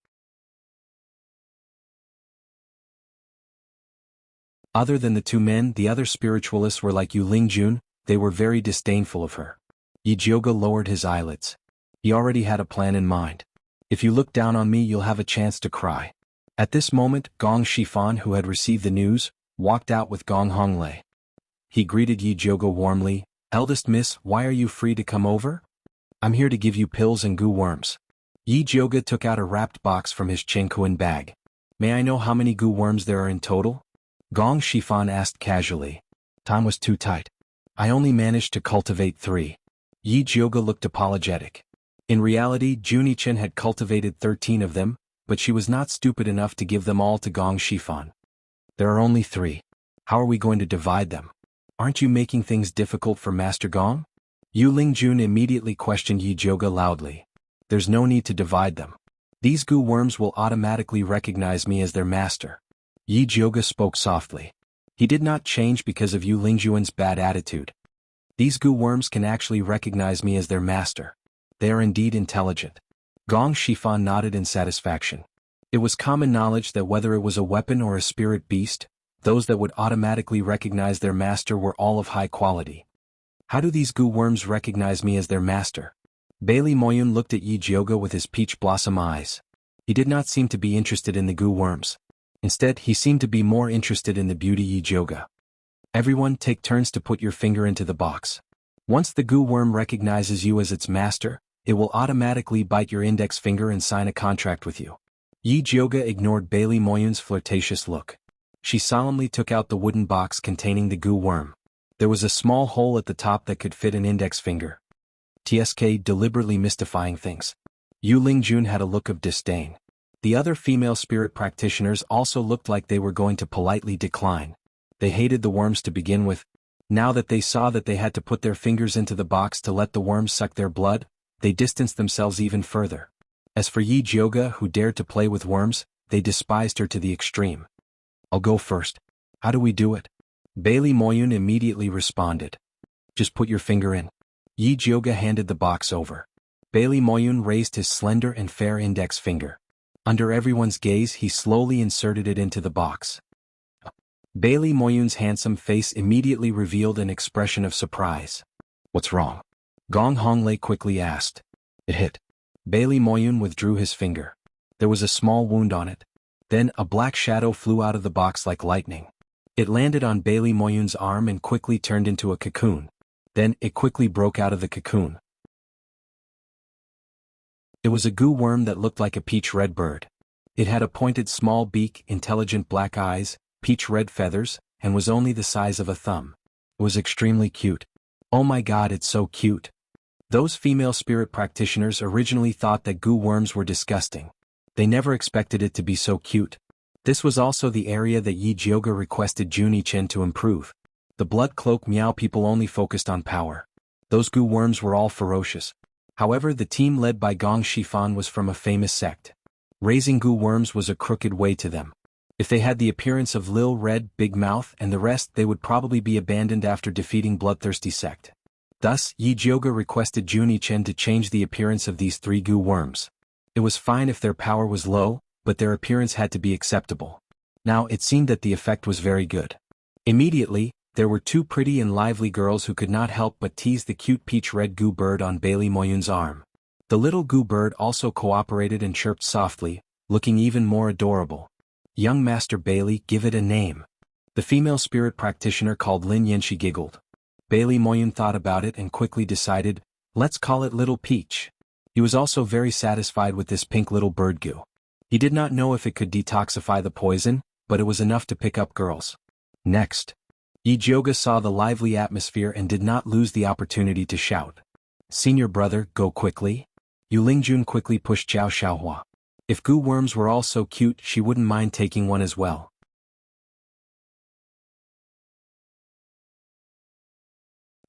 Other than the two men, the other spiritualists were like Yu Lingjun, they were very disdainful of her. Yi Jioga lowered his eyelids. He already had a plan in mind. "If you look down on me, you'll have a chance to cry." At this moment, Gong Shifan, who had received the news, walked out with Gong Honglei. He greeted Yi Jioga warmly. "Eldest miss, why are you free to come over?" "I'm here to give you pills and goo worms." Yi Jioga took out a wrapped box from his Chengkuan bag. "May I know how many goo worms there are in total?" Gong Shifan asked casually. Time was too tight. "I only managed to cultivate 3. Yi Jioga looked apologetic. In reality, Junichen had cultivated 13 of them, but she was not stupid enough to give them all to Gong Shifan. "There are only 3. How are we going to divide them? Aren't you making things difficult for Master Gong?" Yu Lingjun immediately questioned Yi Jioga loudly. "There's no need to divide them. These goo worms will automatically recognize me as their master." Yi Jioga spoke softly. He did not change because of Yu Lingjun's bad attitude. "These goo worms can actually recognize me as their master. They are indeed intelligent." Gong Shifan nodded in satisfaction. It was common knowledge that whether it was a weapon or a spirit beast, those that would automatically recognize their master were all of high quality. How do these goo worms recognize me as their master? Bailey Moyun looked at Yi Jioga with his peach blossom eyes. He did not seem to be interested in the goo worms. Instead, he seemed to be more interested in the beauty Yi Jioga. Everyone take turns to put your finger into the box. Once the goo worm recognizes you as its master, it will automatically bite your index finger and sign a contract with you. Yi Jioga ignored Bailey Moyun's flirtatious look. She solemnly took out the wooden box containing the goo worm. There was a small hole at the top that could fit an index finger. TSK deliberately mystifying things. Yu Lingjun had a look of disdain. The other female spirit practitioners also looked like they were going to politely decline. They hated the worms to begin with. Now that they saw that they had to put their fingers into the box to let the worms suck their blood, they distanced themselves even further. As for Yi Jioga, who dared to play with worms, they despised her to the extreme. I'll go first. How do we do it? Bailey Moyun immediately responded. Just put your finger in. Yi Jioga handed the box over. Bailey Moyun raised his slender and fair index finger. Under everyone's gaze, he slowly inserted it into the box. Bailey Moyun's handsome face immediately revealed an expression of surprise. What's wrong? Gong Honglei quickly asked. It hit. Bailey Moyun withdrew his finger. There was a small wound on it. Then a black shadow flew out of the box like lightning. It landed on Bailey Moyun's arm and quickly turned into a cocoon. Then it quickly broke out of the cocoon. It was a goo worm that looked like a peach-red bird. It had a pointed small beak, intelligent black eyes, peach-red feathers, and was only the size of a thumb. It was extremely cute. Oh my god, it's so cute. Those female spirit practitioners originally thought that goo worms were disgusting. They never expected it to be so cute. This was also the area that Yi Jioga requested Junie Chen to improve. The blood cloak Miao people only focused on power. Those goo worms were all ferocious. However, the team led by Gong Shifan was from a famous sect. Raising goo worms was a crooked way to them. If they had the appearance of Lil Red, Big Mouth, and the rest, they would probably be abandoned after defeating bloodthirsty sect. Thus, Yi Jioga requested Junie Chen to change the appearance of these three goo worms. It was fine if their power was low, but their appearance had to be acceptable. Now it seemed that the effect was very good. Immediately, there were two pretty and lively girls who could not help but tease the cute peach-red goo bird on Bailey Moyun's arm. The little goo bird also cooperated and chirped softly, looking even more adorable. Young Master Bailey, give it a name. The female spirit practitioner called Lin Yanxi giggled. Bailey Moyun thought about it and quickly decided, let's call it Little Peach. He was also very satisfied with this pink little bird goo. He did not know if it could detoxify the poison, but it was enough to pick up girls. Next. Yi Jioga saw the lively atmosphere and did not lose the opportunity to shout. Senior brother, go quickly. Yu Lingjun quickly pushed Zhao Xiaohua. If goo worms were all so cute, she wouldn't mind taking one as well.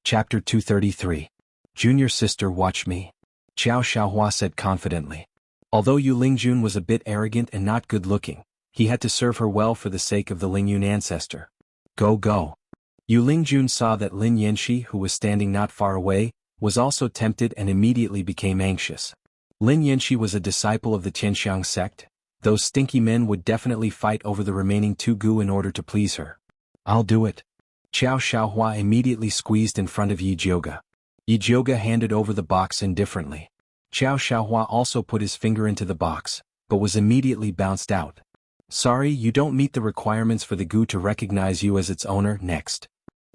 Chapter 233. Junior sister, watch me. Zhao Xiaohua said confidently. Although Yu Lingjun was a bit arrogant and not good-looking, he had to serve her well for the sake of the Lingyun ancestor. Go go. Yu Lingjun saw that Lin Yanxi, who was standing not far away, was also tempted and immediately became anxious. Lin Yanxi was a disciple of the Tianxiang sect. Those stinky men would definitely fight over the remaining two goo in order to please her. I'll do it. Zhao Xiaohua immediately squeezed in front of Yi Jioga. Yi Jioga handed over the box indifferently. Zhao Xiaohua also put his finger into the box, but was immediately bounced out. Sorry, you don't meet the requirements for the goo to recognize you as its owner. Next.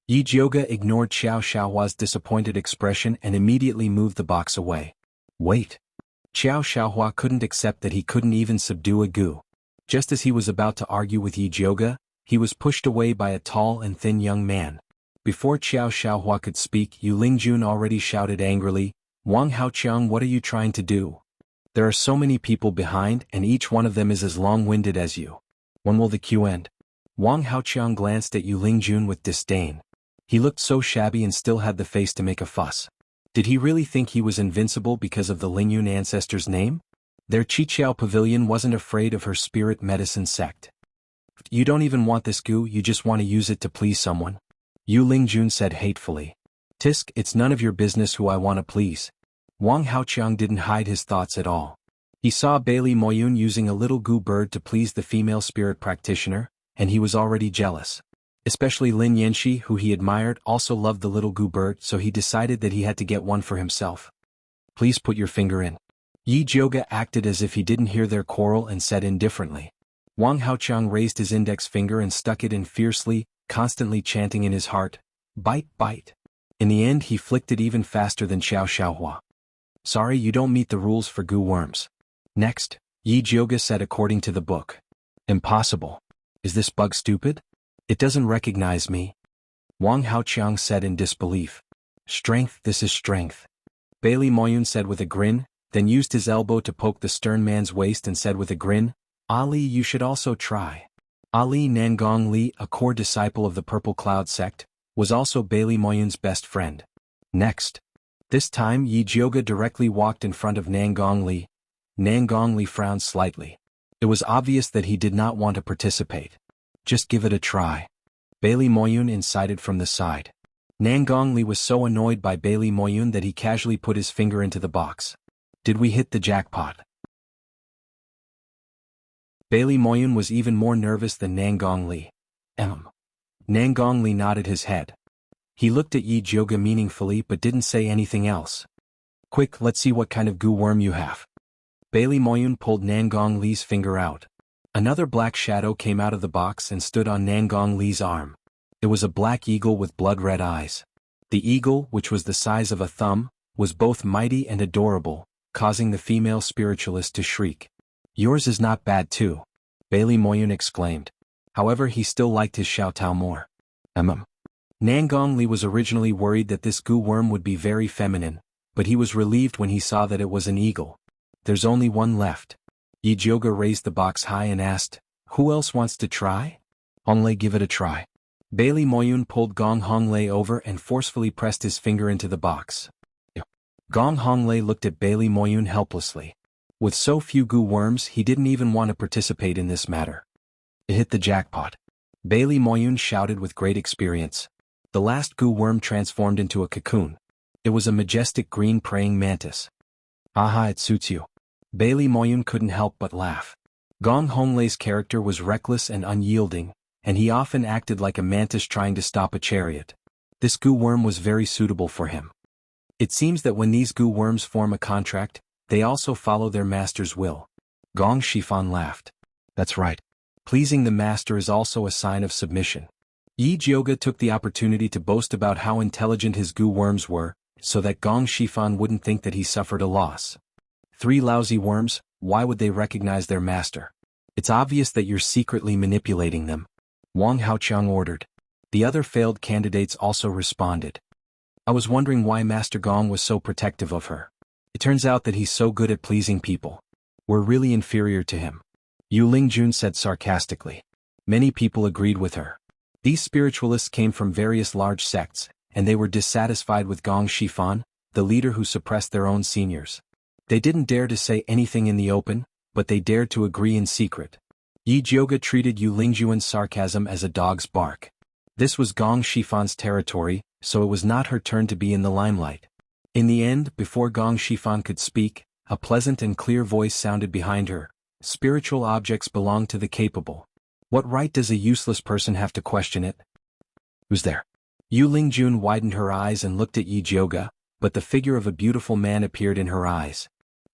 Yi Jioga ignored Zhao Xiaohua's disappointed expression and immediately moved the box away. Wait. Zhao Xiaohua couldn't accept that he couldn't even subdue a goo. Just as he was about to argue with Yi Jioga, he was pushed away by a tall and thin young man. Before Zhao Xiaohua could speak, Yu Lingjun already shouted angrily, Wang Haoqiang, what are you trying to do? There are so many people behind and each one of them is as long-winded as you. When will the queue end? Wang Haoqiang glanced at Yu Lingjun with disdain. He looked so shabby and still had the face to make a fuss. Did he really think he was invincible because of the Lingyun ancestor's name? Their Qiqiao pavilion wasn't afraid of her spirit medicine sect. You don't even want this goo, you just want to use it to please someone. Yu Lingjun said hatefully. Tisk, it's none of your business who I want to please. Wang Haoqiang didn't hide his thoughts at all. He saw Bailey Moyun using a little goo bird to please the female spirit practitioner, and he was already jealous. Especially Lin Yanxi, who he admired, also loved the little goo bird, so he decided that he had to get one for himself. Please put your finger in. Yi Jioga acted as if he didn't hear their quarrel and said indifferently. Wang Haoqiang raised his index finger and stuck it in fiercely, constantly chanting in his heart, "Bite, bite." In the end he flicked it even faster than Xiao Xiaohua. Sorry, you don't meet the rules for goo worms. Next, Yi Jioga said according to the book. Impossible. Is this bug stupid? It doesn't recognize me. Wang Haoqiang said in disbelief. Strength, this is strength. Bailey Moyun said with a grin, then used his elbow to poke the stern man's waist and said with a grin, Ali, you should also try. Ali Nangong Li, a core disciple of the Purple Cloud sect, was also Bailey Moyun's best friend. Next. This time Yi Jioga directly walked in front of Nangong Li. Nangong Li frowned slightly. It was obvious that he did not want to participate. Just give it a try. Bailey Moyun incited from the side. Nangong Li was so annoyed by Bailey Moyun that he casually put his finger into the box. Did we hit the jackpot? Bailey Moyun was even more nervous than Nangong Li. Nangong Li nodded his head. He looked at Yi Jioga meaningfully but didn't say anything else. Quick, let's see what kind of goo worm you have. Bailey Moyun pulled Nangong Li's finger out. Another black shadow came out of the box and stood on Nangong Li's arm. It was a black eagle with blood-red eyes. The eagle, which was the size of a thumb, was both mighty and adorable, causing the female spiritualist to shriek. Yours is not bad too, Bailey Moyun exclaimed. However, he still liked his Xiao Tao more. Nangong Li was originally worried that this goo worm would be very feminine, but he was relieved when he saw that it was an eagle. There's only one left. Yi Jioga raised the box high and asked, who else wants to try? Honglei, give it a try. Bailey Moyun pulled Gong Honglei over and forcefully pressed his finger into the box. Gong Honglei looked at Bailey Moyun helplessly. With so few goo worms, he didn't even want to participate in this matter. It hit the jackpot. Bailey Moyun shouted with great experience. The last goo worm transformed into a cocoon. It was a majestic green praying mantis. Aha, it suits you. Bailey Moyun couldn't help but laugh. Gong Honglei's character was reckless and unyielding, and he often acted like a mantis trying to stop a chariot. This goo worm was very suitable for him. It seems that when these goo worms form a contract, they also follow their master's will. Gong Shifan laughed. That's right. Pleasing the master is also a sign of submission. Yi Jioga took the opportunity to boast about how intelligent his goo worms were, so that Gong Shifan wouldn't think that he suffered a loss. 3 lousy worms, why would they recognize their master? It's obvious that you're secretly manipulating them. Wang Haoqiang ordered. The other failed candidates also responded. I was wondering why Master Gong was so protective of her. It turns out that he's so good at pleasing people. We're really inferior to him. Yu Lingjun said sarcastically. Many people agreed with her. These spiritualists came from various large sects, and they were dissatisfied with Gong Shifan, the leader who suppressed their own seniors. They didn't dare to say anything in the open, but they dared to agree in secret. Yi Jioga treated Yu Lingjuan's sarcasm as a dog's bark. This was Gong Shifan's territory, so it was not her turn to be in the limelight. In the end, before Gong Shifan could speak, a pleasant and clear voice sounded behind her. Spiritual objects belong to the capable. What right does a useless person have to question it? Who's there? Yu Lingjun widened her eyes and looked at Yi Jioga, but the figure of a beautiful man appeared in her eyes.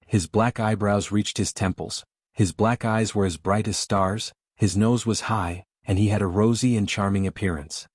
His black eyebrows reached his temples, his black eyes were as bright as stars, his nose was high, and he had a rosy and charming appearance.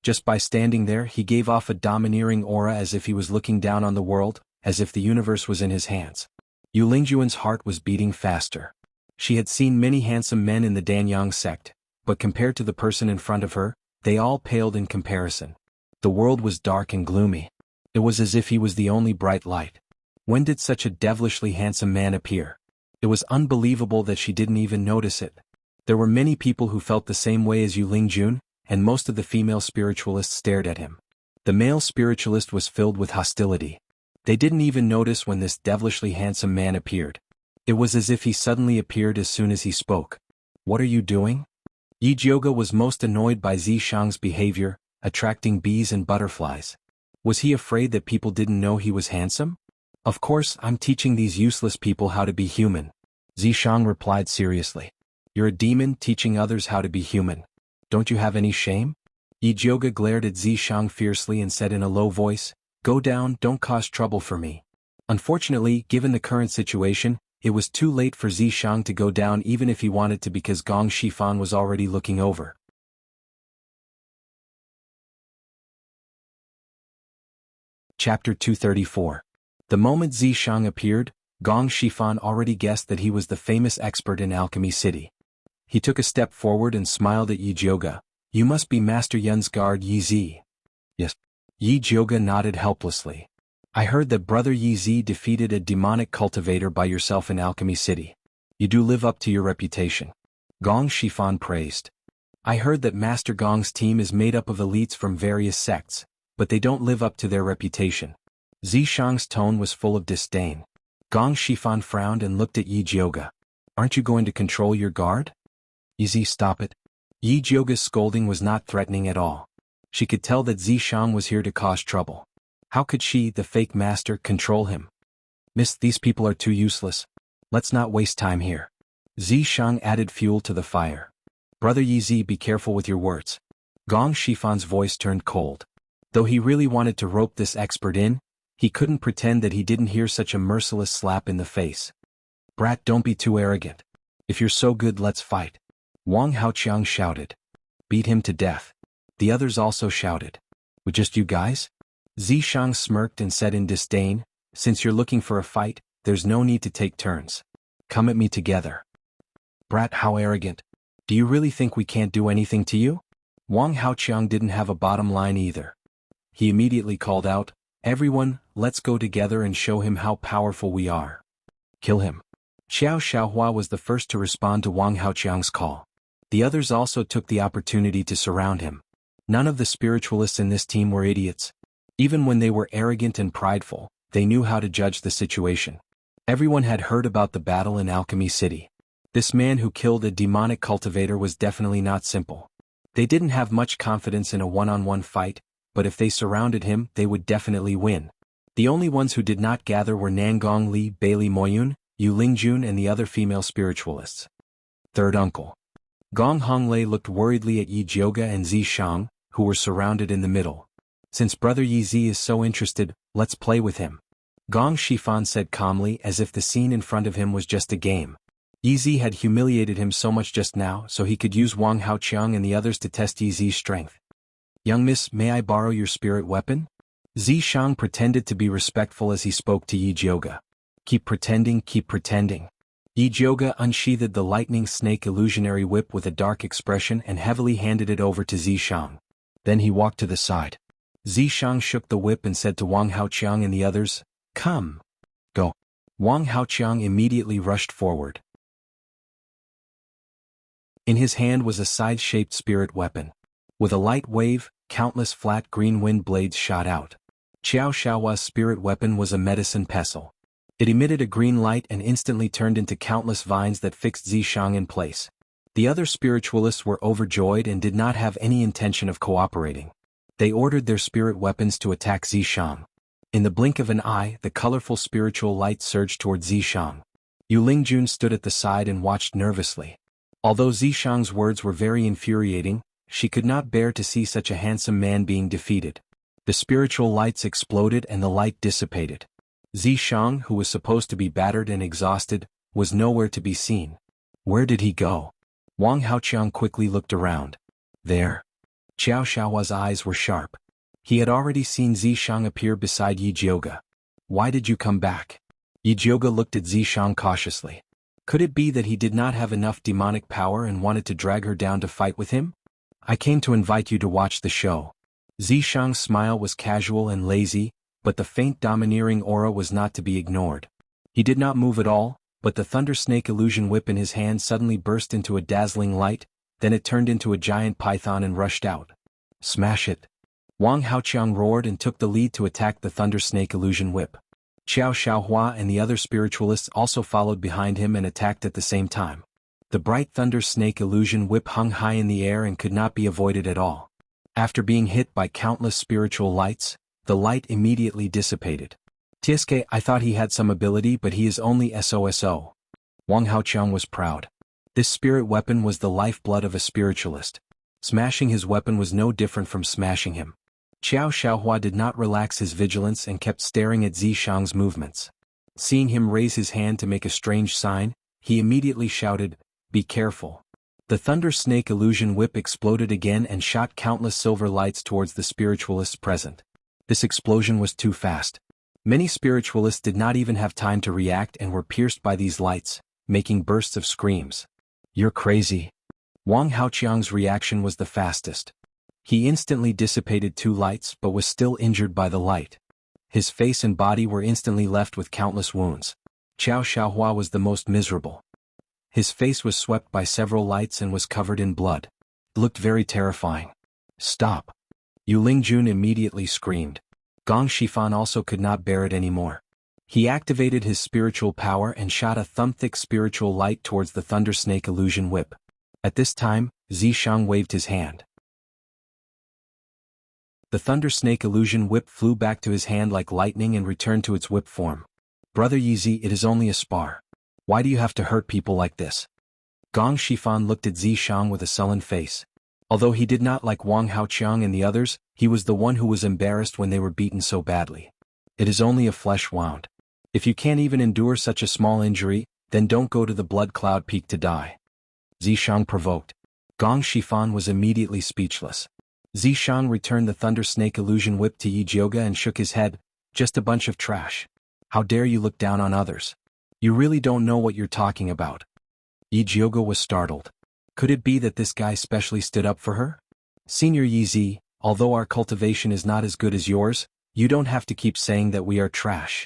Just by standing there, he gave off a domineering aura as if he was looking down on the world, as if the universe was in his hands. Yu Lingjuan's heart was beating faster. She had seen many handsome men in the Danyang sect, but compared to the person in front of her, they all paled in comparison. The world was dark and gloomy. It was as if he was the only bright light. When did such a devilishly handsome man appear? It was unbelievable that she didn't even notice it. There were many people who felt the same way as Yu Lingjun, and most of the female spiritualists stared at him. The male spiritualist was filled with hostility. They didn't even notice when this devilishly handsome man appeared. It was as if he suddenly appeared as soon as he spoke. What are you doing? Yi Jioga was most annoyed by Zishang's behavior, attracting bees and butterflies. Was he afraid that people didn't know he was handsome? Of course, I'm teaching these useless people how to be human. Zishang replied seriously. You're a demon teaching others how to be human. Don't you have any shame? Yijioga glared at Zishang fiercely and said in a low voice, Go down, don't cause trouble for me. Unfortunately, given the current situation, it was too late for Zishang to go down even if he wanted to because Gong Shifan was already looking over. Chapter 234. The moment Zishang appeared, Gong Shifan already guessed that he was the famous expert in Alchemy City. He took a step forward and smiled at Yijioga. You must be Master Yun's guard Yi. Yes. Yijioga nodded helplessly. I heard that Brother Yi defeated a demonic cultivator by yourself in Alchemy City. You do live up to your reputation. Gong Shifan praised. I heard that Master Gong's team is made up of elites from various sects, but they don't live up to their reputation. Zishang's tone was full of disdain. Gong Shifan frowned and looked at Yijioga. Aren't you going to control your guard? Yi, stop it. Yijioga's scolding was not threatening at all. She could tell that Zishang was here to cause trouble. How could she, the fake master, control him? Miss, these people are too useless. Let's not waste time here. Zishang added fuel to the fire. Brother Yi, be careful with your words. Gong Shifan's voice turned cold. Though he really wanted to rope this expert in, he couldn't pretend that he didn't hear such a merciless slap in the face. Brat, don't be too arrogant. If you're so good, let's fight. Wang Haoqiang shouted. Beat him to death. The others also shouted. With just you guys? Zishang smirked and said in disdain, Since you're looking for a fight, there's no need to take turns. Come at me together. Brat, how arrogant. Do you really think we can't do anything to you? Wang Haoqiang didn't have a bottom line either. He immediately called out, Everyone, let's go together and show him how powerful we are. Kill him. Xiao Xiaohua was the first to respond to Wang Haoqiang's call. The others also took the opportunity to surround him. None of the spiritualists in this team were idiots. Even when they were arrogant and prideful, they knew how to judge the situation. Everyone had heard about the battle in Alchemy City. This man who killed a demonic cultivator was definitely not simple. They didn't have much confidence in a one-on-one fight, but if they surrounded him, they would definitely win. The only ones who did not gather were Nangong Li, Bailey Moyun, Yu Lingjun and the other female spiritualists. Third uncle. Gong Honglei looked worriedly at Yijioga and Zishang, who were surrounded in the middle. Since Brother Yi is so interested, let's play with him. Gong Shifan said calmly as if the scene in front of him was just a game. Yi had humiliated him so much just now so he could use Wang Haoqiang and the others to test Yi's strength. Young miss, may I borrow your spirit weapon? Zishang pretended to be respectful as he spoke to Yijioga. Keep pretending, keep pretending. Yijioga unsheathed the lightning snake illusionary whip with a dark expression and heavily handed it over to Zishang. Then he walked to the side. Zishang shook the whip and said to Wang Haoqiang and the others, Come. Go. Wang Haoqiang immediately rushed forward. In his hand was a side-shaped spirit weapon. With a light wave, countless flat green wind blades shot out. Xiao Xiaohua's spirit weapon was a medicine pestle. It emitted a green light and instantly turned into countless vines that fixed Zishang in place. The other spiritualists were overjoyed and did not have any intention of cooperating. They ordered their spirit weapons to attack Zishang. In the blink of an eye, the colorful spiritual light surged toward Zishang. Yu Lingjun stood at the side and watched nervously. Although Zishang's words were very infuriating, she could not bear to see such a handsome man being defeated. The spiritual lights exploded and the light dissipated. Zishang, who was supposed to be battered and exhausted, was nowhere to be seen. Where did he go? Wang Haoqiang quickly looked around. There. Xiao Xiaohua's eyes were sharp. He had already seen Zishang appear beside Yijioga. Why did you come back? Yijioga looked at Zishang cautiously. Could it be that he did not have enough demonic power and wanted to drag her down to fight with him? I came to invite you to watch the show. Zishang's smile was casual and lazy, but the faint domineering aura was not to be ignored. He did not move at all, but the thunder snake illusion whip in his hand suddenly burst into a dazzling light, then it turned into a giant python and rushed out. Smash it! Wang Haoqiang roared and took the lead to attack the thunder snake illusion whip. Xiao Xiaohua and the other spiritualists also followed behind him and attacked at the same time. The bright thunder snake illusion whip hung high in the air and could not be avoided at all. After being hit by countless spiritual lights, the light immediately dissipated. Tieske, I thought he had some ability but he is only SOSO. Wang Haoqiang was proud. This spirit weapon was the lifeblood of a spiritualist. Smashing his weapon was no different from smashing him. Qiao Xiaohua did not relax his vigilance and kept staring at Zishang's movements. Seeing him raise his hand to make a strange sign, he immediately shouted, "Be careful." The thunder snake illusion whip exploded again and shot countless silver lights towards the spiritualists present. This explosion was too fast. Many spiritualists did not even have time to react and were pierced by these lights, making bursts of screams. "You're crazy." Wang Haoqiang's reaction was the fastest. He instantly dissipated 2 lights but was still injured by the light. His face and body were instantly left with countless wounds. Qiao Xiaohua was the most miserable. His face was swept by several lights and was covered in blood. It looked very terrifying. "Stop!" Yu Lingjun immediately screamed. Gong Shifan also could not bear it anymore. He activated his spiritual power and shot a thumb-thick spiritual light towards the Thunder Snake illusion whip. At this time, Zishang waved his hand. The Thunder Snake illusion whip flew back to his hand like lightning and returned to its whip form. "Brother Yizi, it is only a spar. Why do you have to hurt people like this?" Gong Shifan looked at Zishang with a sullen face. Although he did not like Wang Haoqiang and the others, he was the one who was embarrassed when they were beaten so badly. "It is only a flesh wound. If you can't even endure such a small injury, then don't go to the Blood Cloud Peak to die." Zishang provoked. Gong Shifan was immediately speechless. Zishang returned the Thunder Snake illusion whip to Yi Jioga and shook his head. "Just a bunch of trash. How dare you look down on others? You really don't know what you're talking about." Yi Jioga was startled. Could it be that this guy specially stood up for her? "Senior Yizi, although our cultivation is not as good as yours, you don't have to keep saying that we are trash."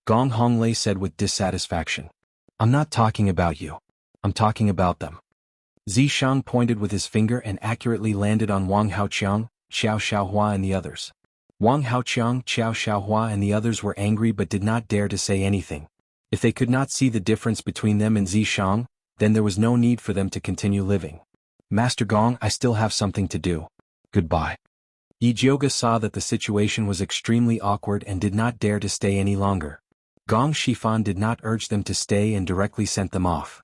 Gong Honglei said with dissatisfaction. "I'm not talking about you. I'm talking about them." Zishang pointed with his finger and accurately landed on Wang Haoqiang, Qiao Xiaohua and the others. Wang Haoqiang, Qiao Xiaohua and the others were angry but did not dare to say anything. If they could not see the difference between them and Zishang, then there was no need for them to continue living. "Master Gong, I still have something to do. Goodbye." Yi Jioga saw that the situation was extremely awkward and did not dare to stay any longer. Gong Shifan did not urge them to stay and directly sent them off.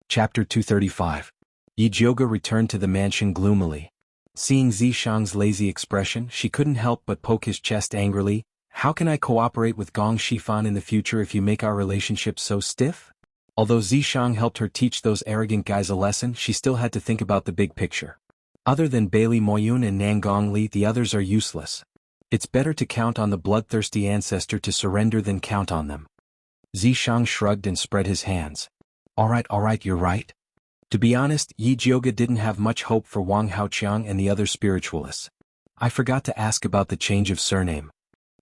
Chapter 235. Yi Jioga returned to the mansion gloomily. Seeing Zishang's lazy expression, she couldn't help but poke his chest angrily. "How can I cooperate with Gong Shifan in the future if you make our relationship so stiff?" Although Zishang helped her teach those arrogant guys a lesson, she still had to think about the big picture. Other than Bailey Moyun and Nangong Li, the others are useless. It's better to count on the bloodthirsty ancestor to surrender than count on them. Zishang shrugged and spread his hands. All right, you're right." To be honest, Yi Jioga didn't have much hope for Wang Haoqiang and the other spiritualists. "I forgot to ask about the change of surname."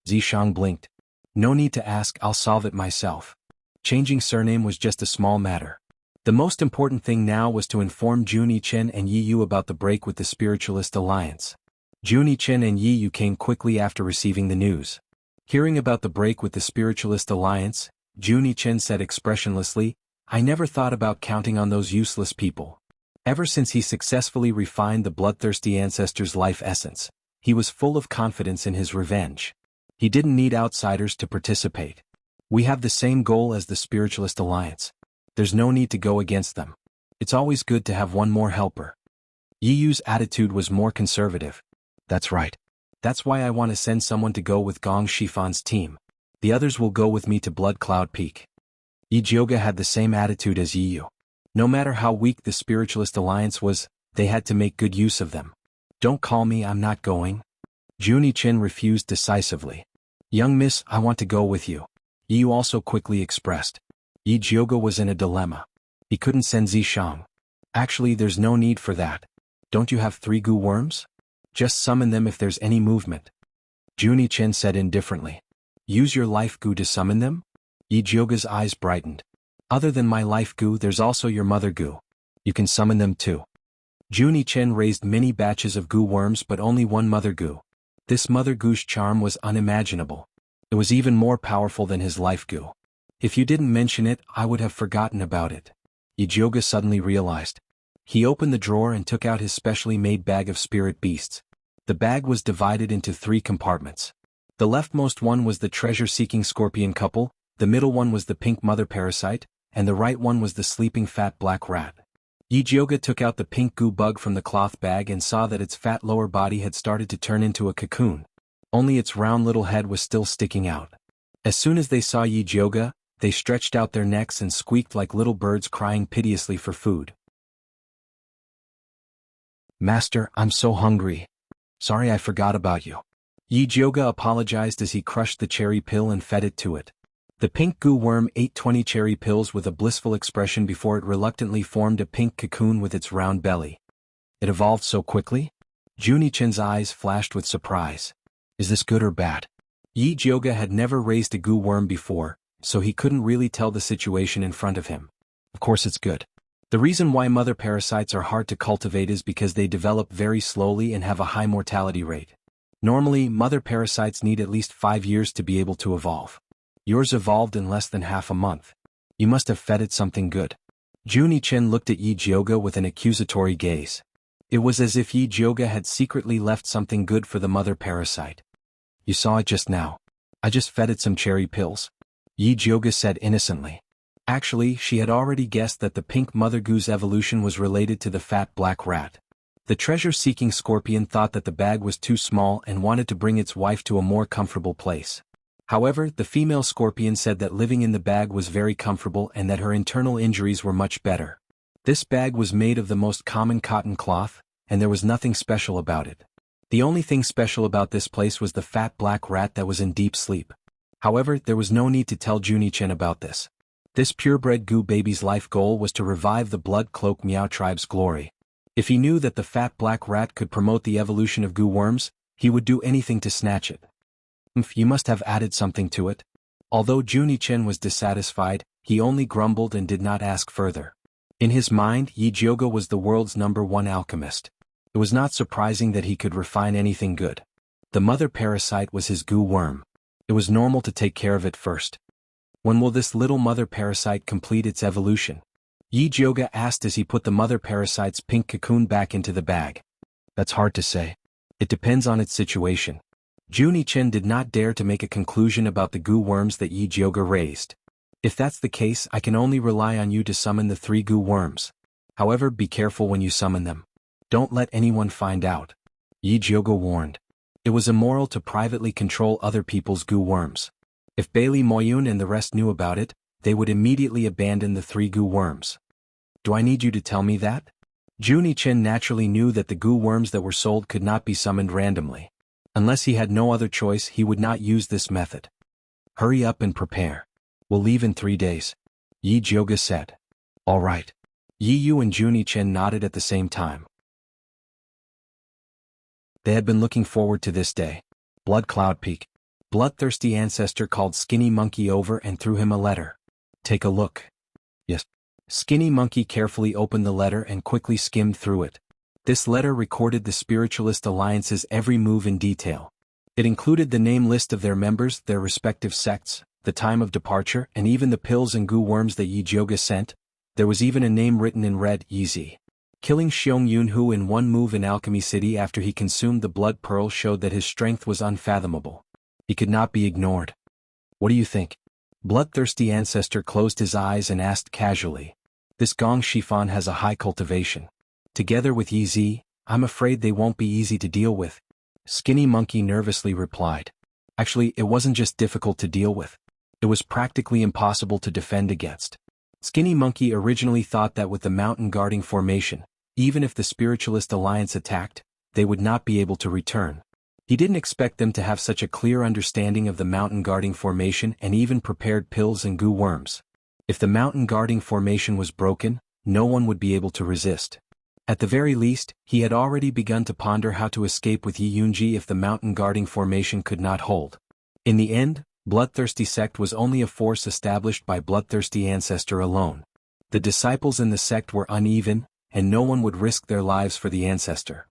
Zishang blinked. "No need to ask, I'll solve it myself." Changing surname was just a small matter. The most important thing now was to inform Jun Yichen and Yi Yu about the break with the Spiritualist Alliance. Jun Yichen and Yi Yu came quickly after receiving the news. Hearing about the break with the Spiritualist Alliance, Jun Yichen said expressionlessly, "I never thought about counting on those useless people." Ever since he successfully refined the bloodthirsty ancestor's life essence, he was full of confidence in his revenge. He didn't need outsiders to participate. "We have the same goal as the Spiritualist Alliance. There's no need to go against them. It's always good to have one more helper." Yi Yu's attitude was more conservative. "That's right. That's why I want to send someone to go with Gong Shifan's team. The others will go with me to Blood Cloud Peak." Yi Jioga had the same attitude as Yi Yu. No matter how weak the Spiritualist Alliance was, they had to make good use of them. "Don't call me, I'm not going." Jun Yichen refused decisively. "Young miss, I want to go with you." Yi Yu also quickly expressed. Yi Jioga was in a dilemma. He couldn't send Zishang. "Actually, there's no need for that. Don't you have 3 goo worms? Just summon them if there's any movement." Jun Yichen said indifferently. "Use your life goo to summon them?" Yi Jioga's eyes brightened. "Other than my life goo, there's also your mother goo. You can summon them too." Jun Yichen raised many batches of goo worms but only one mother goo. This mother goo's charm was unimaginable. It was even more powerful than his life goo. "If you didn't mention it, I would have forgotten about it." Yi Jioga suddenly realized. He opened the drawer and took out his specially made bag of spirit beasts. The bag was divided into 3 compartments. The leftmost one was the treasure-seeking scorpion couple, the middle one was the pink mother parasite, and the right one was the sleeping fat black rat. Yijioga took out the pink goo bug from the cloth bag and saw that its fat lower body had started to turn into a cocoon. Only its round little head was still sticking out. As soon as they saw Yijioga, they stretched out their necks and squeaked like little birds crying piteously for food. "Master, I'm so hungry. Sorry I forgot about you." Yijioga apologized as he crushed the cherry pill and fed it to it. The pink goo worm ate 20 cherry pills with a blissful expression before it reluctantly formed a pink cocoon with its round belly. It evolved so quickly? Junichen's eyes flashed with surprise. Is this good or bad? Yijioga had never raised a goo worm before, so he couldn't really tell the situation in front of him. Of course it's good. The reason why mother parasites are hard to cultivate is because they develop very slowly and have a high mortality rate. Normally, mother parasites need at least 5 years to be able to evolve. Yours evolved in less than half a month. You must have fed it something good. Junichen looked at Yijioga with an accusatory gaze. It was as if Yijioga had secretly left something good for the mother parasite. You saw it just now. I just fed it some cherry pills. Yijioga said innocently. Actually, she had already guessed that the pink mother goo's evolution was related to the fat black rat. The treasure-seeking scorpion thought that the bag was too small and wanted to bring its wife to a more comfortable place. However, the female scorpion said that living in the bag was very comfortable and that her internal injuries were much better. This bag was made of the most common cotton cloth, and there was nothing special about it. The only thing special about this place was the fat black rat that was in deep sleep. However, there was no need to tell Junichen about this. This purebred goo baby's life goal was to revive the blood cloak Meow tribe's glory. If he knew that the fat black rat could promote the evolution of goo worms, he would do anything to snatch it. You must have added something to it. Although Junichen was dissatisfied, he only grumbled and did not ask further. In his mind, Yijioga was the world's #1 alchemist. It was not surprising that he could refine anything good. The mother parasite was his goo worm. It was normal to take care of it first. When will this little mother parasite complete its evolution? Yijioga asked as he put the mother parasite's pink cocoon back into the bag. That's hard to say. It depends on its situation. Junichen did not dare to make a conclusion about the goo worms that Yijioga raised. If that's the case, I can only rely on you to summon the 3 goo worms. However, be careful when you summon them. Don't let anyone find out. Yijioga warned. It was immoral to privately control other people's goo worms. If Bailey Moyun and the rest knew about it, they would immediately abandon the 3 goo worms. Do I need you to tell me that? Junichen naturally knew that the goo worms that were sold could not be summoned randomly. Unless he had no other choice, he would not use this method. Hurry up and prepare. We'll leave in 3 days. Yijioga said. All right. Yiyu and Junichen nodded at the same time. They had been looking forward to this day. Blood Cloud Peak. Bloodthirsty ancestor called Skinny Monkey over and threw him a letter. Take a look. Yes. Skinny Monkey carefully opened the letter and quickly skimmed through it. This letter recorded the Spiritualist Alliance's every move in detail. It included the name list of their members, their respective sects, the time of departure, and even the pills and goo worms that Yijioga sent. There was even a name written in red, Easy. Killing Xiong Yunhu in one move in Alchemy City after he consumed the blood pearl showed that his strength was unfathomable. He could not be ignored. What do you think? Bloodthirsty ancestor closed his eyes and asked casually. This Gong Shifan has a high cultivation. Together with Yi, I'm afraid they won't be easy to deal with. Skinny Monkey nervously replied. Actually, it wasn't just difficult to deal with. It was practically impossible to defend against. Skinny Monkey originally thought that with the mountain guarding formation, even if the Spiritualist Alliance attacked, they would not be able to return. He didn't expect them to have such a clear understanding of the mountain guarding formation and even prepared pills and goo worms. If the mountain guarding formation was broken, no one would be able to resist. At the very least, he had already begun to ponder how to escape with Yi Yunji if the mountain guarding formation could not hold. In the end, Bloodthirsty sect was only a force established by Bloodthirsty ancestor alone. The disciples in the sect were uneven, and no one would risk their lives for the ancestor.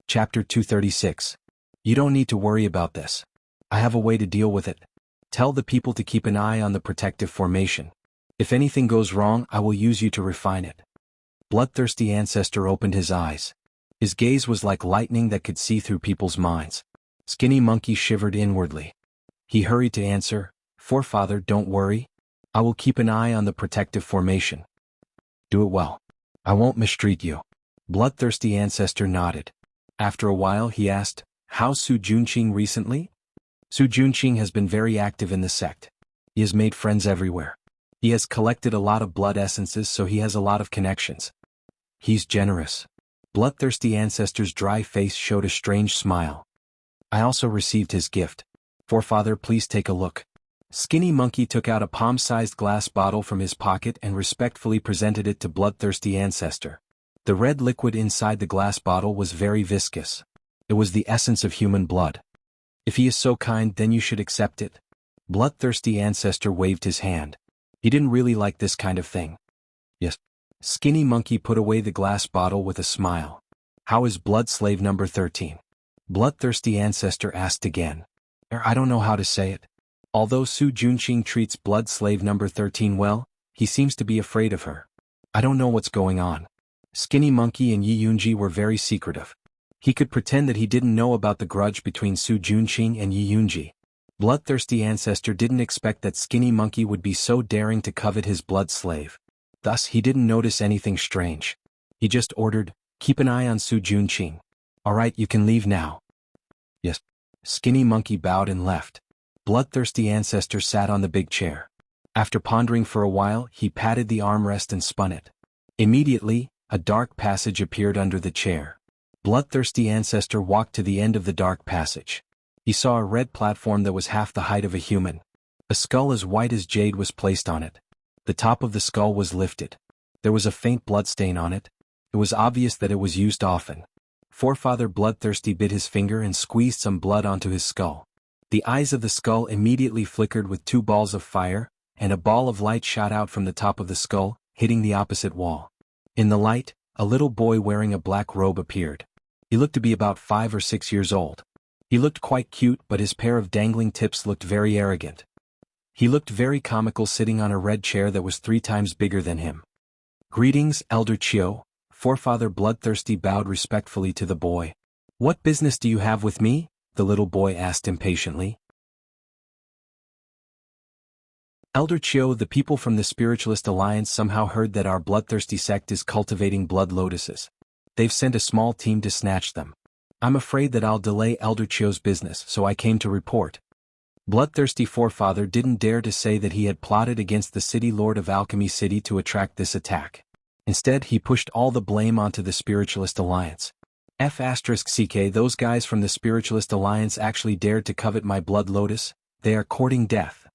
Chapter 236. You don't need to worry about this. I have a way to deal with it. Tell the people to keep an eye on the protective formation. If anything goes wrong, I will use you to refine it. Bloodthirsty ancestor opened his eyes. His gaze was like lightning that could see through people's minds. Skinny Monkey shivered inwardly. He hurried to answer, "Forefather, don't worry. I will keep an eye on the protective formation. Do it well. I won't mistreat you." Bloodthirsty ancestor nodded. After a while he asked, "How's Su Junqing recently?" Su Junqing has been very active in the sect. He has made friends everywhere. He has collected a lot of blood essences, so he has a lot of connections. He's generous. Bloodthirsty ancestor's dry face showed a strange smile. I also received his gift. Forefather, please take a look. Skinny Monkey took out a palm-sized glass bottle from his pocket and respectfully presented it to Bloodthirsty ancestor. The red liquid inside the glass bottle was very viscous. It was the essence of human blood. If he is so kind, then you should accept it. Bloodthirsty ancestor waved his hand. He didn't really like this kind of thing. Yes. Skinny Monkey put away the glass bottle with a smile. How is blood slave number 13? Bloodthirsty ancestor asked again. I don't know how to say it. Although Su Junqing treats blood slave number 13 well, he seems to be afraid of her. I don't know what's going on. Skinny Monkey and Yi Yunji were very secretive. He could pretend that he didn't know about the grudge between Su Junqing and Yi Yunji. Bloodthirsty ancestor didn't expect that Skinny Monkey would be so daring to covet his blood slave. Thus he didn't notice anything strange. He just ordered, "Keep an eye on Su Junqing. Alright, you can leave now." Yes. Skinny Monkey bowed and left. Bloodthirsty ancestor sat on the big chair. After pondering for a while, he patted the armrest and spun it. Immediately, a dark passage appeared under the chair. Bloodthirsty ancestor walked to the end of the dark passage. He saw a red platform that was half the height of a human. A skull as white as jade was placed on it. The top of the skull was lifted. There was a faint bloodstain on it. It was obvious that it was used often. Forefather Bloodthirsty bit his finger and squeezed some blood onto his skull. The eyes of the skull immediately flickered with two balls of fire, and a ball of light shot out from the top of the skull, hitting the opposite wall. In the light, a little boy wearing a black robe appeared. He looked to be about 5 or 6 years old. He looked quite cute, but his pair of dangling tips looked very arrogant. He looked very comical sitting on a red chair that was 3 times bigger than him. "Greetings, Elder Chio." Forefather Bloodthirsty bowed respectfully to the boy. "What business do you have with me?" the little boy asked impatiently. "Elder Chio, the people from the Spiritualist Alliance somehow heard that our bloodthirsty sect is cultivating blood lotuses. They've sent a small team to snatch them. I'm afraid that I'll delay Elder Chio's business, so I came to report." Bloodthirsty Forefather didn't dare to say that he had plotted against the City Lord of Alchemy City to attract this attack. Instead, he pushed all the blame onto the Spiritualist Alliance. F***ck, those guys from the Spiritualist Alliance actually dared to covet my blood lotus. They are courting death.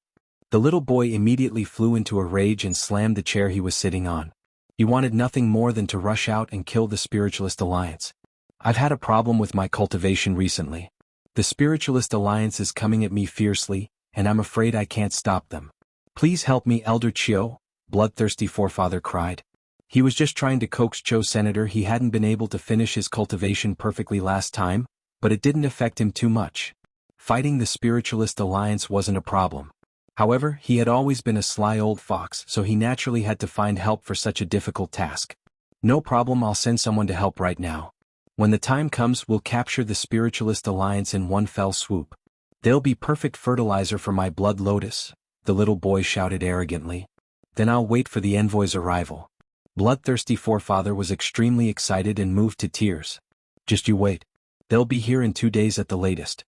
The little boy immediately flew into a rage and slammed the chair he was sitting on. He wanted nothing more than to rush out and kill the Spiritualist Alliance. "I've had a problem with my cultivation recently. The Spiritualist Alliance is coming at me fiercely, and I'm afraid I can't stop them. Please help me, Elder Chio," Bloodthirsty Forefather cried. He was just trying to coax Cho Senator. He hadn't been able to finish his cultivation perfectly last time, but it didn't affect him too much. Fighting the Spiritualist Alliance wasn't a problem. However, he had always been a sly old fox, so he naturally had to find help for such a difficult task. "No problem, I'll send someone to help right now. When the time comes, we'll capture the Spiritualist Alliance in one fell swoop. They'll be perfect fertilizer for my blood lotus," the little boy shouted arrogantly. "Then I'll wait for the envoy's arrival." Bloodthirsty Forefather was extremely excited and moved to tears. "Just you wait. They'll be here in 2 days at the latest."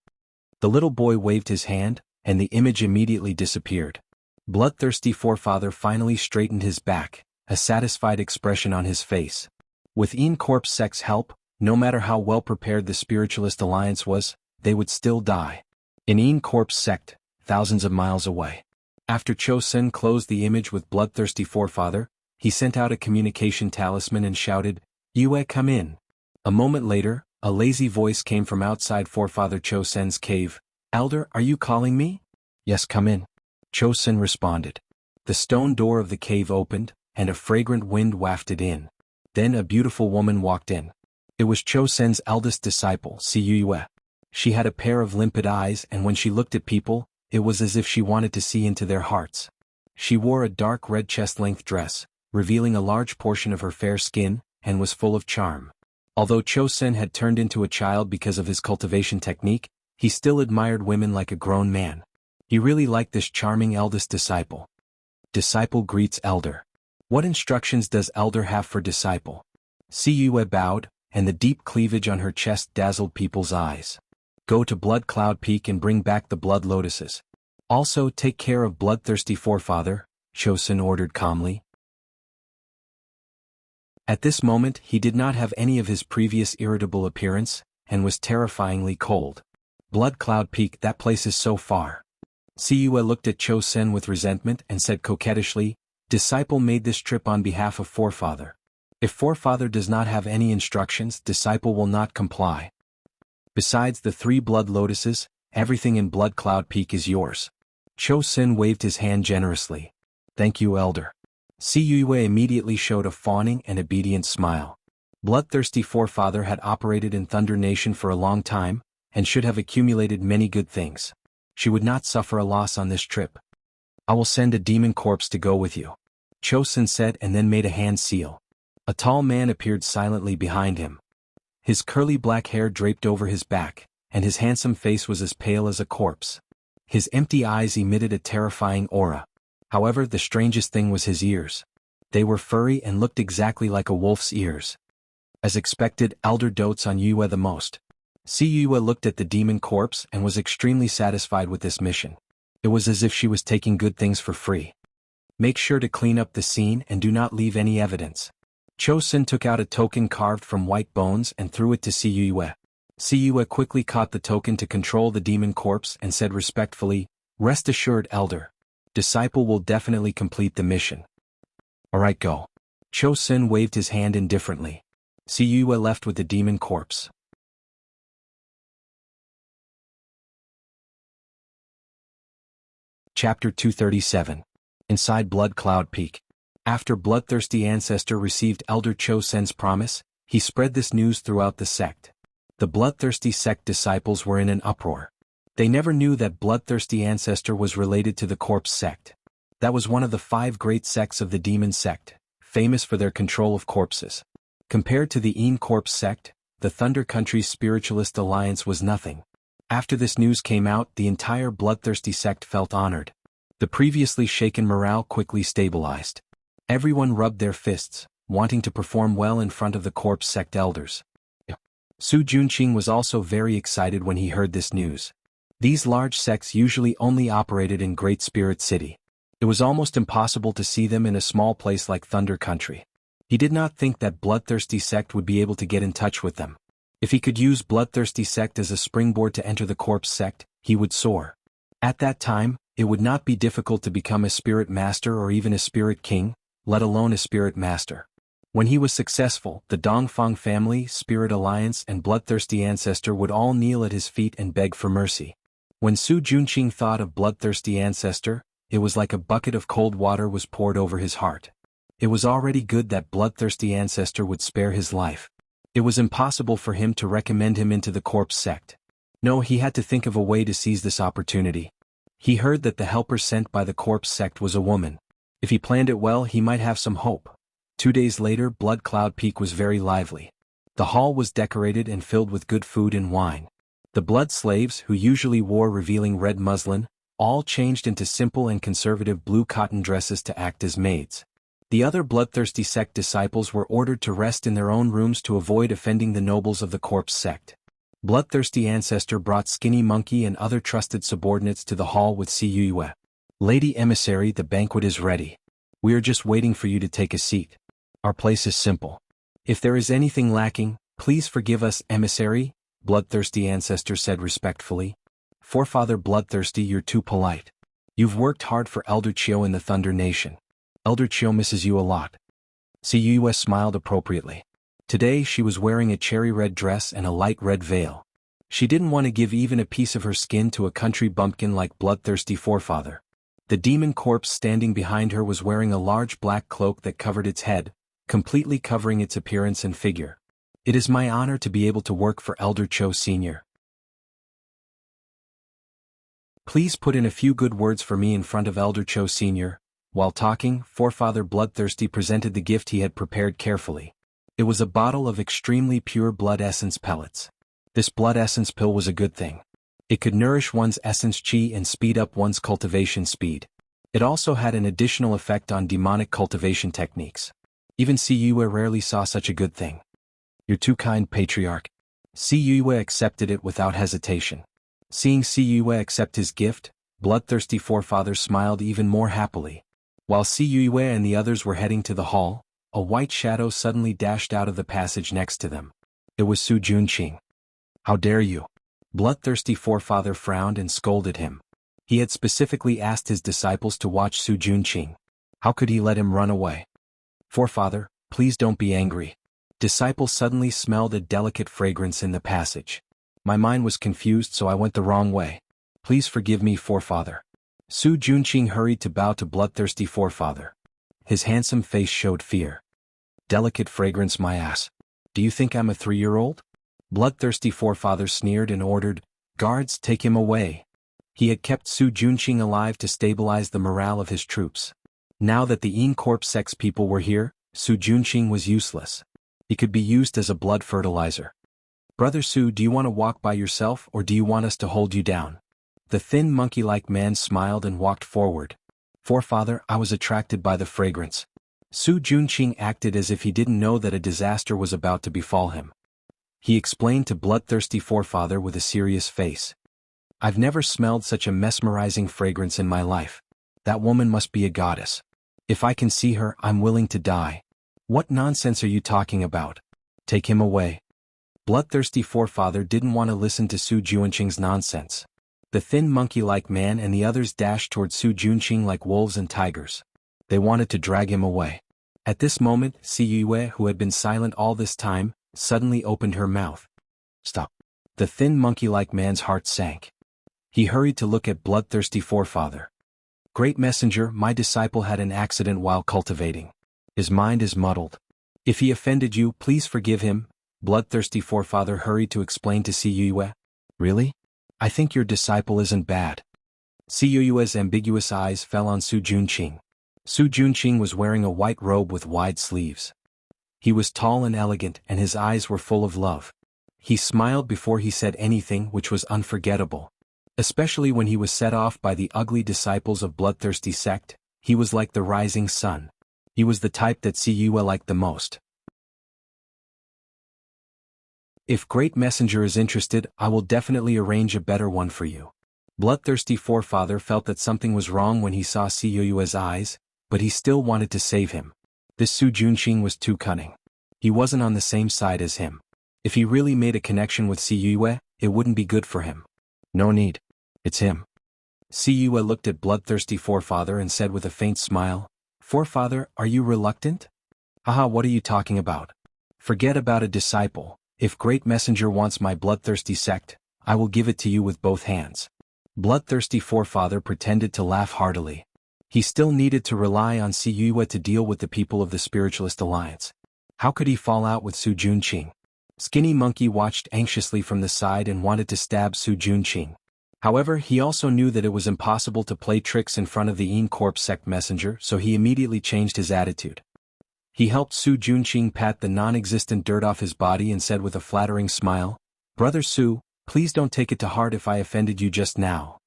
The little boy waved his hand, and the image immediately disappeared. Bloodthirsty Forefather finally straightened his back, a satisfied expression on his face. With Een Corp's sect's help, no matter how well prepared the Spiritualist Alliance was, they would still die. In Een Corp's sect, thousands of miles away. After Cho Sen closed the image with Bloodthirsty Forefather, he sent out a communication talisman and shouted, "Yue, come in." A moment later, a lazy voice came from outside Forefather Cho Sen's cave. "Elder, are you calling me?" "Yes, come in." Cho Sen responded. The stone door of the cave opened, and a fragrant wind wafted in. Then a beautiful woman walked in. It was Cho Sen's eldest disciple, Yue. She had a pair of limpid eyes, and when she looked at people, it was as if she wanted to see into their hearts. She wore a dark red chest-length dress, revealing a large portion of her fair skin, and was full of charm. Although Cho Sen had turned into a child because of his cultivation technique, he still admired women like a grown man. He really liked this charming eldest disciple. Disciple greets elder. What instructions does elder have for disciple? Siyue bowed, and the deep cleavage on her chest dazzled people's eyes. Go to Blood Cloud Peak and bring back the blood lotuses. Also take care of bloodthirsty forefather, Cho Sen ordered calmly. At this moment he did not have any of his previous irritable appearance, and was terrifyingly cold. Blood Cloud Peak, that place is so far. Siyue looked at Cho Sen with resentment and said coquettishly, disciple made this trip on behalf of forefather. If forefather does not have any instructions, disciple will not comply. Besides the 3 blood lotuses, everything in Blood Cloud Peak is yours. Cho Sen waved his hand generously. Thank you, elder. Siyue immediately showed a fawning and obedient smile. Bloodthirsty forefather had operated in Thunder Nation for a long time, and should have accumulated many good things. She would not suffer a loss on this trip. I will send a demon corpse to go with you, Cho Sen said, and then made a hand seal. A tall man appeared silently behind him. His curly black hair draped over his back, and his handsome face was as pale as a corpse. His empty eyes emitted a terrifying aura. However, the strangest thing was his ears. They were furry and looked exactly like a wolf's ears. As expected, elder dotes on Yue the most. Siyue looked at the demon corpse and was extremely satisfied with this mission. It was as if she was taking good things for free. Make sure to clean up the scene and do not leave any evidence. Cho Sen took out a token carved from white bones and threw it to Siyue. Siyue quickly caught the token to control the demon corpse and said respectfully, rest assured, elder. Disciple will definitely complete the mission. Alright, go. Cho Sen waved his hand indifferently. Siyue left with the demon corpse. Chapter 237. Inside Blood Cloud Peak. After Bloodthirsty Ancestor received Elder Cho Sen's promise, he spread this news throughout the sect. The Bloodthirsty sect disciples were in an uproar. They never knew that Bloodthirsty Ancestor was related to the Corpse sect. That was one of the 5 great sects of the Demon sect, famous for their control of corpses. Compared to the Een Corpse sect, the Thunder Country's Spiritualist Alliance was nothing. After this news came out, the entire Bloodthirsty sect felt honored. The previously shaken morale quickly stabilized. Everyone rubbed their fists, wanting to perform well in front of the Corpse sect elders. Su Junqing was also very excited when he heard this news. These large sects usually only operated in Great Spirit City. It was almost impossible to see them in a small place like Thunder Country. He did not think that Bloodthirsty sect would be able to get in touch with them. If he could use Bloodthirsty sect as a springboard to enter the Corpse sect, he would soar. At that time, it would not be difficult to become a spirit master or even a spirit king, let alone a spirit master. When he was successful, the Dongfang family, Spirit Alliance, and Bloodthirsty Ancestor would all kneel at his feet and beg for mercy. When Su Junqing thought of Bloodthirsty Ancestor, it was like a bucket of cold water was poured over his heart. It was already good that Bloodthirsty Ancestor would spare his life. It was impossible for him to recommend him into the Corpse sect. No, he had to think of a way to seize this opportunity. He heard that the helper sent by the Corpse sect was a woman. If he planned it well, he might have some hope. 2 days later, Blood Cloud Peak was very lively. The hall was decorated and filled with good food and wine. The blood slaves, who usually wore revealing red muslin, all changed into simple and conservative blue cotton dresses to act as maids. The other Bloodthirsty sect disciples were ordered to rest in their own rooms to avoid offending the nobles of the Corpse sect. Bloodthirsty Ancestor brought Skinny Monkey and other trusted subordinates to the hall with Siyue. Lady Emissary, the banquet is ready. We are just waiting for you to take a seat. Our place is simple. If there is anything lacking, please forgive us, Emissary, Bloodthirsty Ancestor said respectfully. Forefather Bloodthirsty, you're too polite. You've worked hard for Elder Chiu in the Thunder Nation. Elder Chiu misses you a lot. Siyue smiled appropriately. Today she was wearing a cherry red dress and a light red veil. She didn't want to give even a piece of her skin to a country bumpkin like Bloodthirsty Forefather. The demon corpse standing behind her was wearing a large black cloak that covered its head, completely covering its appearance and figure. It is my honor to be able to work for Elder Cho Sr. Please put in a few good words for me in front of Elder Cho Sr., While talking, Forefather Bloodthirsty presented the gift he had prepared carefully. It was a bottle of extremely pure blood essence pellets. This blood essence pill was a good thing. It could nourish one's essence chi and speed up one's cultivation speed. It also had an additional effect on demonic cultivation techniques. Even Siyue rarely saw such a good thing. "You're too kind, Patriarch." Siyue accepted it without hesitation. Seeing Siyue accept his gift, Bloodthirsty Forefather smiled even more happily. While Siyue and the others were heading to the hall, a white shadow suddenly dashed out of the passage next to them. It was Su Junqing. "How dare you?" Bloodthirsty Forefather frowned and scolded him. He had specifically asked his disciples to watch Su Junqing. How could he let him run away? "Forefather, please don't be angry." Disciple suddenly smelled a delicate fragrance in the passage. "My mind was confused, so I went the wrong way. Please forgive me, Forefather." Su Junqing hurried to bow to Bloodthirsty Forefather. His handsome face showed fear. "Delicate fragrance, my ass. Do you think I'm a 3-year-old? Bloodthirsty Forefather sneered and ordered, "Guards, take him away." He had kept Su Junqing alive to stabilize the morale of his troops. Now that the Yin Corp sex people were here, Su Junqing was useless. He could be used as a blood fertilizer. "Brother Su, do you want to walk by yourself or do you want us to hold you down?" The thin monkey-like man smiled and walked forward. "Forefather, I was attracted by the fragrance." Su Junqing acted as if he didn't know that a disaster was about to befall him. He explained to Bloodthirsty Forefather with a serious face. "I've never smelled such a mesmerizing fragrance in my life. That woman must be a goddess. If I can see her, I'm willing to die." "What nonsense are you talking about? Take him away." Bloodthirsty Forefather didn't want to listen to Su Junqing's nonsense. The thin monkey-like man and the others dashed toward Su Junqing like wolves and tigers. They wanted to drag him away. At this moment, Siyue, who had been silent all this time, suddenly opened her mouth. "Stop." The thin monkey-like man's heart sank. He hurried to look at Bloodthirsty Forefather. "Great Messenger, my disciple had an accident while cultivating. His mind is muddled. If he offended you, please forgive him." Bloodthirsty Forefather hurried to explain to Siyue. "Really? I think your disciple isn't bad." Siyue's ambiguous eyes fell on Su Junqing. Su Junqing was wearing a white robe with wide sleeves. He was tall and elegant and his eyes were full of love. He smiled before he said anything, which was unforgettable. Especially when he was set off by the ugly disciples of Bloodthirsty sect, he was like the rising sun. He was the type that Siyue liked the most. "If Great Messenger is interested, I will definitely arrange a better one for you." Bloodthirsty Forefather felt that something was wrong when he saw Siyue's eyes, but he still wanted to save him. This Su Junqing was too cunning. He wasn't on the same side as him. If he really made a connection with Siyue, it wouldn't be good for him. "No need. It's him." Siyue looked at Bloodthirsty Forefather and said with a faint smile, "Forefather, are you reluctant?" "Haha, what are you talking about? Forget about a disciple. If Great Messenger wants my bloodthirsty sect, I will give it to you with both hands." Bloodthirsty Forefather pretended to laugh heartily. He still needed to rely on Siyue to deal with the people of the Spiritualist Alliance. How could he fall out with Su Junqing? Skinny Monkey watched anxiously from the side and wanted to stab Su Junqing. However, he also knew that it was impossible to play tricks in front of the Yin Corp sect messenger, so he immediately changed his attitude. He helped Su Junqing pat the non-existent dirt off his body and said with a flattering smile, "Brother Su, please don't take it to heart if I offended you just now.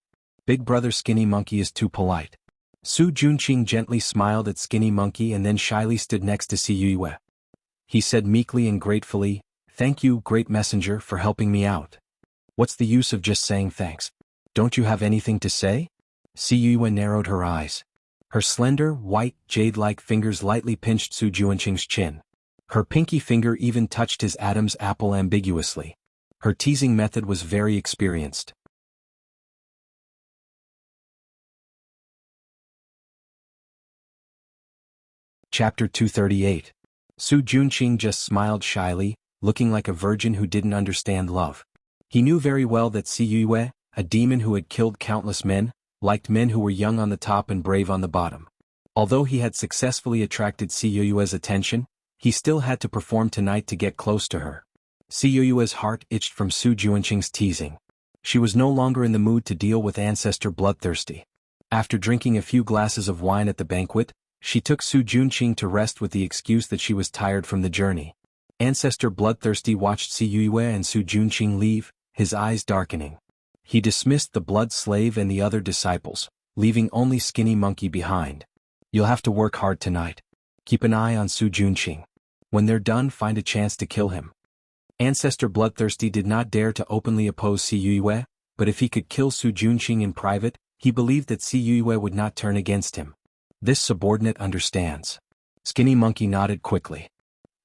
Big brother Skinny Monkey is too polite." Su Junqing gently smiled at Skinny Monkey and then shyly stood next to Siyue. He said meekly and gratefully, "Thank you, Great Messenger, for helping me out. What's the use of just saying thanks? Don't you have anything to say?" Siyue narrowed her eyes. Her slender, white, jade-like fingers lightly pinched Su Junqing's chin. Her pinky finger even touched his Adam's apple ambiguously. Her teasing method was very experienced. Chapter 238. Su Junqing just smiled shyly, looking like a virgin who didn't understand love. He knew very well that Siyue, a demon who had killed countless men, liked men who were young on the top and brave on the bottom. Although he had successfully attracted Siyue's attention, he still had to perform tonight to get close to her. Siyue's heart itched from Su Junqing's teasing. She was no longer in the mood to deal with Ancestor Bloodthirsty. After drinking a few glasses of wine at the banquet, she took Su Junqing to rest with the excuse that she was tired from the journey. Ancestor Bloodthirsty watched Si Yue and Su Junqing leave, his eyes darkening. He dismissed the blood slave and the other disciples, leaving only Skinny Monkey behind. You'll have to work hard tonight. Keep an eye on Su Junqing. When they're done, find a chance to kill him. Ancestor Bloodthirsty did not dare to openly oppose Si Yue, but if he could kill Su Junqing in private, he believed that Si Yue would not turn against him. This subordinate understands. Skinny Monkey nodded quickly.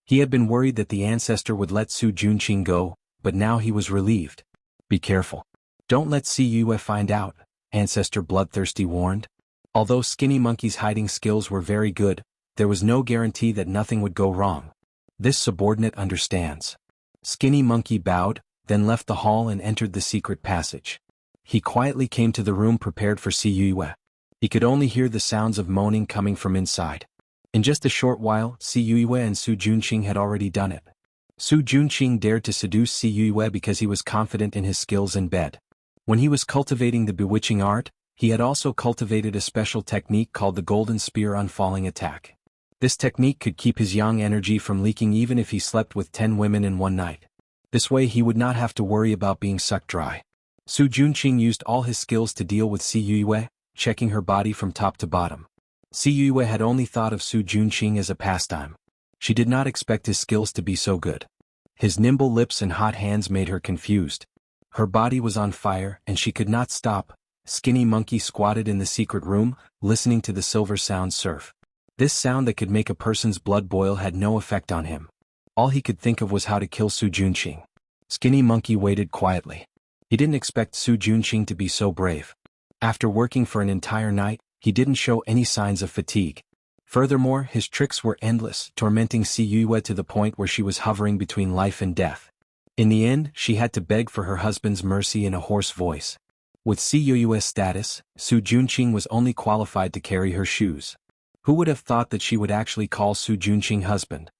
He had been worried that the ancestor would let Su Junqing go, but now he was relieved. Be careful. Don't let Si Yue find out, Ancestor Bloodthirsty warned. Although Skinny Monkey's hiding skills were very good, there was no guarantee that nothing would go wrong. This subordinate understands. Skinny Monkey bowed, then left the hall and entered the secret passage. He quietly came to the room prepared for Si Yue. He could only hear the sounds of moaning coming from inside. In just a short while, Si Yue and Su Junqing had already done it. Su Junqing dared to seduce Si Yue because he was confident in his skills in bed. When he was cultivating the bewitching art, he had also cultivated a special technique called the Golden Spear Unfalling Attack. This technique could keep his yang energy from leaking even if he slept with 10 women in one night. This way he would not have to worry about being sucked dry. Su Junqing used all his skills to deal with Si Yue, checking her body from top to bottom. Si Yue had only thought of Su Junqing as a pastime. She did not expect his skills to be so good. His nimble lips and hot hands made her confused. Her body was on fire and she could not stop. Skinny Monkey squatted in the secret room, listening to the silver sound surf. This sound that could make a person's blood boil had no effect on him. All he could think of was how to kill Su Junqing. Skinny Monkey waited quietly. He didn't expect Su Junqing to be so brave. After working for an entire night, he didn't show any signs of fatigue. Furthermore, his tricks were endless, tormenting Si Yue to the point where she was hovering between life and death. In the end, she had to beg for her husband's mercy in a hoarse voice. With Si Yue's status, Su Junqing was only qualified to carry her shoes. Who would have thought that she would actually call Su Junqing husband?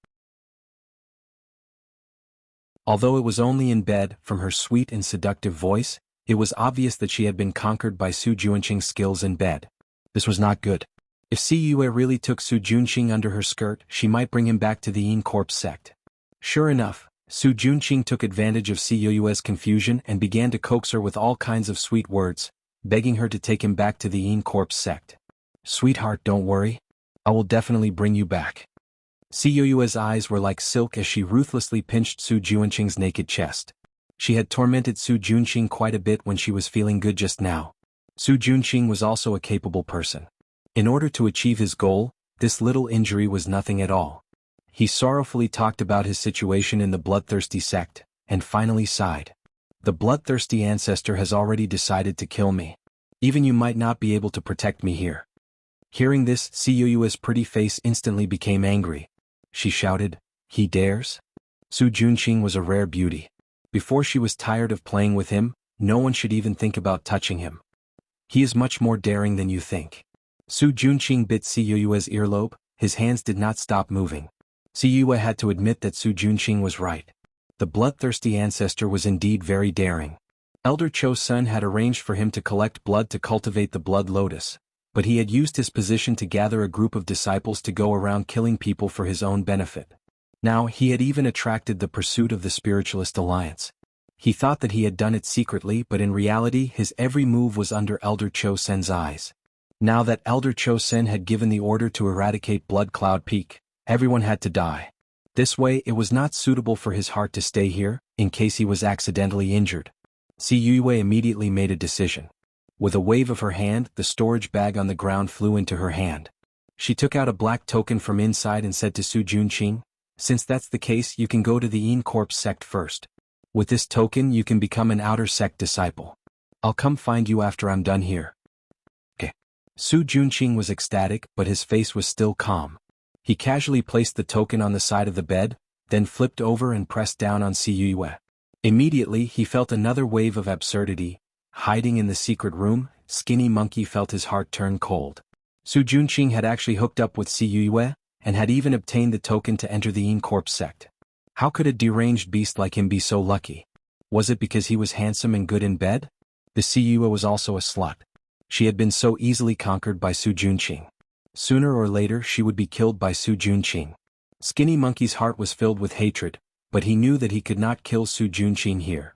Although it was only in bed, from her sweet and seductive voice, it was obvious that she had been conquered by Su Junqing's skills in bed. This was not good. If Si Yue really took Su Junqing under her skirt, she might bring him back to the Yin Corpse sect. Sure enough, Su Junqing took advantage of Si Yue's confusion and began to coax her with all kinds of sweet words, begging her to take him back to the Yin Corpse sect. Sweetheart, don't worry. I will definitely bring you back. Si Yue's eyes were like silk as she ruthlessly pinched Su Junqing's naked chest. She had tormented Su Junqing quite a bit when she was feeling good just now. Su Junqing was also a capable person. In order to achieve his goal, this little injury was nothing at all. He sorrowfully talked about his situation in the bloodthirsty sect, and finally sighed. The bloodthirsty ancestor has already decided to kill me. Even you might not be able to protect me here. Hearing this, Si Yue's pretty face instantly became angry. She shouted, "He dares?" Su Junqing was a rare beauty. Before she was tired of playing with him, no one should even think about touching him. He is much more daring than you think. Su Junqing bit Si Yue's earlobe, his hands did not stop moving. Si Yue had to admit that Su Junqing was right. The bloodthirsty ancestor was indeed very daring. Elder Cho Sun had arranged for him to collect blood to cultivate the blood lotus, but he had used his position to gather a group of disciples to go around killing people for his own benefit. Now he had even attracted the pursuit of the Spiritualist Alliance. He thought that he had done it secretly, but in reality his every move was under Elder Cho Sen's eyes. Now that Elder Cho Sen had given the order to eradicate Blood Cloud Peak, everyone had to die. This way it was not suitable for his heart to stay here, in case he was accidentally injured. Si Yue immediately made a decision. With a wave of her hand, the storage bag on the ground flew into her hand. She took out a black token from inside and said to Su Junqing, "Since that's the case, you can go to the Yin Corpse sect first. With this token you can become an outer sect disciple. I'll come find you after I'm done here." Okay. Su Junqing was ecstatic, but his face was still calm. He casually placed the token on the side of the bed, then flipped over and pressed down on Si Yue. Immediately he felt another wave of absurdity. Hiding in the secret room, Skinny Monkey felt his heart turn cold. Su Junqing had actually hooked up with Si Yue, and had even obtained the token to enter the Yin Corpse sect. How could a deranged beast like him be so lucky? Was it because he was handsome and good in bed? The Si Yue was also a slut. She had been so easily conquered by Su Junqing. Sooner or later she would be killed by Su Junqing. Skinny Monkey's heart was filled with hatred, but he knew that he could not kill Su Junqing here.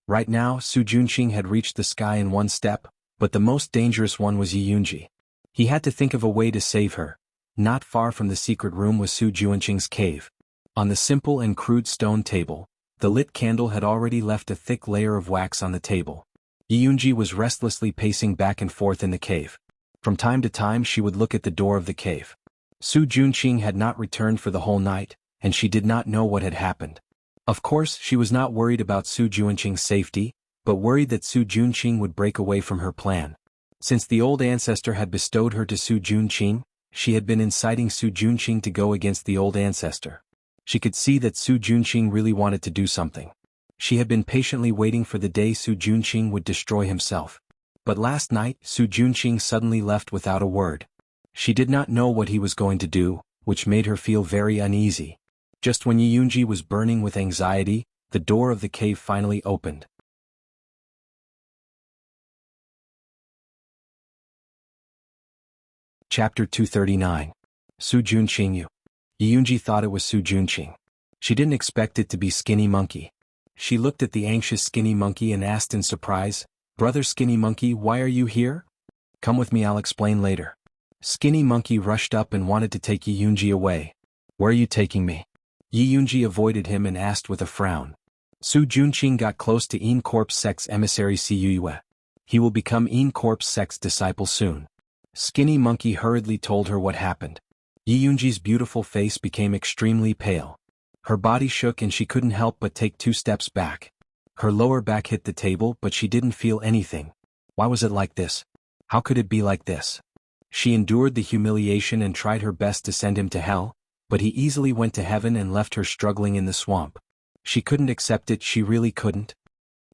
Right now Su Junqing had reached the sky in one step, but the most dangerous one was Yi Yunji. He had to think of a way to save her. Not far from the secret room was Su Junqing's cave. On the simple and crude stone table, the lit candle had already left a thick layer of wax on the table. Yi Yunji was restlessly pacing back and forth in the cave. From time to time she would look at the door of the cave. Su Junqing had not returned for the whole night, and she did not know what had happened. Of course, she was not worried about Su Junqing's safety, but worried that Su Junqing would break away from her plan. Since the old ancestor had bestowed her to Su Junqing, she had been inciting Su Junqing to go against the old ancestor. She could see that Su Junqing really wanted to do something. She had been patiently waiting for the day Su Junqing would destroy himself. But last night, Su Junqing suddenly left without a word. She did not know what he was going to do, which made her feel very uneasy. Just when Yi Yunji was burning with anxiety, the door of the cave finally opened. Chapter 239. Su Junqing. Yi Yunji thought it was Su Junqing. She didn't expect it to be Skinny Monkey. She looked at the anxious Skinny Monkey and asked in surprise, "Brother Skinny Monkey, why are you here?" "Come with me, I'll explain later." Skinny Monkey rushed up and wanted to take Yi Yunji away. "Where are you taking me?" Yi Yunji avoided him and asked with a frown. Su Junqing got close to Yin Corp's sect's emissary Si Yue. He will become Yin Corp's sect's disciple soon. Skinny Monkey hurriedly told her what happened. Yi Yunji's beautiful face became extremely pale. Her body shook and she couldn't help but take 2 steps back. Her lower back hit the table but she didn't feel anything. Why was it like this? How could it be like this? She endured the humiliation and tried her best to send him to hell, but he easily went to heaven and left her struggling in the swamp. She couldn't accept it, she really couldn't.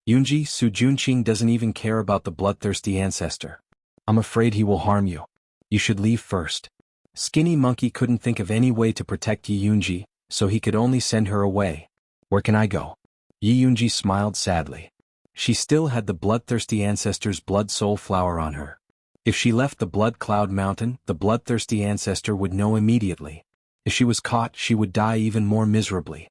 "Yunji, Su Junqing doesn't even care about the bloodthirsty ancestor. I'm afraid he will harm you. You should leave first." Skinny Monkey couldn't think of any way to protect Yi Yunji, so he could only send her away. "Where can I go?" Yi Yunji smiled sadly. She still had the bloodthirsty ancestor's blood soul flower on her. If she left the blood cloud mountain, the bloodthirsty ancestor would know immediately. If she was caught, she would die even more miserably.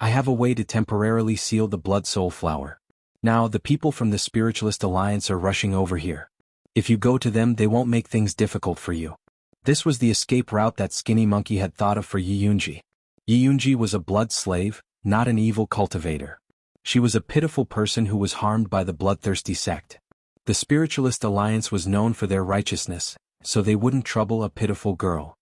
"I have a way to temporarily seal the blood soul flower. Now the people from the Spiritualist Alliance are rushing over here. If you go to them, they won't make things difficult for you." This was the escape route that Skinny Monkey had thought of for Yi Yunji. Yi Yunji was a blood slave, not an evil cultivator. She was a pitiful person who was harmed by the bloodthirsty sect. The Spiritualist Alliance was known for their righteousness, so they wouldn't trouble a pitiful girl.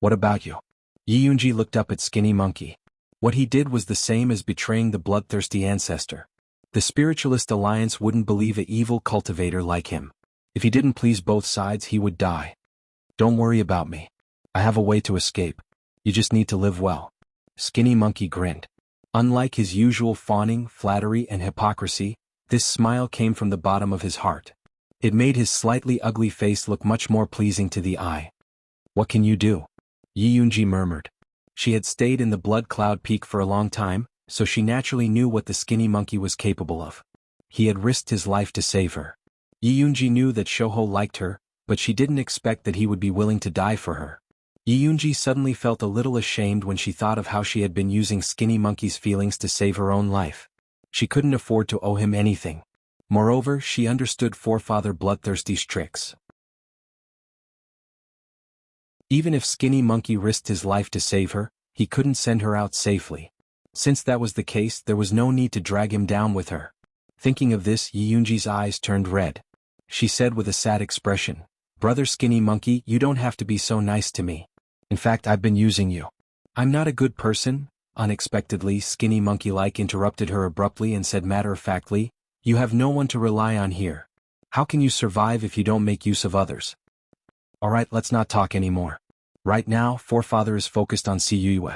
"What about you?" Yi Yunji looked up at Skinny Monkey. What he did was the same as betraying the bloodthirsty ancestor. The Spiritualist Alliance wouldn't believe an evil cultivator like him. If he didn't please both sides, he would die. "Don't worry about me. I have a way to escape. You just need to live well." Skinny Monkey grinned. Unlike his usual fawning, flattery and hypocrisy, this smile came from the bottom of his heart. It made his slightly ugly face look much more pleasing to the eye. "What can you do?" Yi Yunji murmured. She had stayed in the Blood Cloud Peak for a long time, so she naturally knew what the Skinny Monkey was capable of. He had risked his life to save her. Yi Yunji knew that Shouho liked her, but she didn't expect that he would be willing to die for her. Yi Yunji suddenly felt a little ashamed when she thought of how she had been using Skinny Monkey's feelings to save her own life. She couldn't afford to owe him anything. Moreover, she understood Forefather Bloodthirsty's tricks. Even if Skinny Monkey risked his life to save her, he couldn't send her out safely. Since that was the case, there was no need to drag him down with her. Thinking of this, Yi Yunji's eyes turned red. She said with a sad expression, "Brother Skinny Monkey, you don't have to be so nice to me. In fact, I've been using you." "I'm not a good person," unexpectedly Skinny Monkey-like interrupted her abruptly and said matter-of-factly, "You have no one to rely on here. How can you survive if you don't make use of others?" "Alright, let's not talk anymore. Right now, Forefather is focused on Si Yue.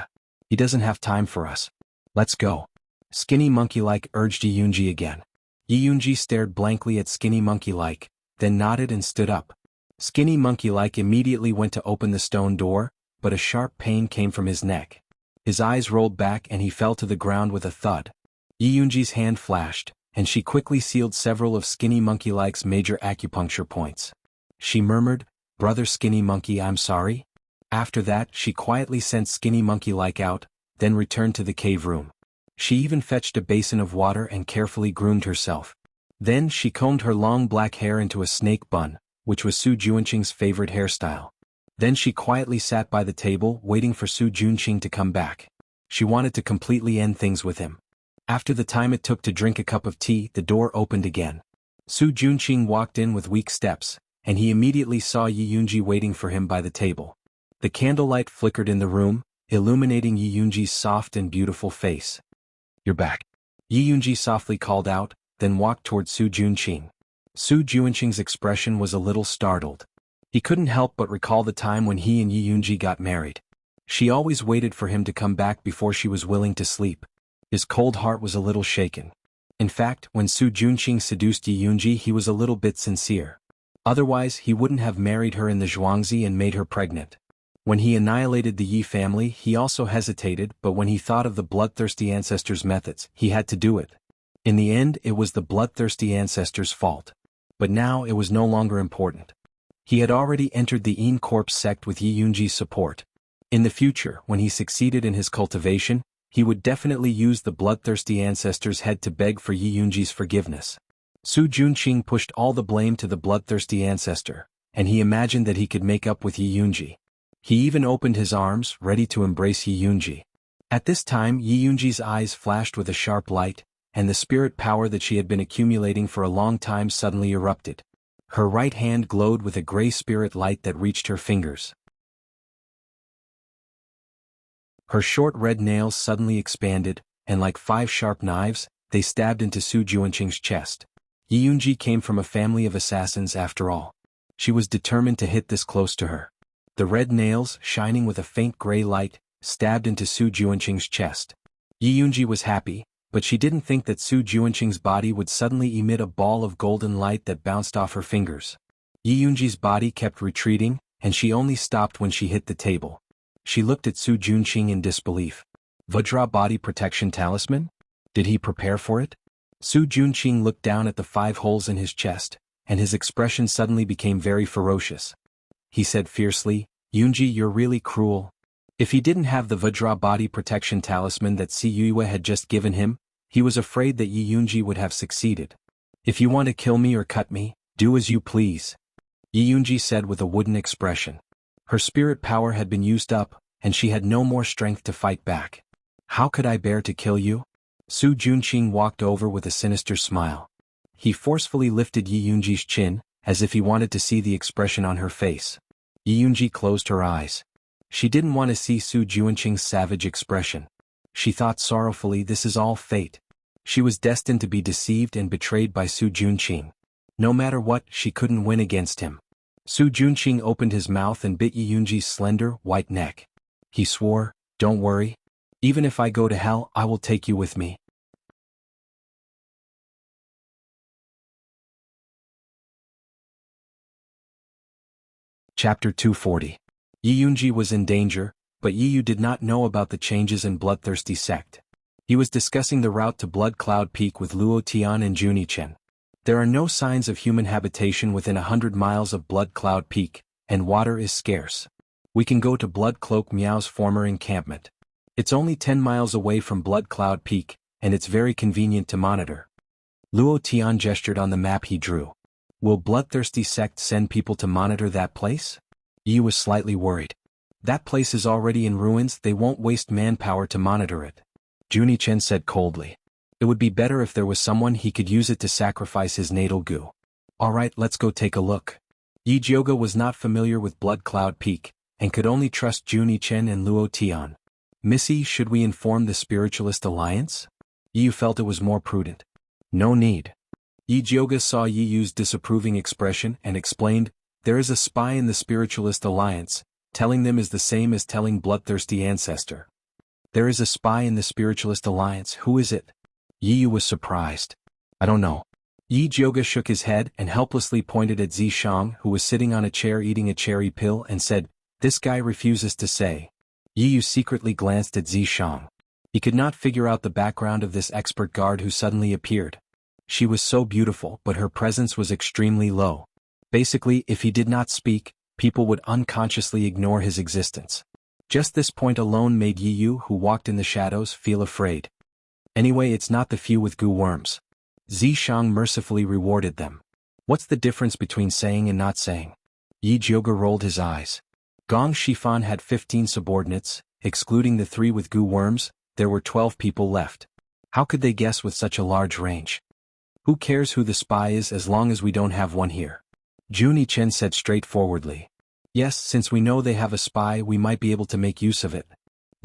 He doesn't have time for us. Let's go." Skinny Monkey-like urged Yi Yunji again. Yi Yunji stared blankly at Skinny Monkey-like, then nodded and stood up. Skinny Monkey-like immediately went to open the stone door, but a sharp pain came from his neck. His eyes rolled back and he fell to the ground with a thud. Yi Yunji's hand flashed, and she quickly sealed several of Skinny Monkey Like's major acupuncture points. She murmured, "Brother Skinny Monkey, I'm sorry." After that, she quietly sent Skinny Monkey Like out, then returned to the cave room. She even fetched a basin of water and carefully groomed herself. Then she combed her long black hair into a snake bun, which was Su Juanqing's favorite hairstyle. Then she quietly sat by the table waiting for Su Juanqing to come back. She wanted to completely end things with him. After the time it took to drink a cup of tea, the door opened again. Su Juanqing walked in with weak steps, and he immediately saw Yi Yunji waiting for him by the table. The candlelight flickered in the room, illuminating Yi Yunji's soft and beautiful face. "You're back," Yi Yunji softly called out, then walked toward Su Juanqing. Su Juanqing's expression was a little startled. He couldn't help but recall the time when he and Yi Yunji got married. She always waited for him to come back before she was willing to sleep. His cold heart was a little shaken. In fact, when Su Juanqing seduced Yi Yunji, he was a little bit sincere. Otherwise, he wouldn't have married her in the Zhuangzi and made her pregnant. When he annihilated the Yi family, he also hesitated, but when he thought of the bloodthirsty ancestors' methods, he had to do it. In the end, it was the bloodthirsty ancestors' fault. But now it was no longer important. He had already entered the Een Corpse sect with Yi Yunji's support. In the future, when he succeeded in his cultivation, he would definitely use the bloodthirsty ancestors' head to beg for Yi Yunji's forgiveness. Su Juanqing pushed all the blame to the bloodthirsty ancestor, and he imagined that he could make up with Yi Yunji. He even opened his arms, ready to embrace Yi Yunji. At this time, Yi Yunji's eyes flashed with a sharp light, and the spirit power that she had been accumulating for a long time suddenly erupted. Her right hand glowed with a gray spirit light that reached her fingers. Her short red nails suddenly expanded, and like 5 sharp knives, they stabbed into Su Juanqing's chest. Yi Yunji came from a family of assassins after all. She was determined to hit this close to her. The red nails, shining with a faint gray light, stabbed into Su Juanqing's chest. Yi Yunji was happy, but she didn't think that Su Juanqing's body would suddenly emit a ball of golden light that bounced off her fingers. Yi Yunji's body kept retreating, and she only stopped when she hit the table. She looked at Su Juanqing in disbelief. Vajra body protection talisman? Did he prepare for it? Su Juanqing looked down at the 5 holes in his chest, and his expression suddenly became very ferocious. He said fiercely, "Yunji, you're really cruel." If he didn't have the Vajra body protection talisman that Si Yue had just given him, he was afraid that Yi Yunji would have succeeded. "If you want to kill me or cut me, do as you please," Yi Yunji said with a wooden expression. Her spirit power had been used up, and she had no more strength to fight back. "How could I bear to kill you?" Su Juanqing walked over with a sinister smile. He forcefully lifted Yi Yunji's chin, as if he wanted to see the expression on her face. Yi Yunji closed her eyes. She didn't want to see Su Juanqing's savage expression. She thought sorrowfully, this is all fate. She was destined to be deceived and betrayed by Su Juanqing. No matter what, she couldn't win against him. Su Juanqing opened his mouth and bit Yi Yunji's slender, white neck. He swore, "Don't worry. Even if I go to hell, I will take you with me." Chapter 240. Yi Yunji was in danger, but Yi Yu did not know about the changes in Bloodthirsty sect. He was discussing the route to Blood Cloud Peak with Luo Tian and Junichen. There are no signs of human habitation within 100 miles of Blood Cloud Peak, and water is scarce. We can go to Blood Cloak Miao's former encampment. It's only 10 miles away from Blood Cloud Peak, and it's very convenient to monitor. Luo Tian gestured on the map he drew. Will Bloodthirsty sect send people to monitor that place? Yi was slightly worried. That place is already in ruins, they won't waste manpower to monitor it. Junichen said coldly. It would be better if there was someone he could use it to sacrifice his natal gu. Alright, let's go take a look. Yi Jioga was not familiar with Blood Cloud Peak, and could only trust Junichen and Luo Tian. Missy, should we inform the Spiritualist Alliance? Yi felt it was more prudent. No need. Yi Jioga saw Yi Yu's disapproving expression and explained, there is a spy in the Spiritualist Alliance, telling them is the same as telling Bloodthirsty Ancestor. There is a spy in the Spiritualist Alliance, who is it? Yi Yu was surprised. I don't know. Yi Jioga shook his head and helplessly pointed at Zi Shang, who was sitting on a chair eating a cherry pill, and said, this guy refuses to say. Yi Yu secretly glanced at Zi Shang. He could not figure out the background of this expert guard who suddenly appeared. She was so beautiful, but her presence was extremely low. Basically, if he did not speak, people would unconsciously ignore his existence. Just this point alone made Yiyu, who walked in the shadows, feel afraid. Anyway, it's not the few with goo worms. Zishang mercifully rewarded them. What's the difference between saying and not saying? Yi Jiuge rolled his eyes. Gong Shifan had 15 subordinates, excluding the 3 with goo worms, there were 12 people left. How could they guess with such a large range? Who cares who the spy is as long as we don't have one here? Juni Chen said straightforwardly. Yes, since we know they have a spy, we might be able to make use of it.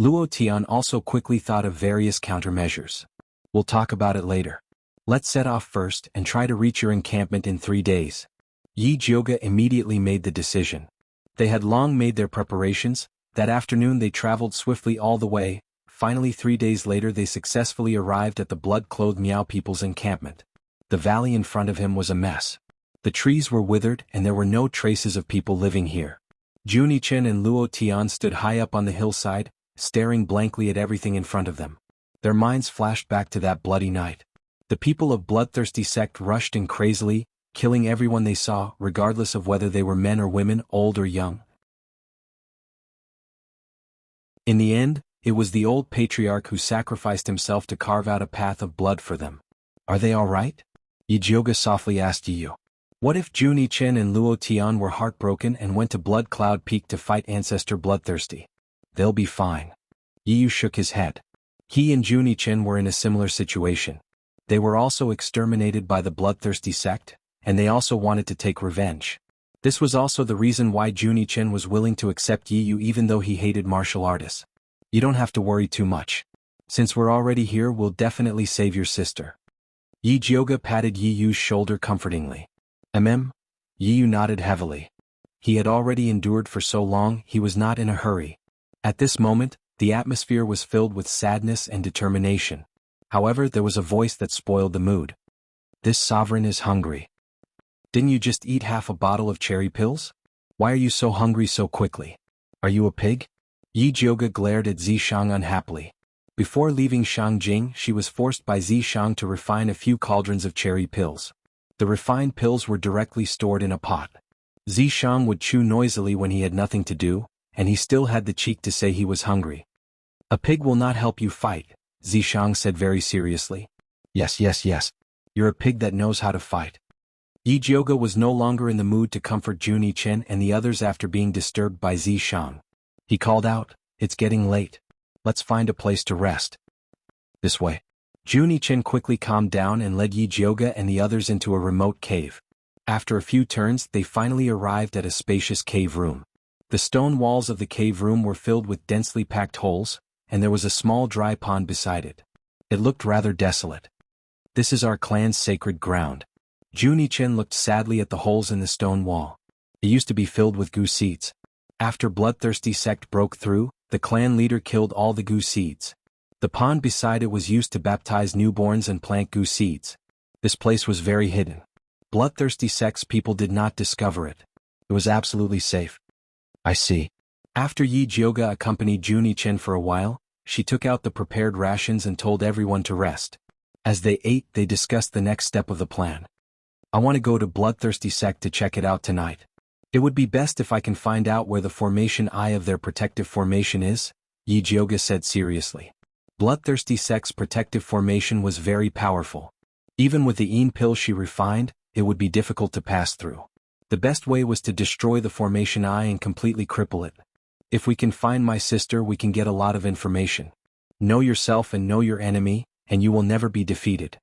Luo Tian also quickly thought of various countermeasures. We'll talk about it later. Let's set off first and try to reach your encampment in 3 days. Yi Jiuge immediately made the decision. They had long made their preparations. That afternoon they traveled swiftly all the way. Finally 3 days later they successfully arrived at the blood-clothed Miao people's encampment. The valley in front of him was a mess. The trees were withered and there were no traces of people living here. Juni Chen and Luo Tian stood high up on the hillside, staring blankly at everything in front of them. Their minds flashed back to that bloody night. The people of bloodthirsty sect rushed in crazily, killing everyone they saw, regardless of whether they were men or women, old or young. In the end, it was the old patriarch who sacrificed himself to carve out a path of blood for them. Are they all right? Yi Jiuge softly asked Yiyu. What if Juni Chen and Luo Tian were heartbroken and went to Blood Cloud Peak to fight Ancestor Bloodthirsty? They'll be fine. Yiyu shook his head. He and Juni Chen were in a similar situation. They were also exterminated by the Bloodthirsty sect, and they also wanted to take revenge. This was also the reason why Juni Chen was willing to accept Yiyu even though he hated martial artists. You don't have to worry too much. Since we're already here, we'll definitely save your sister. Yi Jiuge patted Yiyu's shoulder comfortingly. Yiyu nodded heavily. He had already endured for so long, he was not in a hurry. At this moment, the atmosphere was filled with sadness and determination. However, there was a voice that spoiled the mood. This sovereign is hungry. Didn't you just eat half a bottle of cherry pills? Why are you so hungry so quickly? Are you a pig? Yi Jiuge glared at Zishang unhappily. Before leaving Shangjing, she was forced by Zishang to refine a few cauldrons of cherry pills. The refined pills were directly stored in a pot. Zishang would chew noisily when he had nothing to do, and he still had the cheek to say he was hungry. A pig will not help you fight, Zishang said very seriously. Yes. You're a pig that knows how to fight. Yi Jiuge was no longer in the mood to comfort Juni Chen and the others after being disturbed by Zishang. He called out, It's getting late. Let's find a place to rest. This way. Juni Chen quickly calmed down and led Yi Jiuge and the others into a remote cave. After a few turns, they finally arrived at a spacious cave room. The stone walls of the cave room were filled with densely packed holes, and there was a small dry pond beside it. It looked rather desolate. This is our clan's sacred ground. Juni Chen looked sadly at the holes in the stone wall. It used to be filled with goo seeds. After Bloodthirsty sect broke through, the clan leader killed all the goo seeds. The pond beside it was used to baptize newborns and plant goo seeds. This place was very hidden. Bloodthirsty sect's people did not discover it. It was absolutely safe. I see. After Yi Jiuge accompanied Juni Chen for a while, she took out the prepared rations and told everyone to rest. As they ate, they discussed the next step of the plan. I want to go to Bloodthirsty sect to check it out tonight. It would be best if I can find out where the formation eye of their protective formation is, Yi Jiuge said seriously. Bloodthirsty sect's protective formation was very powerful. Even with the Een pill she refined, it would be difficult to pass through. The best way was to destroy the formation eye and completely cripple it. If we can find my sister, we can get a lot of information. Know yourself and know your enemy, and you will never be defeated.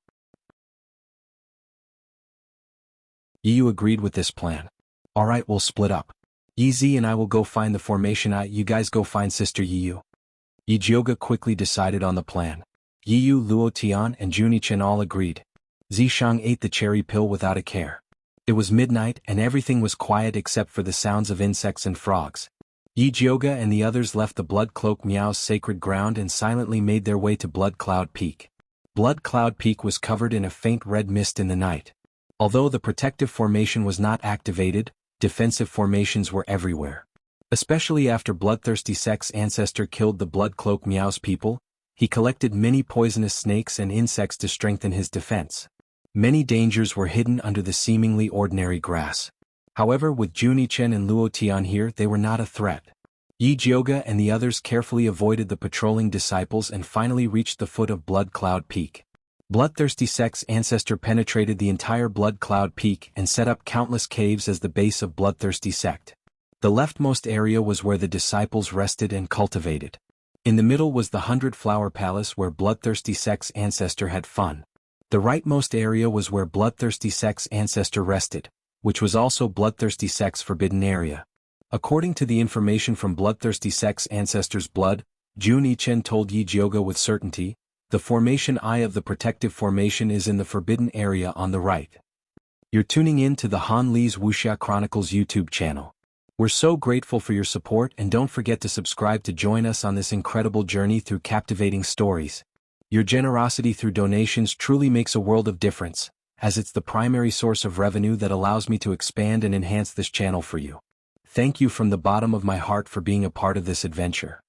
Yiyu agreed with this plan. Alright, we'll split up. Yi Zi and I will go find the formation eye, you guys go find Sister Yiyu. Yi Jiuge quickly decided on the plan. Yiyu, Luo Tian and Juni Chen all agreed. Zishang ate the cherry pill without a care. It was midnight and everything was quiet except for the sounds of insects and frogs. Yi Jiuge and the others left the Blood Cloak Miao's sacred ground and silently made their way to Blood Cloud Peak. Blood Cloud Peak was covered in a faint red mist in the night. Although the protective formation was not activated, defensive formations were everywhere. Especially after Bloodthirsty sect's ancestor killed the Blood Cloak Miao's people, he collected many poisonous snakes and insects to strengthen his defense. Many dangers were hidden under the seemingly ordinary grass. However, with Junichen and Luo Tian here, they were not a threat. Yi Jioga and the others carefully avoided the patrolling disciples and finally reached the foot of Blood Cloud Peak. Bloodthirsty Sect's ancestor penetrated the entire Blood Cloud Peak and set up countless caves as the base of Bloodthirsty Sect. The leftmost area was where the disciples rested and cultivated. In the middle was the 100-Flower Palace where Bloodthirsty Sect's ancestor had fun. The rightmost area was where Bloodthirsty Sect's ancestor rested, which was also Bloodthirsty Sect's forbidden area. According to the information from Bloodthirsty Sect's ancestor's blood, Jun Yichen told Yi Jioga with certainty, the formation Eye of the protective formation is in the forbidden area on the right. You're tuning in to the Han Li's Wuxia Chronicles YouTube channel. We're so grateful for your support, and don't forget to subscribe to join us on this incredible journey through captivating stories. Your generosity through donations truly makes a world of difference, as it's the primary source of revenue that allows me to expand and enhance this channel for you. Thank you from the bottom of my heart for being a part of this adventure.